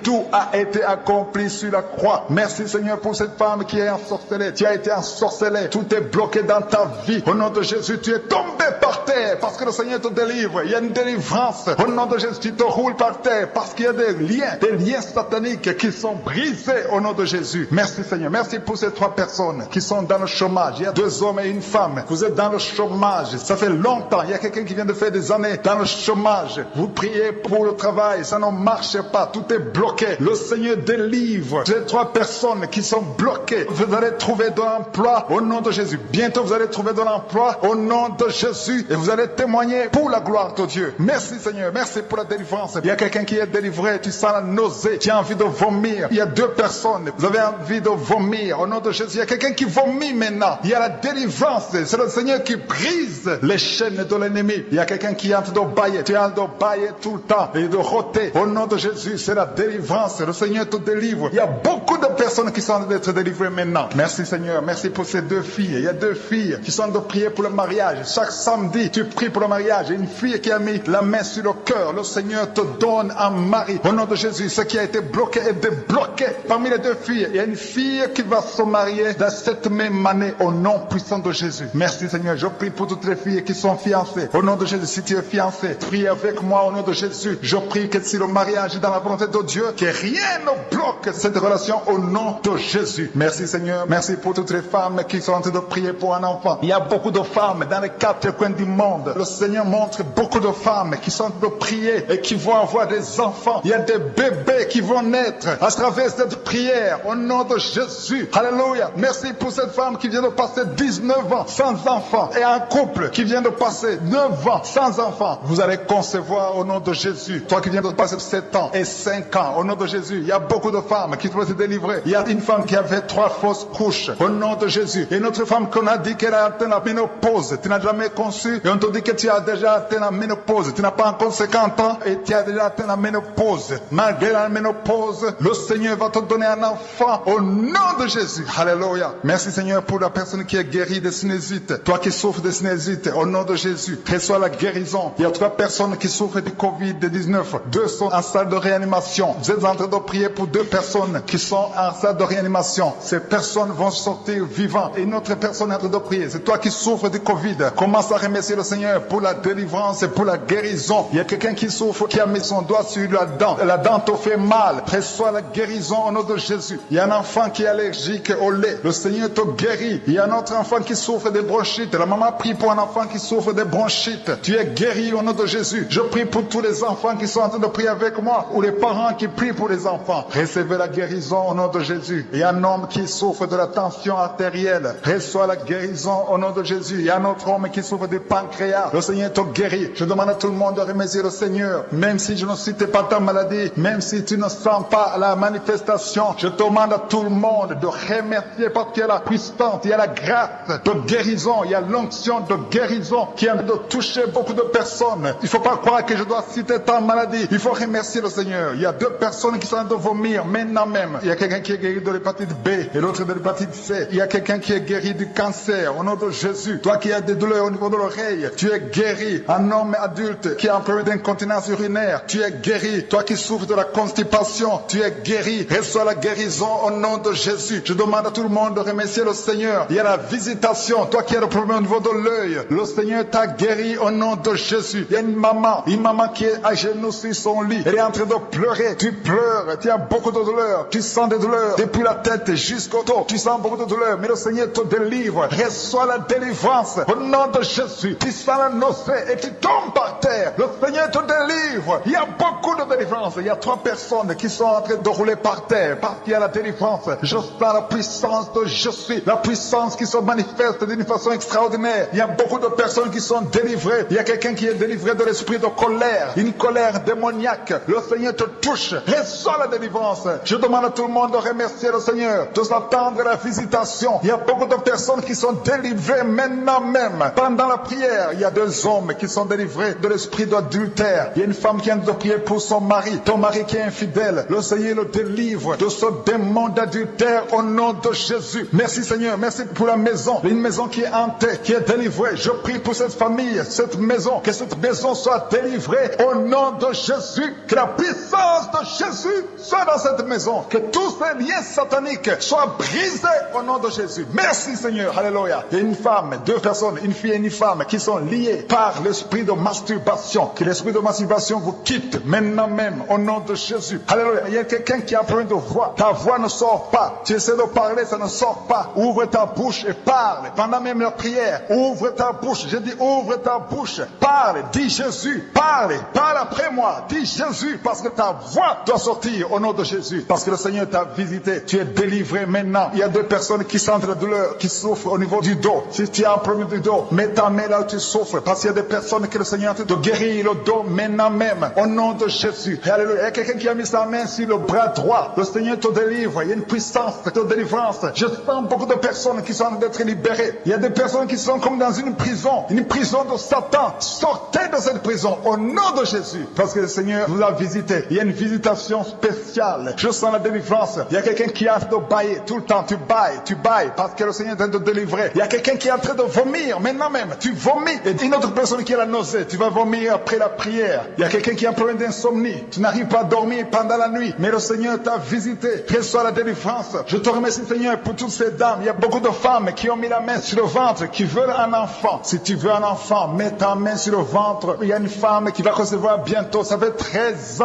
Tout a été accompli sur la croix. Merci Seigneur pour cette femme qui est ensorcelée. Tu as été ensorcelée. Tout est bloqué dans ta vie. Au nom de Jésus, tu es tombé par terre parce que le Seigneur te délivre. Il y a une délivrance. Au nom de Jésus, tu te roules par terre parce qu'il y a des liens sataniques qui sont brisés au nom de Jésus. Merci Seigneur. Merci pour ces 3 personnes qui sont dans le chômage. Il y a 2 hommes et une femme. Vous êtes dans le chômage. Ça fait longtemps. Il y a quelqu'un qui vient de faire des années dans le chômage. Vous priez pour le travail. Ça ne marche pas. Tout est bloqué. Le Seigneur délivre. Ces 3 personnes qui sont bloquées. Vous allez trouver de l'emploi au nom de Jésus. Bientôt vous allez trouver de l'emploi au nom de Jésus. Et vous allez témoigner pour la gloire de Dieu. Merci Seigneur. Merci pour la délivrance. Il y a quelqu'un qui est délivré. Tu sens la nausée. Tu as envie de vomir. Il y a 2 personnes. Vous avez envie de vomir au nom de Jésus. Il y a quelqu'un qui vomit maintenant. Il y a la délivrance. C'est le Seigneur qui brise les chaînes de l'ennemi. Il y a quelqu'un qui est en train de bailler. Tu es en train de bailler tout le temps et de rôter. Au nom de Jésus, c'est la délivrance. Le Seigneur te délivre. Il y a beaucoup de personnes qui sont en train d'être délivrées maintenant. Merci Seigneur. Merci pour ces 2 filles. Il y a 2 filles qui sont en train de prier pour le mariage. Chaque samedi, tu pries pour le mariage. Une fille qui a mis la main sur le cœur. Le Seigneur te donne un mari. Au nom de Jésus, ce qui a été bloqué est débloqué. Parmi les 2 filles, il y a une fille qui va se marier dans cette même année au nom puissant de Jésus. Merci Seigneur. Je prie pour toutes les filles qui sont fiancées. Au nom de Jésus, si tu es fiancé, prie avec moi au nom de Jésus. Je prie que si le mariage est dans la volonté de Dieu, que rien ne bloque cette relation au nom de Jésus. Merci Seigneur, merci pour toutes les femmes qui sont en train de prier pour un enfant. Il y a beaucoup de femmes dans les quatre coins du monde. Le Seigneur montre beaucoup de femmes qui sont en train de prier et qui vont avoir des enfants. Il y a des bébés qui vont naître à travers cette prière au nom de Jésus. Alléluia. Merci pour cette femme qui vient de passer 19 ans sans enfant et un couple qui vient de passer 9 ans sans enfant. Vous allez concevoir au nom de Jésus. Toi qui viens de passer 7 ans et 5 ans au nom de Jésus. Il y a beaucoup de femmes qui doivent se délivrer. Il y a une femme qui avait 3 fausses couches au nom de Jésus. Et une autre femme qu'on a dit qu'elle a atteint la ménopause. Tu n'as jamais conçu et on te dit que tu as déjà atteint la ménopause. Tu n'as pas encore 50 ans et tu as déjà atteint la ménopause. Malgré la ménopause, le Seigneur va te donner un enfant au nom de Jésus. Alléluia. Merci Seigneur pour la personne qui est guérie de sinusite. Toi qui souffres de sinusite, au nom de Jésus, reçois la guérison. Il y a 3 personnes qui souffrent du Covid-19. 2 sont en salle de réanimation. Vous êtes en train de prier pour 2 personnes qui sont en salle de réanimation. Ces personnes vont sortir vivantes. Et une autre personne est en train de prier. C'est toi qui souffres du Covid. Commence à remercier le Seigneur pour la délivrance et pour la guérison. Il y a quelqu'un qui souffre, qui a mis son doigt sur la dent. La dent te fait mal. Reçois la guérison au nom de Jésus. Il y a un enfant qui est allergique au lait. Le Seigneur te guérit. Il y a un autre enfant qui souffre de bronchites. La maman prie pour un enfant qui souffre de bronchites. Tu es guéri au nom de Jésus. Je prie pour tous les enfants qui sont en train de prier avec moi, ou les parents qui prient pour les enfants. Recevez la guérison au nom de Jésus. Il y a un homme qui souffre de la tension artérielle. Reçois la guérison au nom de Jésus. Il y a un autre homme qui souffre du pancréas. Le Seigneur te guérit. Je demande à tout le monde de remercier le Seigneur. Même si je ne cite pas ta maladie, même si tu ne sens pas la manifestation, je demande à tout le monde de remercier parce qu'il y a la puissance, il y a la grâce de guérison, il y a l'onction de guérison qui a de toucher beaucoup de personnes. Il ne faut pas croire que je dois citer ta maladie. Il faut remercier le Seigneur. Il y a 2 personnes qui sont en train de vomir maintenant même. Il y a quelqu'un qui est guéri de l'hépatite B et l'autre de l'hépatite C. Il y a quelqu'un qui est guéri du cancer au nom de Jésus. Toi qui as des douleurs au niveau de l'oreille, tu es guéri. Un homme adulte qui a un problème d'incontinence urinaire, tu es guéri. Toi qui souffres de la constipation, tu es guéri. Reçois la guérison au nom de Jésus. Je demande à tout le monde de remercier le Seigneur. Il y a la visitation. Toi qui as le problème au niveau de l'œil, le Seigneur t'a guéri au nom de Jésus. Il y a une maman qui est à genoux sur son lit. Elle est en train de pleurer. Tu pleures. Tu as beaucoup de douleurs. Tu sens des douleurs depuis la tête jusqu'au dos. Tu sens beaucoup de douleurs. Mais le Seigneur te délivre. Reçois la délivrance au nom de Jésus. Tu sens la nausée et tu tombes par terre. Le Seigneur te délivre. Il y a beaucoup de délivrance. Il y a 3 personnes qui sont en train de rouler par terre parce qu'il y a la délivrance. Je sens la puissance de Jésus. La puissance qui se manifeste d'une façon extraordinaire. Il y a beaucoup de personnes qui sont délivrées. Il y a quelqu'un qui est délivré de l'esprit de colère. Une colère démoniaque. Le Seigneur te touche. Reçois la délivrance. Je demande à tout le monde de remercier le Seigneur, de s'attendre à la visitation. Il y a beaucoup de personnes qui sont délivrées maintenant même. Pendant la prière, il y a 2 hommes qui sont délivrés de l'esprit d'adultère. Il y a une femme qui vient de prier pour son mari. Ton mari qui est infidèle. Le Seigneur le délivre de ce démon d'adultère au nom de Jésus. Merci Seigneur. Merci pour la maison. Une maison qui est hantée, qui est délivrée. Je prie pour cette famille, cette maison. Que cette maison soit délivrée au nom de Jésus. Que la puissance de Jésus soit dans cette maison. Que tous ces liens sataniques soient brisés au nom de Jésus. Merci Seigneur. Alléluia. Il y a une femme, 2 personnes, une fille et une femme qui sont liées par l'esprit de masturbation. Que l'esprit de masturbation vous quitte maintenant même au nom de Jésus. Alléluia. Il y a quelqu'un qui a un problème de voix. Ta voix ne sort pas. Tu essaies de parler, ça ne sort pas. Ouvre ta bouche et parle. Pendant même la prière, ouvre ta bouche. Je dis ouvre ta bouche. Parle. Dis Jésus. Parle. Parle après moi. Dis Jésus parce que ta voix doit sortir au nom de Jésus. Parce que le Seigneur t'a visité. Tu es délivré maintenant. Il y a 2 personnes qui sentent la douleur, qui souffrent au niveau du dos. Si tu as un problème du dos, mets ta main là où tu souffres. Parce qu'il y a des personnes que le Seigneur a de guérir le dos maintenant même. Au nom de Jésus. Alléluia. Il y a quelqu'un qui a mis sa main sur le bras droit. Le Seigneur te délivre. Il y a une puissance de délivrance. Je sens beaucoup de personnes qui sont en train d'être libérées. Il y a des personnes qui sont comme dans une prison de Satan. Sortez de cette prison au nom de Jésus. Parce que le Seigneur vous a visité. Il y a une visitation spéciale. Je sens la délivrance. Il y a quelqu'un qui est en train de bailler tout le temps. Tu bailles parce que le Seigneur est en train de délivrer. Il y a quelqu'un qui est en train de vomir maintenant même. Tu vomis. Et une autre personne qui a la nausée. Tu vas vomir après la prière. Il y a quelqu'un qui a un problème d'insomnie. Tu n'arrives pas à dormir pendant la nuit. Mais le Seigneur t'a visité. Reçois la délivrance. Je te remercie Seigneur pour toutes ces dames. Il y a beaucoup de femmes qui ont mis la main sur le ventre, qui veulent un enfant. Si tu veux un enfant, mets ta main sur le ventre. Il y a une femme qui va recevoir bientôt. Ça fait 13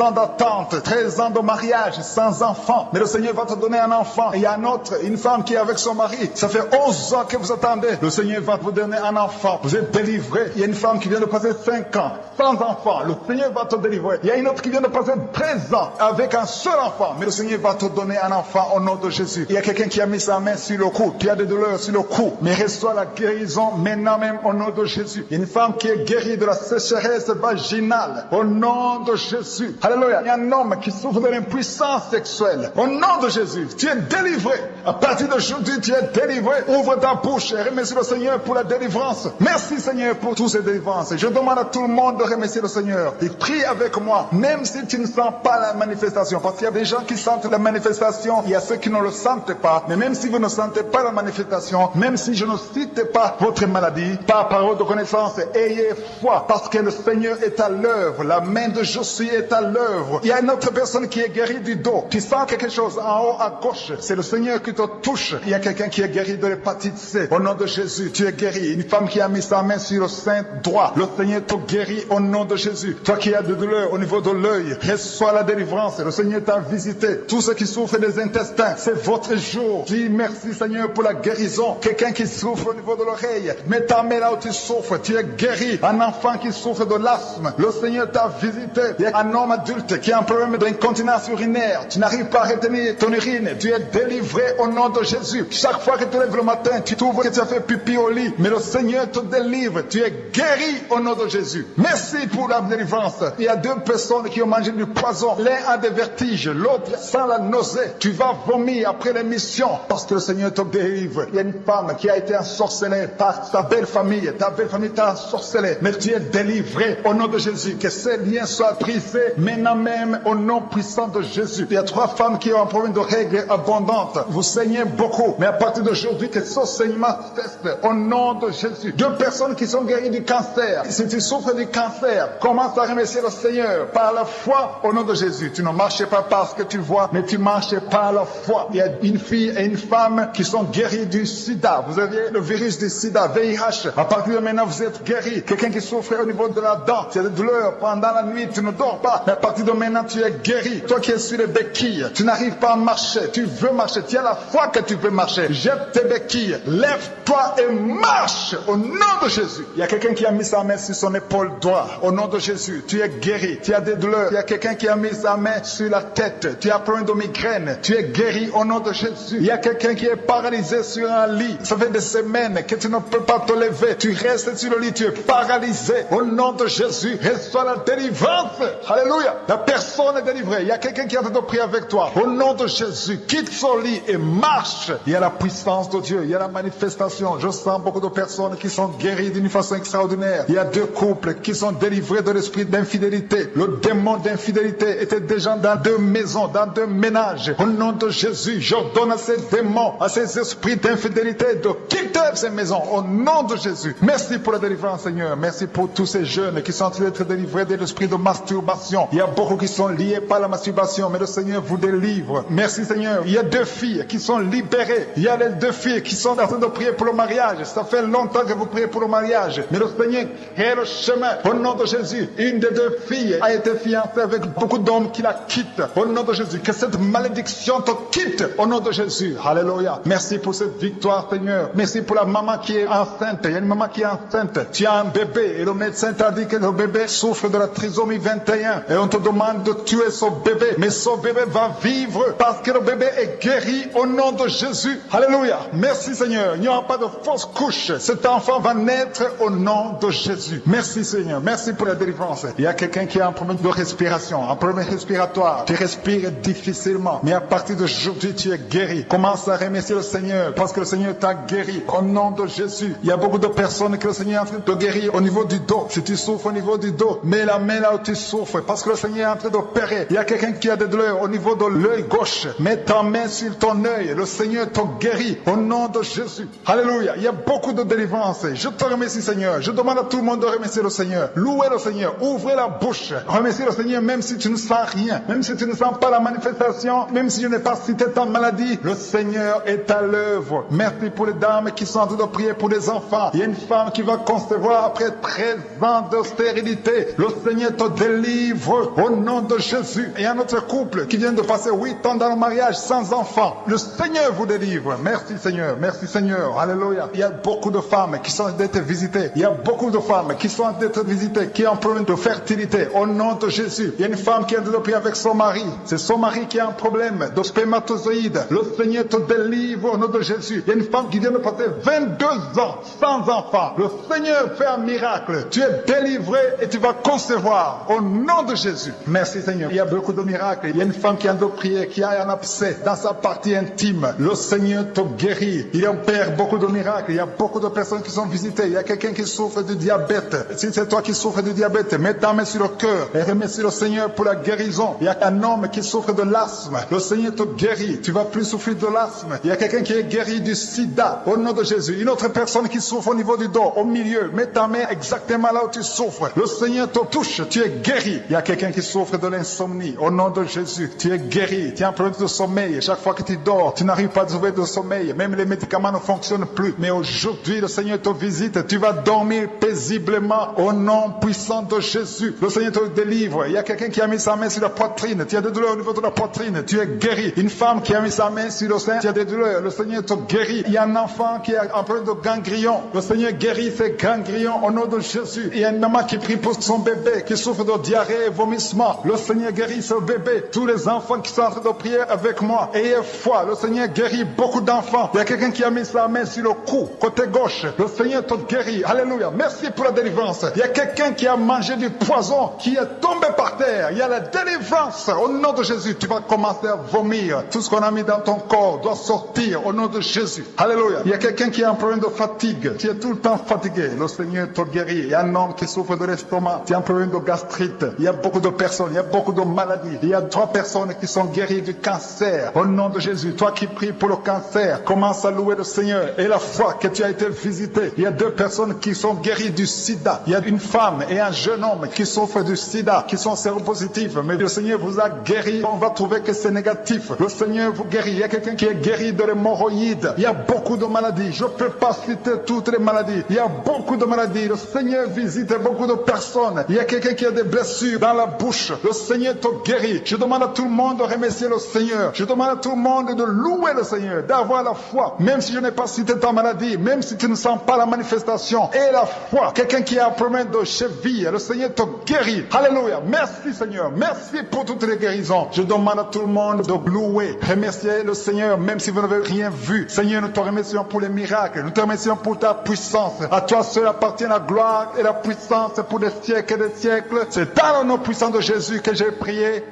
ans d'attente, 13 ans de mariage sans enfant. Mais le Seigneur va te donner un enfant. Et il y a une femme qui est avec son mari. Ça fait 11 ans que vous attendez. Le Seigneur va vous donner un enfant. Vous êtes délivré. Il y a une femme qui vient de passer 5 ans sans enfant. Le Seigneur va te délivrer. Il y a une autre qui vient de passer 13 ans avec un seul enfant. Mais le Seigneur va te donner un enfant au nom de Jésus. Il y a quelqu'un qui a mis sa main sur le cou. Tu as des douleurs sur le cou. Mais reçois la guérison maintenant même au nom de Jésus. Il y a une femme qui est guérie de la sécheresse vaginale au nom de Jésus. Alléluia. Il y a un homme qui souffre de l'impuissance sexuelle au nom de Jésus. Tu es délivré. À partir d'aujourd'hui, tu es délivré. Ouvre ta bouche et remercie le Seigneur pour la délivrance. Merci Seigneur pour toutes ces délivrances. Je demande à tout le monde de remercier le Seigneur. Et prie avec moi, même si tu ne sens pas la manifestation. Parce qu'il y a des gens qui sentent la manifestation, il y a ceux qui ne le sentent pas. Mais même si vous ne sentez pas la manifestation, même si je ne cite pas votre maladie, par parole de connaissance, ayez foi. Parce que le Seigneur est à l'œuvre. La main de Josué est à l'œuvre. Il y a une autre personne qui est guérie du dos. Tu sens quelque chose en haut à gauche. C'est le Seigneur qui te touche. Il y a quelqu'un qui est guéri de l'hépatite C. Au nom de Jésus, tu es guéri. Une femme qui a mis sa main sur le sein droit. Le Seigneur te guérit au nom de Jésus. Toi qui as de douleurs au niveau de l'œil, reçois la délivrance. Le Seigneur t'a visité. Tous ceux qui souffrent des intestins, c'est votre jour. Dis merci Seigneur pour la guérison. Quelqu'un qui souffre au niveau de l'oreille, mets ta main là où tu souffres. Tu es guéri. Un enfant qui souffre de l'asthme, le Seigneur t'a visité. Il y a un homme adulte qui a un problème d'incontinence urinaire. Tu n'arrives pas à retenir ton urine. Tu es délivré au nom de Jésus. Chaque fois que tu te lèves le matin, tu trouves que tu as fait pipi au lit. Mais le Seigneur te délivre. Tu es guéri au nom de Jésus. Merci pour la délivrance. Il y a 2 personnes qui ont mangé du poison. L'un a des vertiges, l'autre sent la nausée. Tu vas vomir après l'émission parce que le Seigneur te délivre. Il y a une femme qui a été ensorcelée par sa belle famille. Ta belle famille t'a ensorcelée. Mais tu es délivré au nom de Jésus. Que ces liens soient brisés maintenant même au nom puissant de Jésus. Il y a 3 femmes qui ont un problème de règles abondantes. Vous saignez beaucoup. Mais à partir d'aujourd'hui, que ce saignement cesse au nom de Jésus. 2 personnes qui sont guéries du cancer. Si tu souffres du cancer, commence à remercier le Seigneur par la foi au nom de Jésus. Tu ne marches pas parce que tu vois, mais tu marches par la foi. Il y a une fille et une femme qui sont guéries du sida. Vous avez le virus du sida, VIH. À partir de maintenant, vous êtes guéris. Quelqu'un qui souffre au niveau de la dent, tu as des douleurs pendant la nuit, tu ne dors pas. Mais à partir de maintenant, tu es guéri. Toi qui es sur les béquilles, tu n'arrives pas à marcher. Tu veux marcher. Tu as la foi que tu veux marcher. Jette tes béquilles. Lève-toi et marche au nom de Jésus. Il y a quelqu'un qui a mis sa main sur son épaule droite. Au nom de Jésus, tu es guéri. Tu as des douleurs. Il y a quelqu'un qui a mis sa main sur la tête. Tu as plein de migraines. Tu es guéri au nom de Jésus. Il y a quelqu'un qui est paralysé sur un lit. Ça fait des semaines que tu ne peux pas te lever. Tu restes sur le lit. Tu es paralysé. Au nom de Jésus, reçois la délivrance. Alléluia. La personne est délivrée. Il y a quelqu'un qui est en train de prier avec toi. Au nom de Jésus, quitte son lit et marche. Il y a la puissance de Dieu. Il y a la manifestation. Je sens beaucoup de personnes qui sont guéries d'une façon extraordinaire. Il y a 2 couples qui sont délivrés de l'esprit d'infidélité. Le démon d'infidélité était déjà dans 2 maisons, dans 2 ménages. Au nom de Jésus, j'ordonne à ces démons, à ces esprits d'infidélité de quitter ces maisons. Au nom de Jésus. Merci pour la délivrance, Seigneur. Merci pour tous ces jeunes qui sont en train d'être délivrés de l'esprit de masturbation. Il y a beaucoup qui sont liés par la masturbation, mais le Seigneur vous délivre. Merci, Seigneur. Il y a 2 filles qui sont libérées. Il y a les 2 filles qui sont en train de prier pour le mariage. Ça fait longtemps que vous priez pour le mariage. Mais le Seigneur est le chemin. Au nom de Jésus, une des 2 filles a été fiancée avec beaucoup d'hommes qui la quittent. Au nom de Jésus, que cette malédiction te quitte. Au nom de Jésus. Alléluia. Merci pour cette victoire, Seigneur. Merci pour la maman qui est enceinte. Il y a une maman qui est enceinte. Tu as un bébé et le médecin t'a dit que le bébé souffre de la trisomie 21. Et on te demande de tuer son bébé. Mais son bébé va vivre parce que le bébé est guéri au nom de Jésus. Alléluia. Merci, Seigneur. Il n'y aura pas de fausse couche. Cet enfant va naître au nom de Jésus. Merci, Seigneur. Merci pour la délivrance. Il y a quelqu'un qui a un problème de respiration, un problème respiratoire. Tu respires difficilement. Mais à partir d'aujourd'hui, tu es guéri. Commence à remercier le Seigneur parce que le Seigneur t'a guéri au nom de Jésus. Il y a beaucoup de personnes que le Seigneur est en train de guérir au niveau du dos. Si tu souffres au niveau du dos, mets la main là où tu souffres parce que le Seigneur est en train d'opérer. Il y a quelqu'un qui a des douleurs au niveau de l'œil gauche. Mets ta main sur ton œil. Le Seigneur te guérit au nom de Jésus. Alléluia. Il y a beaucoup de délivrance. Je te remercie, Seigneur. Je demande à tout le monde de remercier le Seigneur. Louez le Seigneur. Ouvrez la bouche. Remerciez le Seigneur même si tu ne sens rien. Même si tu ne sens pas la manifestation. Même si je n'ai pas cité ta maladie. Le Seigneur est à l'œuvre. Merci pour les dames qui sont en train de prier pour les enfants. Il y a une femme qui va concevoir après 13 ans de stérilité. Le Seigneur te délivre au nom de Jésus. Et un autre couple qui vient de passer 8 ans dans le mariage sans enfant. Le Seigneur vous délivre. Merci Seigneur. Merci Seigneur. Alléluia. Il y a beaucoup de femmes qui sont d'être visitées. Il y a beaucoup de femmes qui sont d'être visitées, qui ont un problème de fertilité. Au nom de Jésus. Il y a une femme qui a développé avec son mari. C'est son mari qui a un problème de spermatozoïde. Le Seigneur te délivre au nom de Jésus. Il y a une femme qui vient de passer 22 ans sans enfant. Le Seigneur fait un miracle. Tu es délivré et tu vas concevoir au nom de Jésus. Merci Seigneur. Il y a beaucoup de miracles. Il y a une femme qui a de prier, qui a un abcès dans sa partie intime. Le Seigneur te guérit. Il opère beaucoup de miracles. Il y a beaucoup de personnes qui sont visitées. Il y a quelqu'un qui souffre du diabète. Si c'est toi qui souffres du diabète, mets ta main sur le cœur et remercie le Seigneur pour la guérison. Il y a un homme qui souffre de l'asthme. Le Seigneur te guérit. Tu vas plus souffrir de l'asthme. Il y a quelqu'un qui est guéri du sida au nom de Jésus. Une autre personne qui souffre au niveau du dos, au milieu. Mets ta main exactement là où tu souffres. Le Seigneur te touche. Tu es guéri. Il y a quelqu'un qui souffre de l'insomnie. Au nom de Jésus, tu es guéri. Tu as un problème de sommeil. Chaque fois que tu dors, tu n'arrives pas à trouver de sommeil. Même les médicaments ne fonctionnent plus. Mais aujourd'hui, le Seigneur te visite. Tu vas dormir paisiblement au nom puissant de Jésus. Le Seigneur te délivre. Il y a quelqu'un qui a mis sa main sur la poitrine. Tu as des douleurs au niveau de la poitrine. Tu es guéri. Une femme qui a mis sa main sur le sein. Tu as des douleurs. Le Seigneur te guérit. Il y a un enfant qui a un problème de ganglion. Le Seigneur guérit ces ganglions au nom de Jésus. Il y a une maman qui prie pour son bébé qui souffre de diarrhée et vomissement. Le Seigneur guérit ce bébé. Tous les enfants qui sont en train de prier avec moi, ayez foi. Le Seigneur guérit beaucoup d'enfants. Il y a quelqu'un qui a mis sa main sur le cou, côté gauche. Le Seigneur te guérit. Alléluia. Merci pour la délivrance. Il y a quelqu'un qui a mangé du poison, qui est tombé par terre. Il y a la délivrance. Au nom de Jésus, tu vas commencer à vomir. Tout ce qu'on a mis dans ton corps doit sortir au nom de Jésus. Alléluia. Il y a quelqu'un qui a un problème de fatigue. Tu es tout le temps fatigué. Le Seigneur te guérit. Il y a un homme qui souffre de l'estomac. Tu as un problème de gastrite. Il y a beaucoup de personnes. Il y a beaucoup de maladies. Il y a 3 personnes qui sont guéries du cancer. Au nom de Jésus, toi qui pries pour le cancer, commence à louer le Seigneur. Et la foi que tu as été visité. Il y a 2 personnes qui sont guéries du sida. Il y a une femme et un jeune homme qui souffrent du sida, qui sont séropositifs. Mais le Seigneur vous a guéri. On va trouver que c'est négatif. Le Seigneur vous guérit. Il y a quelqu'un qui est guéri de l'hémorroïde. Il y a beaucoup de maladies. Je ne peux pas citer toutes les maladies. Il y a beaucoup de maladies. Le Seigneur visite beaucoup de personnes. Il y a quelqu'un qui a des blessures dans la bouche. Le Seigneur te guérit. Je demande à tout le monde de remercier le Seigneur. Je demande à tout le monde de louer le Seigneur, d'avoir la foi. Même si je n'ai pas cité ta maladie, même si tu ne sens pas la manifestation, et la foi. Quelqu'un qui a un problème de cheville, le Seigneur te guérit. Alléluia. Merci Seigneur. Merci pour toutes les guérisons. Je demande à tout le monde de louer, remercier le Seigneur, même si vous n'avez rien vu. Seigneur, nous te remercions pour les miracles. Nous te remercions pour ta puissance. À toi seul appartient la gloire et la puissance pour des siècles et des siècles. C'est dans le nom puissant de Jésus que j'ai prié.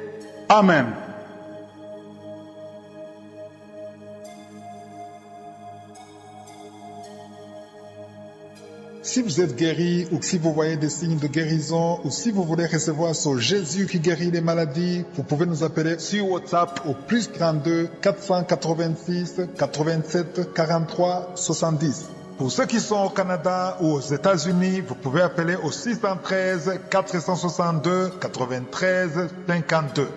Amen. Si vous êtes guéri ou si vous voyez des signes de guérison ou si vous voulez recevoir ce Jésus qui guérit les maladies, vous pouvez nous appeler sur WhatsApp au plus 32 486 87 43 70. Pour ceux qui sont au Canada ou aux États-Unis, vous pouvez appeler au 613 462 93 52.